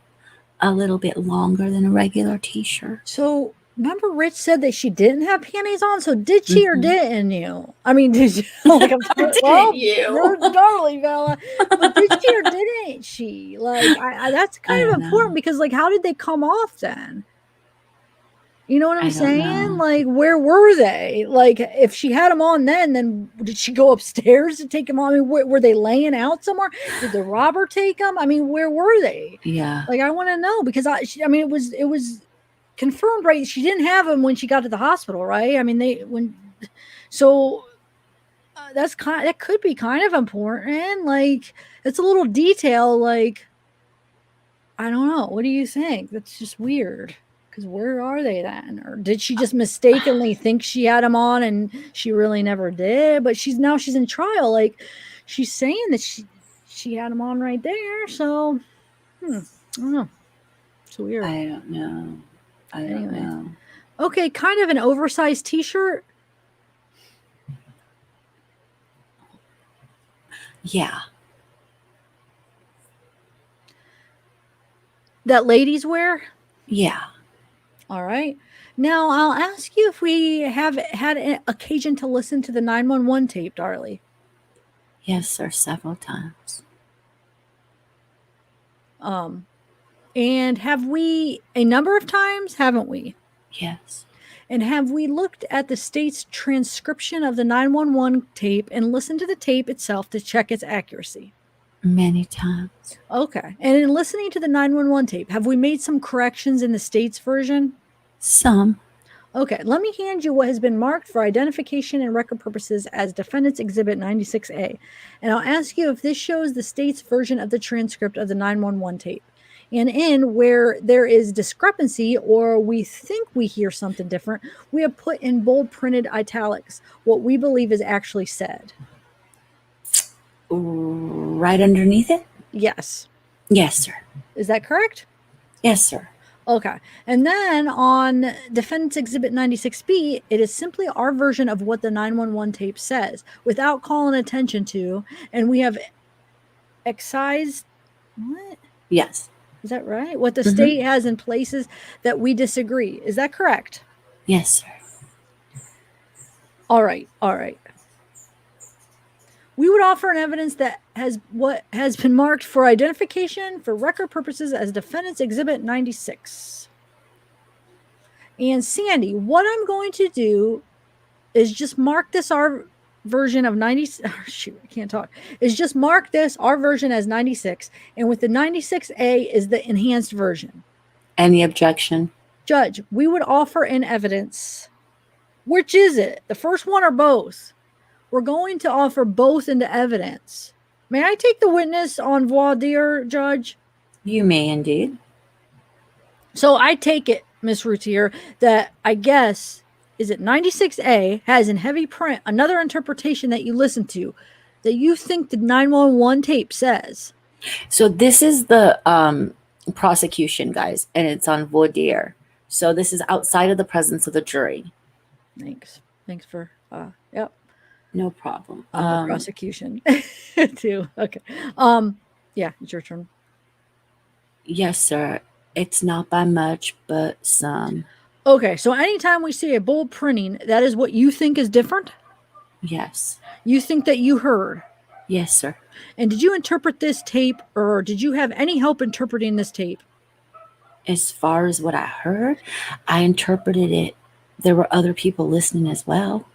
a little bit longer than a regular t-shirt. So remember Rich said that she didn't have panties on. So did she or Mhm. didn't you? I mean, did you like I'm Didn't well, you? you're darling Bella. But did she or didn't she? Like I that's I kind of don't important know. because like how did they come off then? You know what I'm I don't saying? know. Like, where were they? Like, if she had them on then did she go upstairs to take them on? I mean, were they laying out somewhere? Did the robber take them? I mean, where were they? Yeah. Like, I want to know because I mean, it was confirmed, right? She didn't have them when she got to the hospital, right? I mean, so that could be kind of important. Like, it's a little detail. Like, I don't know. What do you think? That's just weird. Because where are they then? Or did she just mistakenly think she had them on and she really never did? But she's in trial. Like she's saying that she had them on right there. So I don't know. It's weird. I don't know. I don't Anyway, know. okay, kind of an oversized T-shirt. Yeah. That ladies wear. Yeah. All right. Now I'll ask you if we have had an occasion to listen to the 911 tape, Darlie. Yes, sir. Several times. And have we a number of times, haven't we? Yes. And have we looked at the state's transcription of the 911 tape and listened to the tape itself to check its accuracy? Many times. Okay. And in listening to the 911 tape, have we made some corrections in the state's version? Some. Okay, let me hand you what has been marked for identification and record purposes as Defendant's Exhibit 96A. And I'll ask you if this shows the state's version of the transcript of the 911 tape. And in where there is discrepancy or we think we hear something different, we have put in bold printed italics what we believe is actually said. Right underneath it? Yes. Yes, sir. Is that correct? Yes, sir. Okay. And then on Defendant's Exhibit 96B, it is simply our version of what the 911 tape says without calling attention to. And we have excised what? Yes. Is that right? What the state has in places that we disagree. Is that correct? Yes, sir. All right. All right. We would offer an evidence that has what has been marked for identification for record purposes as Defendant's Exhibit 96. And Sandy, what I'm going to do is just mark this our version of 90. Oh, shoot, I can't talk. Is just mark this our version as 96, and with the 96A is the enhanced version. Any objection? Judge, we would offer in evidence. Which is it? The first one or both? We're going to offer both into evidence. May I take the witness on voir dire, Judge? You may indeed. So I take it, Miss Routier, that I guess, is it 96A has in heavy print another interpretation that you listen to that you think the 911 tape says. So this is the prosecution, guys, and it's on voir dire. So this is outside of the presence of the jury. Thanks for, yep. No problem. The prosecution too. Okay. Yeah, it's your turn. Yes, sir. It's not by much, but some. Okay, so anytime we see a bold printing, that is what you think is different? Yes. You think that you heard? Yes, sir. And did you interpret this tape, or did you have any help interpreting this tape? As far as what I heard, I interpreted it. There were other people listening as well.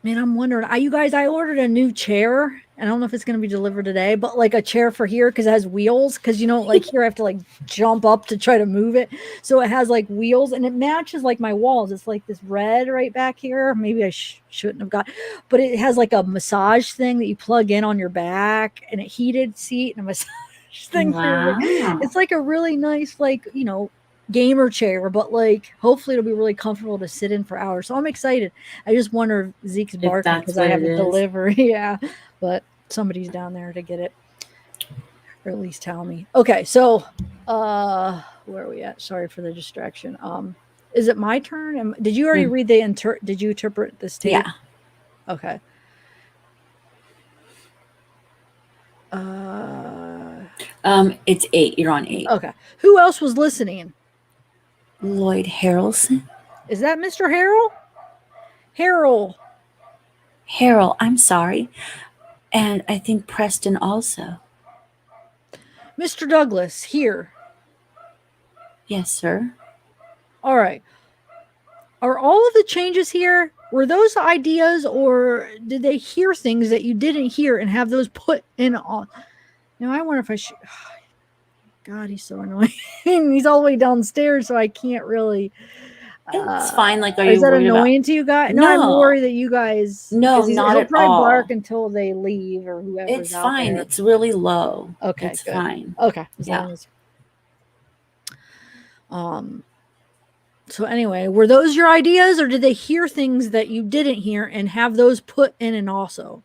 Man, I'm wondering. I ordered a new chair. I don't know if it's going to be delivered today, but like a chair for here because it has wheels. Because like here I have to like jump up to try to move it, so it has like wheels and it matches like my walls. It's like this red right back here. Maybe I shouldn't have got, but it has like a massage thing that you plug in on your back and a heated seat and a massage thing. Wow. It's like a really nice gamer chair, but like hopefully it'll be really comfortable to sit in for hours. So I'm excited. I just wonder if Zeke's barking because I have a delivery. Yeah, but somebody's down there to get it, or at least tell me. Okay, so where are we at? Sorry for the distraction. Is it my turn? Did you already read the did you interpret this tape? Yeah. Okay. It's 8. You're on 8. Okay. Who else was listening? Lloyd Harrelson. Is that Mr. Harrell? Harold, I'm sorry. And I think Preston also. Mr. Douglas, here. Yes, sir. All right. Are all of the changes here, were those ideas, or did they hear things that you didn't hear and have those put in on? Now, I wonder if I should. God, he's so annoying. He's all the way downstairs, so I can't really. It's fine. Like, is that annoying to you guys? No, I'm worried that you guys. No, not he'll at probably all. bark until they leave or whoever's It's out fine. there. It's really low. Okay, it's good. fine. Okay, as long as. So anyway, were those your ideas, or did they hear things that you didn't hear and have those put in and also?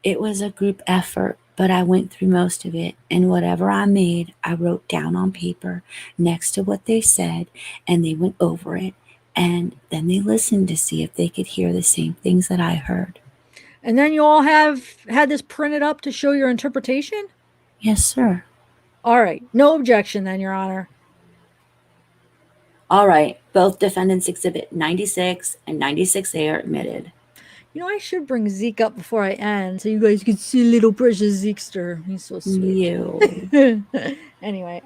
It was a group effort, but I went through most of it, and whatever I made, I wrote down on paper next to what they said, and they went over it, and then they listened to see if they could hear the same things that I heard. And then you all have had this printed up to show your interpretation? Yes, sir. All right. No objection then, Your Honor. All right. Both defendants exhibit 96 and 96A are admitted. You know, I should bring Zeke up before I end so you guys can see little precious Zekester. He's so sweet. Anyway,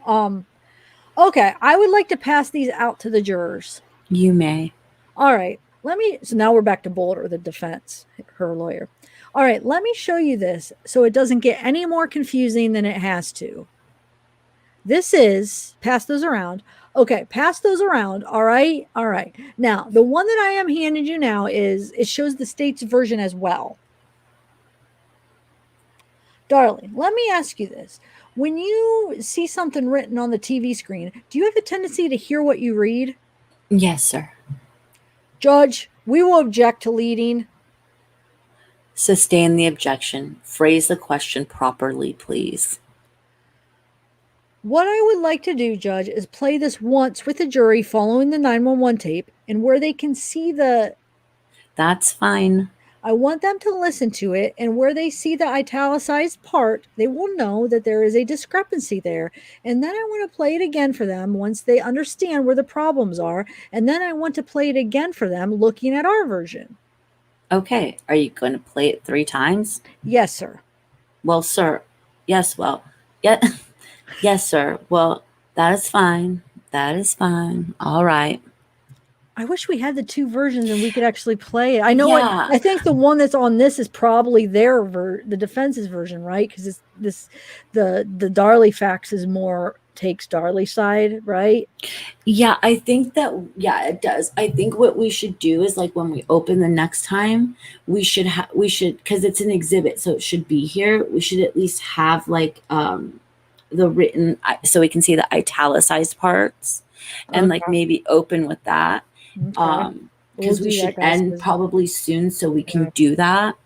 okay. I would like to pass these out to the jurors. You may. All right. So now we're back to Boulder, the defense, her lawyer. All right. Let me show you this so it doesn't get any more confusing than it has to. This is, pass those around. Okay, pass those around. All right. All right. Now, the one that I am handing you now it shows the state's version as well. Darling, let me ask you this. When you see something written on the TV screen, do you have a tendency to hear what you read? Yes, sir. Judge, we will object to leading. Sustain the objection. Phrase the question properly, please. What I would like to do, Judge, is play this once with the jury following the 911 tape and where they can see the... That's fine. I want them to listen to it, and where they see the italicized part, they will know that there is a discrepancy there. And then I want to play it again for them once they understand where the problems are. And then I want to play it again for them looking at our version. Okay. Are you going to play it 3 times? Yes, sir. Well, sir. Yes, well. Yeah. Yes, sir. Well, that is fine. That is fine. All right. I wish we had the 2 versions and we could actually play it. I know. Yeah. I think the one that's on this is probably the defense's version, right? Because the Darlie fax is more takes Darlie's side, right? Yeah, I think that. Yeah, it does. I think what we should do is, like, when we open the next time, we should because it's an exhibit, so it should be here. We should at least have like the written, so we can see the italicized parts, and like maybe open with that. Okay. Because we should end probably soon, so we can do that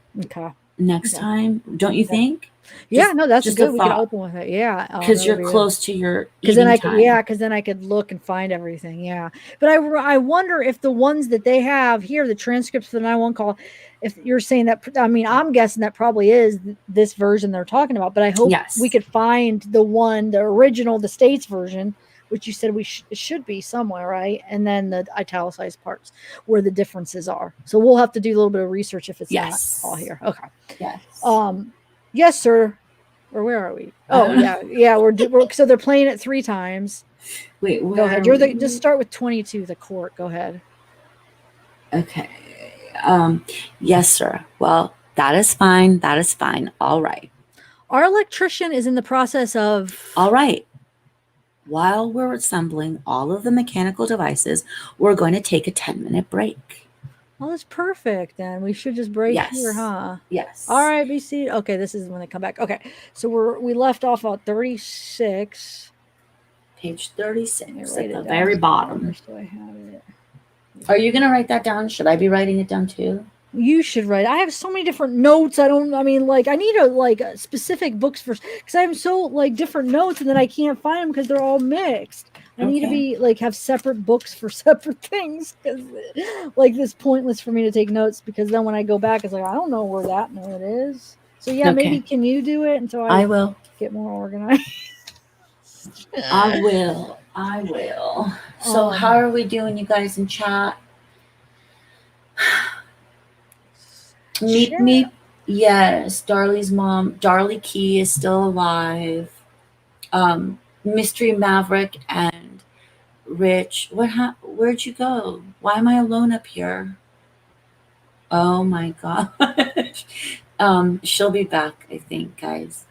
next time. Don't you think? Yeah, no, that's good. We can open with it. Yeah, because you're close to your. Because then I could look and find everything. Yeah, but I wonder if the ones that they have here, the transcripts for the 911 call, if you're saying that, I mean, I'm guessing that probably is this version they're talking about. But I hope we could find the original, the state's version, which you said it should be somewhere, right? And then the italicized parts where the differences are. So we'll have to do a little bit of research if it's not all here. Okay. Yes. Yes, sir. Or where are we? Oh, yeah. We're so they're playing it 3 times. Wait, go ahead. Just start with 22. The court. Go ahead. Okay. Yes, sir. Well, that is fine. That is fine. All right. Our electrician is in the process of. All right. While we're assembling all of the mechanical devices, we're going to take a 10-minute break. Well, that's perfect then. We should just break here, huh? Yes. All right, be seated. Okay, this is when they come back. Okay, so we left off on 36. Page 36 at the down. very bottom. So I have it. Are you going to write that down? Should I be writing it down too? You should write. I have so many different notes. I need specific books because I have so different notes and then I can't find them because they're all mixed. I need to be like have separate books for separate things because like this pointless for me to take notes because then when I go back it's like I don't know where that note is. So yeah, maybe can you do it until I will get more organized. I will. So how are we doing, you guys in chat? Meep. Yes, Darlie's mom, Darlie Key, is still alive. Mystery Maverick and Rich. Where'd you go? Why am I alone up here? Oh my gosh. She'll be back, I think, guys.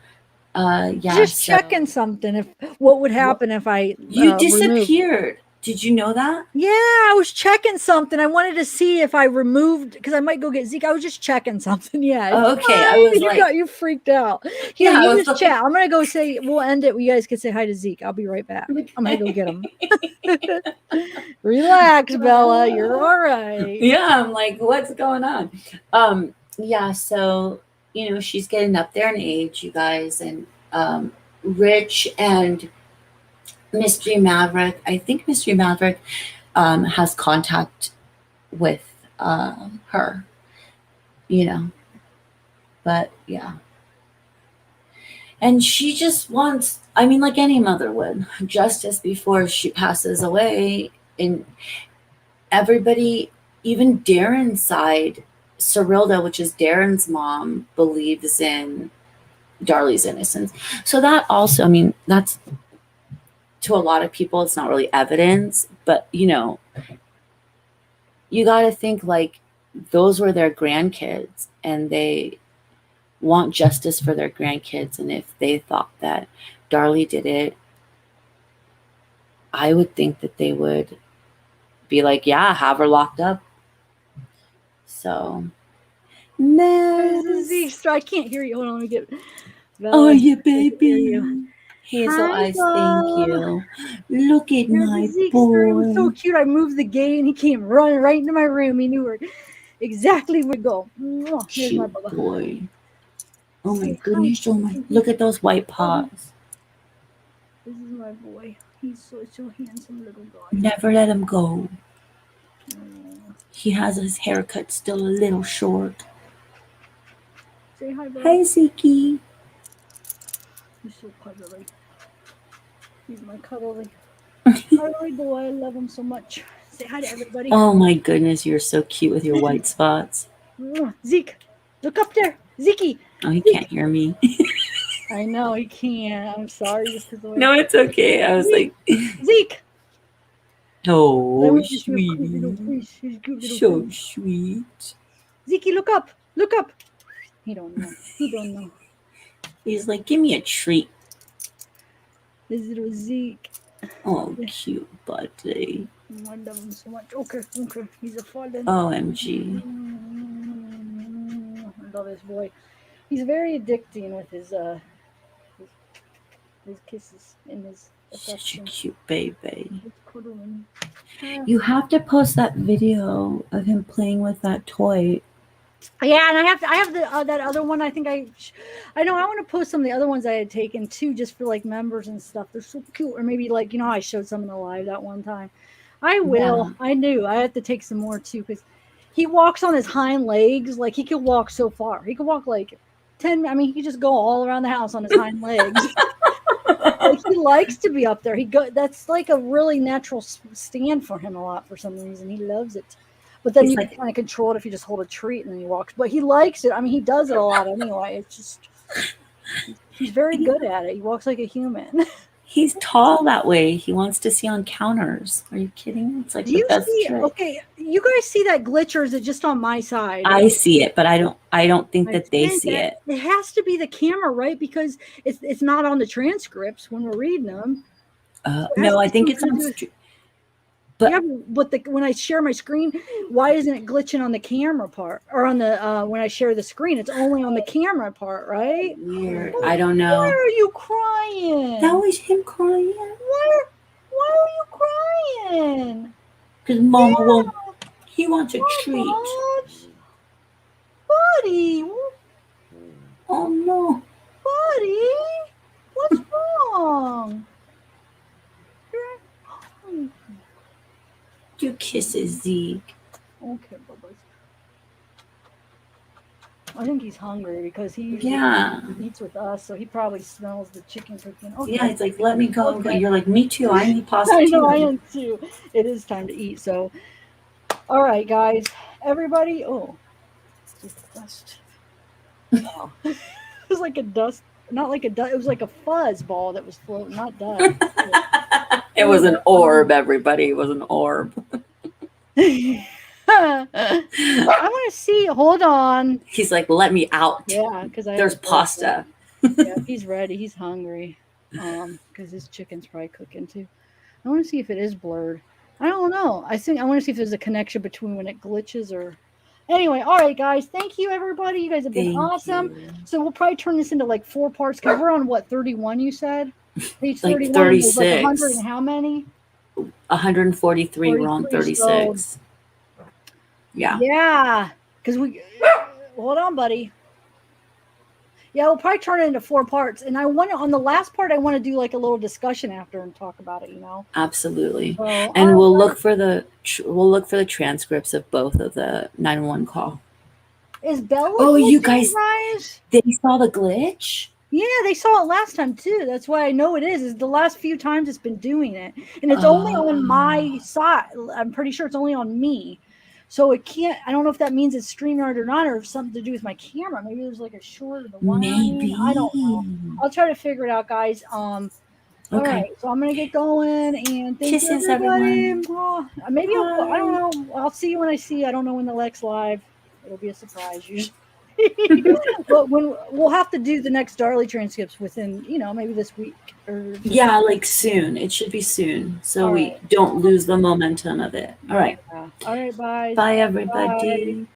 Yeah. Just checking something. What would happen if I you disappeared? Did you know that? Yeah, I was checking something. I wanted to see if I removed because I might go get Zeke. I was just checking something. Yeah. Oh, okay. I was you freaked out. Here, yeah, you just chat. I'm gonna go say we'll end it. You guys can say hi to Zeke. I'll be right back. I'm gonna go get him. Relax, Bella. You're all right. Yeah, I'm like, what's going on? Yeah, so she's getting up there in age, you guys, and Rich and Mystery Maverick. I think Mystery Maverick has contact with her, but yeah. And she just wants, I mean, like any mother would, justice before she passes away. And everybody, even Darren's side, Cyrilda, which is Darren's mom, believes in Darlie's innocence. So that also, I mean, that's to a lot of people, it's not really evidence, but you got to think like those were their grandkids and they want justice for their grandkids. And if they thought that Darlie did it, I would think that they would be like, yeah, have her locked up. So, I can't hear you. Hold on, let me get. Oh, yeah, baby. Hazel eyes, thank you. Look at my boy. It was so cute. I moved the gate and he came running right into my room. He knew where exactly where to go. Here's my boy. Oh my goodness. Look at those white paws. This is my boy. He's such a handsome little guy. Never let him go. He has his haircut still a little short. Say hi, bro. Hi, Ziki. He's so cuddly. He's my cuddly boy. I love him so much. Say hi to everybody. Oh my goodness, you're so cute with your white spots. Zeke, look up there. Zeke. Oh, he can't hear me. I know he can't. I'm sorry. Just because. No, it's okay. I was like, Zeke. Oh, sweetie. So sweet. Zeke, look up. Look up. He don't know. He's like, give me a treat. This little Zeke. Oh, cute buddy. I love him so much. Okay. He's a fallen. OMG. I love this boy. He's very addicting with his kisses and his affection. Such a cute baby. You have to post that video of him playing with that toy. Yeah, and I have that other one. I think I know I want to post some of the other ones I had taken too, just for like members and stuff. They're so cute. Or maybe like how I showed some in the live that one time. I will. Yeah. I knew I have to take some more too because he walks on his hind legs. Like he could walk so far. He could walk like 10. I mean, he could just go all around the house on his hind legs. Like he likes to be up there. That's like a really natural stand for him a lot for some reason. He loves it. But then you can kind of control it if you just hold a treat and then he walks. But he likes it. I mean, he does it a lot anyway. It's just he's very good at it. He walks like a human. He's tall that way. He wants to see on counters. Are you kidding? It's like the best trick. Okay, you guys see that glitch, or is it just on my side? I see it, but I don't think that they see it. It has to be the camera, right? Because it's not on the transcripts when we're reading them. No, I think it's on. But yeah, but when I share my screen, why isn't it glitching on the camera part or on the when I share the screen? It's only on the camera part, right? Weird. I don't know. Why are you crying? That was him crying. Why are you crying? Because Mama won't. He wants a treat. Gosh. Buddy. Oh no. Buddy, what's wrong? you kisses, Zeke. Okay, Bubba. I think he's hungry because he usually eats with us, so he probably smells the chicken cooking. Okay. Yeah, it's like, let me go. Okay. But you're like, me too. I need pasta I too. know, I am too. It is time to eat. So, all right, guys, everybody. Oh, it's dust. Oh. It was like a dust, not like a dust. It was like a fuzz ball that was floating, not dust. It was an orb, everybody. It was an orb. I want to see. Hold on. He's like, let me out. Yeah, because there's pasta. Yeah, he's ready. He's hungry. Because his chicken's probably cooking too. I want to see if it is blurred. I don't know. I want to see if there's a connection between when it glitches or. Anyway, all right, guys. Thank you, everybody. You guys have been awesome. So we'll probably turn this into like 4 parts because we're on what 31? You said page like 31 36. Like 100 and how many? 143. We're on 36. So, yeah. Yeah. Because hold on, buddy. Yeah, we'll probably turn it into 4 parts. And I want to, on the last part, I want to do like a little discussion after and talk about it, Absolutely. So, and we'll look for the transcripts of both of the 911 call. Is Bella? Oh, you guys, they saw the glitch? Yeah, they saw it last time too. That's why I know it is the last few times it's been doing it. And it's only on my side. I'm pretty sure it's only on me. So it can't, I don't know if that means it's StreamYard or not, or if something to do with my camera. Maybe there's like a short of the wiring. Maybe. I don't know. I'll try to figure it out, guys. All right, so I'm gonna get going and thank Kisses, you, everybody. everyone. Maybe I don't know. I'll see you when I see you. I don't know when the next live. It'll be a surprise usually. But when we'll have to do the next Darlie transcripts within, maybe this week or yeah, like soon. It should be soon, so we don't lose the momentum of it. All right. All right, bye. Bye, everybody. Bye.